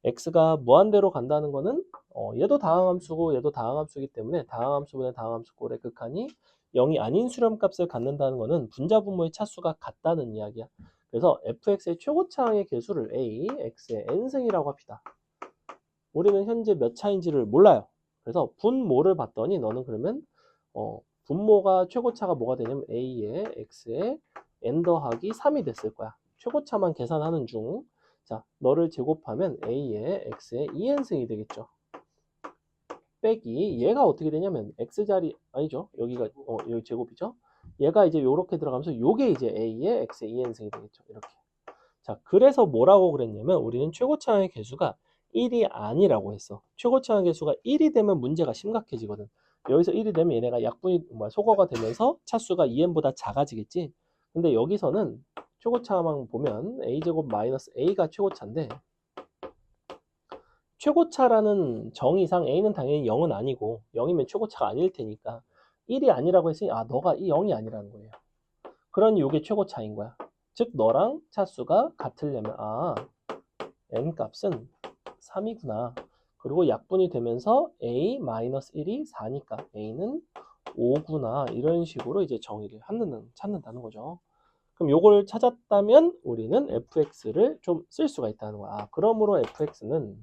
x가 무한대로 간다는 거는 얘도 다항함수고 얘도 다항함수이기 때문에 다항함수분의 다항함수 꼴의 극한이 0이 아닌 수렴값을 갖는다는 거는 분자분모의 차수가 같다는 이야기야. 그래서 fx의 최고차항의 개수를 a, x의 n승이라고 합시다. 우리는 현재 몇 차인지를 몰라요. 그래서 분모를 봤더니 너는 그러면 분모가 최고차가 뭐가 되냐면 a의 x의 n 더하기 3이 됐을 거야. 최고차만 계산하는 중. 자, 너를 제곱하면 a의 x의 2n승이 되겠죠. 빼기 얘가 어떻게 되냐면 x자리 아니죠. 여기가 여기 제곱이죠. 얘가 이제 요렇게 들어가면서 요게 이제 a의 x의 2n승이 되겠죠. 이렇게. 자, 그래서 뭐라고 그랬냐면 우리는 최고차항의 개수가 1이 아니라고 했어. 최고차항의 개수가 1이 되면 문제가 심각해지거든. 여기서 1이 되면 얘네가 약분이 소거가 되면서 차수가 2n보다 작아지겠지. 근데 여기서는 최고차항 보면 a제곱 마이너스 a가 최고차인데 최고차라는 정의상 a는 당연히 0은 아니고 0이면 최고차가 아닐 테니까 1이 아니라고 했으니 너가 이 0이 아니라는 거예요. 그러니 이게 최고차인 거야. 즉 너랑 차수가 같으려면 n 값은 3이구나. 그리고 약분이 되면서 a-1이 4니까 a는 5구나. 이런 식으로 이제 정의를 찾는다는 거죠. 그럼 요걸 찾았다면 우리는 fx를 좀 쓸 수가 있다는 거야. 그러므로 fx는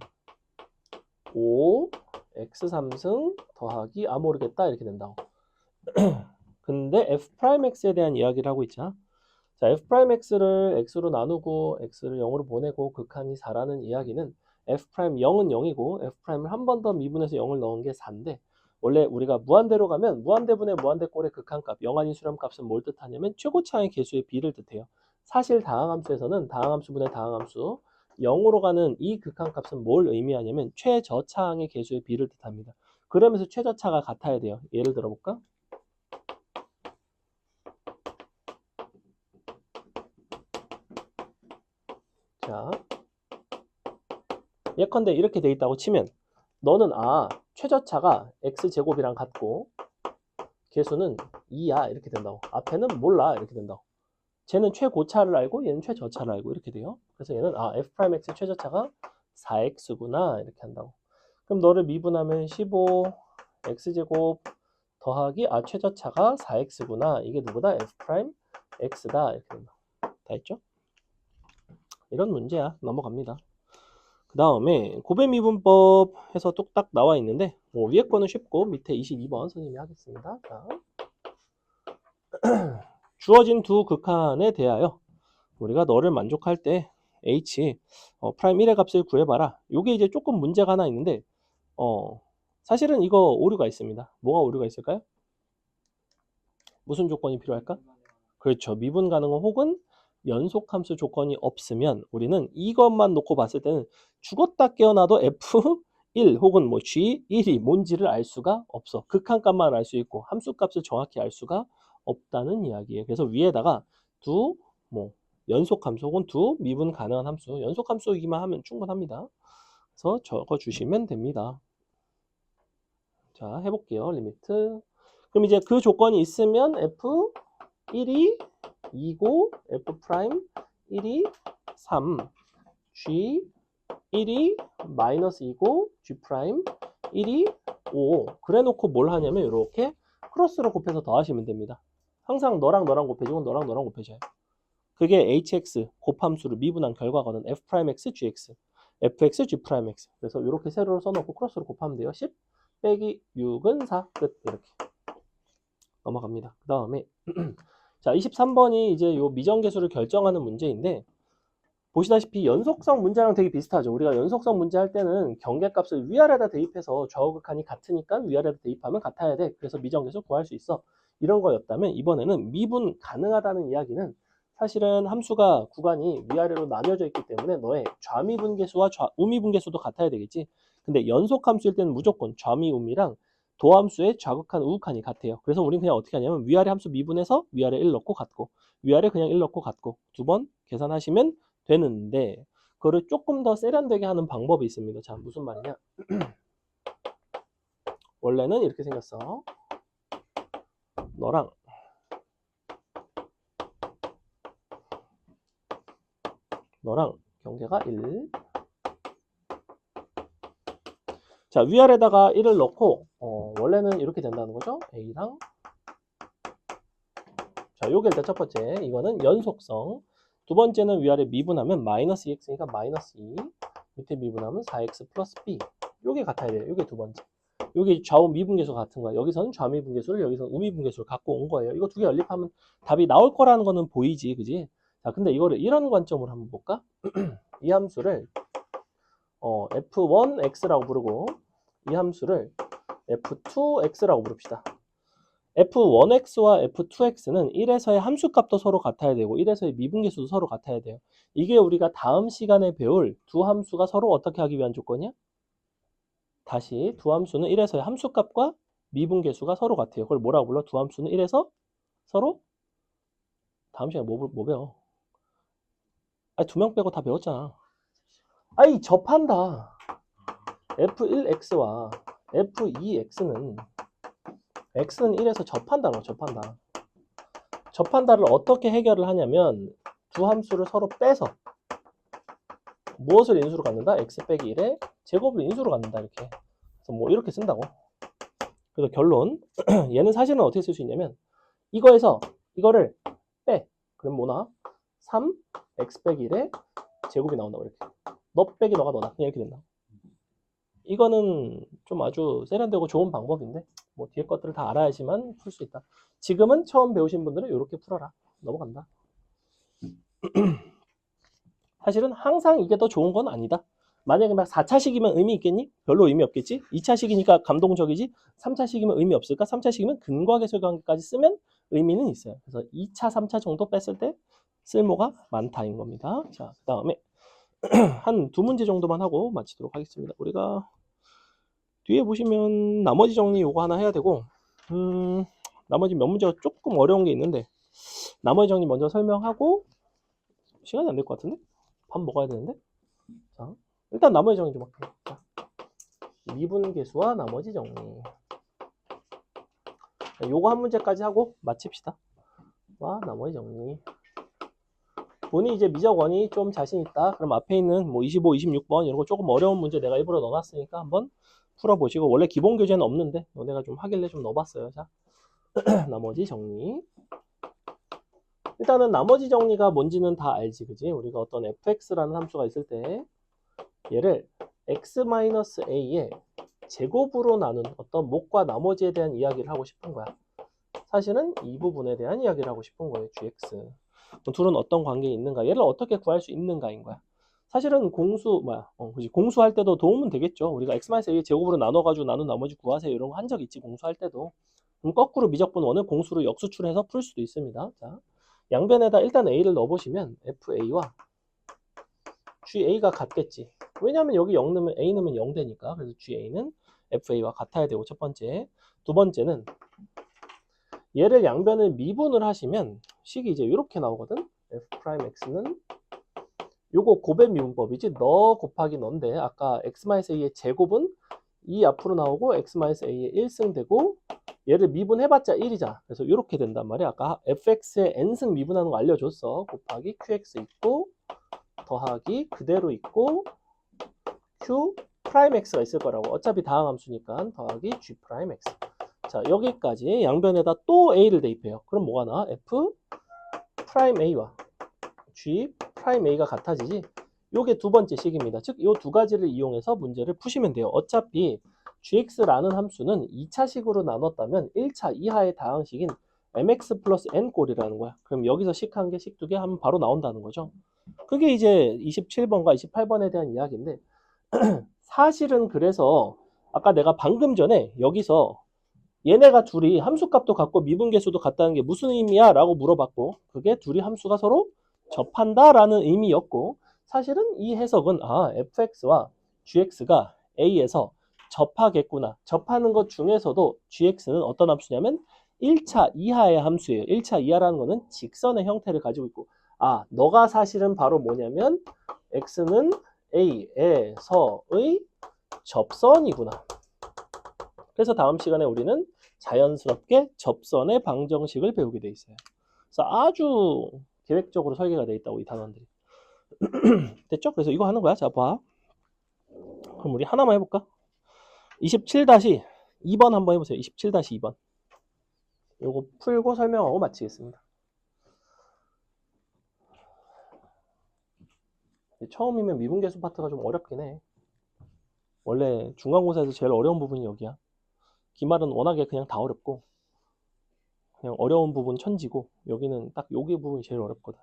5 x3승 더하기 모르겠다 이렇게 된다고. 근데 f'x에 대한 이야기를 하고 있잖아. 자, f'x를 x로 나누고 x를 0으로 보내고 극한이 4라는 이야기는 f'0은 0이고 f'을 한 번 더 미분해서 0을 넣은 게 4인데 원래 우리가 무한대로 가면 무한대분의 무한대꼴의 극한값 0 아닌 수렴값은 뭘 뜻하냐면 최고차항의 개수의 비를 뜻해요. 사실 다항함수에서는 다항함수분의 다항함수 0으로 가는 이 극한값은 뭘 의미하냐면 최저차항의 개수의 비를 뜻합니다. 그러면서 최저차가 같아야 돼요. 예를 들어 볼까? 자, 예컨대 이렇게 돼 있다고 치면 너는 최저차가 x제곱이랑 같고 개수는 2야 이렇게 된다고. 앞에는 몰라 이렇게 된다고. 쟤는 최고차를 알고 얘는 최저차를 알고 이렇게 돼요. 그래서 얘는 f'x의 최저차가 4x구나 이렇게 한다고. 그럼 너를 미분하면 15 x제곱 더하기 최저차가 4x구나. 이게 누구다? f'x다 이렇게 된다고. 다 했죠? 이런 문제야. 넘어갑니다. 그 다음에 고배미분법 해서 뚝딱 나와 있는데 위에 거는 쉽고 밑에 22번 선생님이 하겠습니다. 자. 주어진 두 극한에 대하여 우리가 너를 만족할 때 h 프라임 1의 값을 구해봐라. 이게 이제 조금 문제가 하나 있는데 사실은 이거 오류가 있습니다. 뭐가 오류가 있을까요? 무슨 조건이 필요할까? 그렇죠. 미분 가능한 혹은 연속함수 조건이 없으면 우리는 이것만 놓고 봤을 때는 죽었다 깨어나도 F1 혹은 G1이 뭔지를 알 수가 없어. 극한값만 알 수 있고 함수값을 정확히 알 수가 없다는 이야기예요. 그래서 위에다가 두 연속함수 혹은 두 미분 가능한 함수, 연속함수이기만 하면 충분합니다. 그래서 적어주시면 됩니다. 자, 해볼게요. 리미트. 그럼 이제 그 조건이 있으면 F1이 2고 F'1이 3, G1이 마이너스 2고 G'1이 5. 그래 놓고 뭘 하냐면 이렇게 크로스로 곱해서 더하시면 됩니다. 항상 너랑 너랑 곱해지고 너랑 너랑 곱해져요. 그게 hx 곱함수를 미분한 결과거든. f'x, gx, fx, g'x. 그래서 이렇게 세로로 써놓고 크로스로 곱하면 돼요. 10 빼기 6은 4. 끝. 이렇게 넘어갑니다. 그 다음에 자, 23번이 이제 요 미정계수를 결정하는 문제인데 보시다시피 연속성 문제랑 되게 비슷하죠. 우리가 연속성 문제 할 때는 경계값을 위아래다 대입해서 좌우극한이 같으니까 위아래다 대입하면 같아야 돼. 그래서 미정계수 구할 수 있어. 이런 거였다면 이번에는 미분 가능하다는 이야기는 사실은 함수가 구간이 위아래로 나뉘어져 있기 때문에 너의 좌미분계수와 우미분계수도 같아야 되겠지. 근데 연속함수일 때는 무조건 좌미우미랑 도함수의 좌극한 우극한이 같아요. 그래서 우리는 그냥 어떻게 하냐면 위아래 함수 미분해서 위아래 1 넣고 같고 위아래 그냥 1 넣고 같고 두 번 계산하시면 되는데 그거를 조금 더 세련되게 하는 방법이 있습니다. 자, 무슨 말이냐? 원래는 이렇게 생겼어. 너랑 너랑 경계가 1. 자, 위아래다가 1을 넣고 원래는 이렇게 된다는 거죠. A랑 자, 요게 일단 첫 번째. 이거는 연속성. 두 번째는 위아래 미분하면 마이너스 2x니까 마이너스 2. 밑에 미분하면 4x 플러스 b. 요게 같아야 돼요. 요게 두 번째. 요게 좌우 미분계수가 같은 거야. 여기서는 좌미분계수를 여기서는 우미분계수를 갖고 온 거예요. 이거 두 개 연립하면 답이 나올 거라는 거는 보이지, 그지? 자, 근데 이거를 이런 관점으로 한번 볼까? 이 함수를 f1x라고 부르고 이 함수를 f2x라고 부릅시다. f1x와 f2x는 1에서의 함수값도 서로 같아야 되고 1에서의 미분계수도 서로 같아야 돼요. 이게 우리가 다음 시간에 배울 두 함수가 서로 어떻게 하기 위한 조건이야? 다시 두 함수는 1에서의 함수값과 미분계수가 서로 같아요. 그걸 뭐라고 불러? 두 함수는 1에서 서로? 다음 시간에 뭐 배워? 아니, 두 명 빼고 다 배웠잖아. 아이, 접한다. f1x와 f2x는 x는 1에서 접한다로 접한다. 접한다를 어떻게 해결을 하냐면 두 함수를 서로 빼서 무엇을 인수로 갖는다? x 빼기 1에 제곱을 인수로 갖는다. 이렇게. 그래서 뭐 이렇게 쓴다고. 그래서 결론 얘는 사실은 어떻게 쓸 수 있냐면 이거에서 이거를 빼. 그럼 뭐나? 3 x 빼기 1에 제곱이 나온다고 이렇게. 너 빼기 너가 너다. 그냥 이렇게 된다. 이거는 좀 아주 세련되고 좋은 방법인데 뭐 뒤에 것들을 다 알아야지만 풀 수 있다. 지금은 처음 배우신 분들은 이렇게 풀어라. 넘어간다. 사실은 항상 이게 더 좋은 건 아니다. 만약에 막 4차식이면 의미 있겠니? 별로 의미 없겠지? 2차식이니까 감동적이지? 3차식이면 의미 없을까? 3차식이면 근과계술 관계까지 쓰면 의미는 있어요. 그래서 2차, 3차 정도 뺐을 때 쓸모가 많다인 겁니다. 자, 그 다음에 한 두 문제 정도만 하고 마치도록 하겠습니다. 우리가 뒤에 보시면 나머지 정리 요거 하나 해야 되고 나머지 몇 문제가 조금 어려운 게 있는데 나머지 정리 먼저 설명하고 시간이 안 될 것 같은데? 밥 먹어야 되는데? 자, 일단 나머지 정리 좀 할게요. 자, 미분계수와 나머지 정리. 자, 요거 한 문제까지 하고 마칩시다. 와, 나머지 정리. 본인이 이제 미적원이 좀 자신 있다. 그럼 앞에 있는 뭐 25, 26번 이런 거 조금 어려운 문제 내가 일부러 넣어놨으니까 한번 풀어보시고 원래 기본 교재는 없는데 너네가 좀 하길래 좀 넣어봤어요. 자, 나머지 정리. 일단은 나머지 정리가 뭔지는 다 알지, 그지? 우리가 어떤 fx라는 함수가 있을 때 얘를 x-a의 제곱으로 나눈 어떤 목과 나머지에 대한 이야기를 하고 싶은 거야. 사실은 이 부분에 대한 이야기를 하고 싶은 거예요. gx. 둘은 어떤 관계에 있는가? 얘를 어떻게 구할 수 있는가인 거야. 사실은 공수할 때도 도움은 되겠죠. 우리가 x-a의 제곱으로 나눠가지고 나눈 나머지 구하세요. 이런 거 한 적 있지, 공수할 때도. 그럼 거꾸로 미적분 원을 공수로 역수출해서 풀 수도 있습니다. 자, 양변에다 일단 a를 넣어보시면 fa와 ga가 같겠지. 왜냐하면 여기 0 넣으면 a 넣으면 0 되니까. 그래서 ga는 fa와 같아야 되고 첫 번째. 두 번째는 얘를 양변을 미분을 하시면 식이 이제 이렇게 나오거든. f'x는 요거 곱의 미분법이지. 너 곱하기 너인데 아까 x-a의 제곱은 2 앞으로 나오고 x-a의 1승 되고 얘를 미분해봤자 1이잖아. 그래서 이렇게 된단 말이야. 아까 fx의 n승 미분하는 거 알려줬어. 곱하기 qx 있고 더하기 그대로 있고 q 프라임 x가 있을 거라고. 어차피 다항 함수니까 더하기 g 프라임 x. 자, 여기까지 양변에다 또 a를 대입해요. 그럼 뭐가 나와? f 프라임 a와 g 프라임 a가 같아지지. 요게 두 번째 식입니다. 즉, 요 두 가지를 이용해서 문제를 푸시면 돼요. 어차피 gx라는 함수는 2차식으로 나눴다면 1차 이하의 다항식인 mx 플러스 n 꼴이라는 거야. 그럼 여기서 식 한 개, 식 두 개 하면 바로 나온다는 거죠. 그게 이제 27번과 28번에 대한 이야기인데 사실은 그래서 아까 내가 방금 전에 여기서 얘네가 둘이 함수값도 같고 미분계수도 같다는 게 무슨 의미야? 라고 물어봤고 그게 둘이 함수가 서로 접한다 라는 의미였고 사실은 이 해석은 fx와 gx가 a에서 접하겠구나. 접하는 것 중에서도 gx는 어떤 함수냐면 1차 이하의 함수예요. 1차 이하라는 거는 직선의 형태를 가지고 있고 너가 사실은 바로 뭐냐면 x는 a에서의 접선이구나. 그래서 다음 시간에 우리는 자연스럽게 접선의 방정식을 배우게 돼 있어요. 그래서 아주 계획적으로 설계가 돼 있다고 이 단원들이. 됐죠? 그래서 이거 하는 거야. 자, 봐. 그럼 우리 하나만 해볼까? 27-2번 한번 해보세요. 27-2번. 요거 풀고 설명하고 마치겠습니다. 처음이면 미분계수 파트가 좀 어렵긴 해. 원래 중간고사에서 제일 어려운 부분이 여기야. 기말은 워낙에 그냥 다 어렵고 그냥 어려운 부분 천지고 여기는 딱 여기 부분이 제일 어렵거든.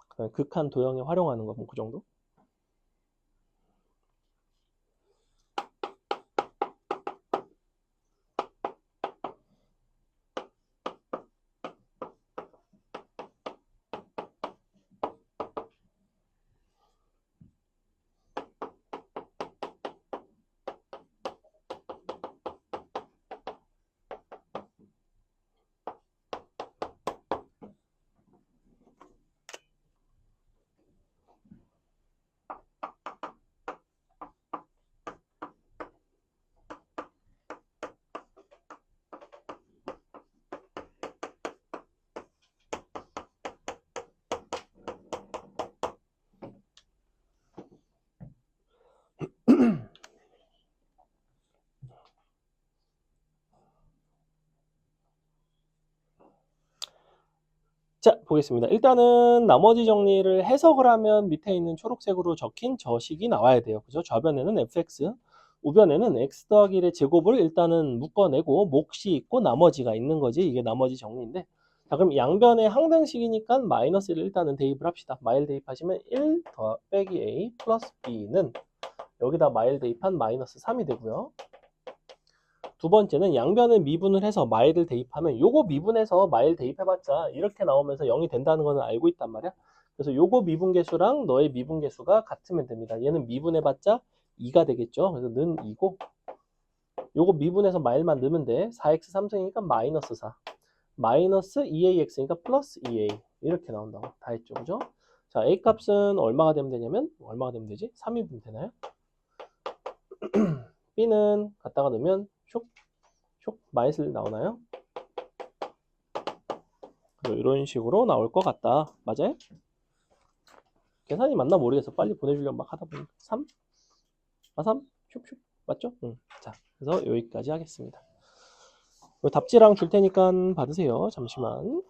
그냥 극한 도형에 활용하는 거 뭐 그 정도? 자, 보겠습니다. 일단은 나머지 정리를 해석을 하면 밑에 있는 초록색으로 적힌 저 식이 나와야 돼요. 그죠? 좌변에는 fx, 우변에는 x 더하기 1의 제곱을 일단은 묶어내고 몫이 있고 나머지가 있는 거지. 이게 나머지 정리인데. 자, 그럼 양변의 항등식이니까 마이너스를 일단은 대입을 합시다. 마일 대입하시면 1 빼기 a 플러스 b는 여기다 마일 대입한 마이너스 3이 되고요. 두 번째는 양변을 미분을 해서 마일을 대입하면 요거 미분해서 마일 대입해봤자 이렇게 나오면서 0이 된다는 거는 알고 있단 말이야. 그래서 요거 미분계수랑 너의 미분계수가 같으면 됩니다. 얘는 미분해봤자 2가 되겠죠. 그래서 는 2고 요거 미분해서 마일만 넣으면 돼. 4x 3승이니까 마이너스 4. 마이너스 2ax니까 플러스 2a. 이렇게 나온다고. 다 했죠. 그죠? 자, a 값은 얼마가 되면 되냐면 얼마가 되면 되지? 3이면 되나요? b는 갖다가 넣으면 슉 마이너스 나오나요? 이런 식으로 나올 것 같다. 맞아요? 계산이 맞나 모르겠어. 빨리 보내주려고 막 하다 보니까 3? 아 3? 슉슉 맞죠? 응. 자, 그래서 여기까지 하겠습니다. 답지랑 줄 테니까 받으세요. 잠시만.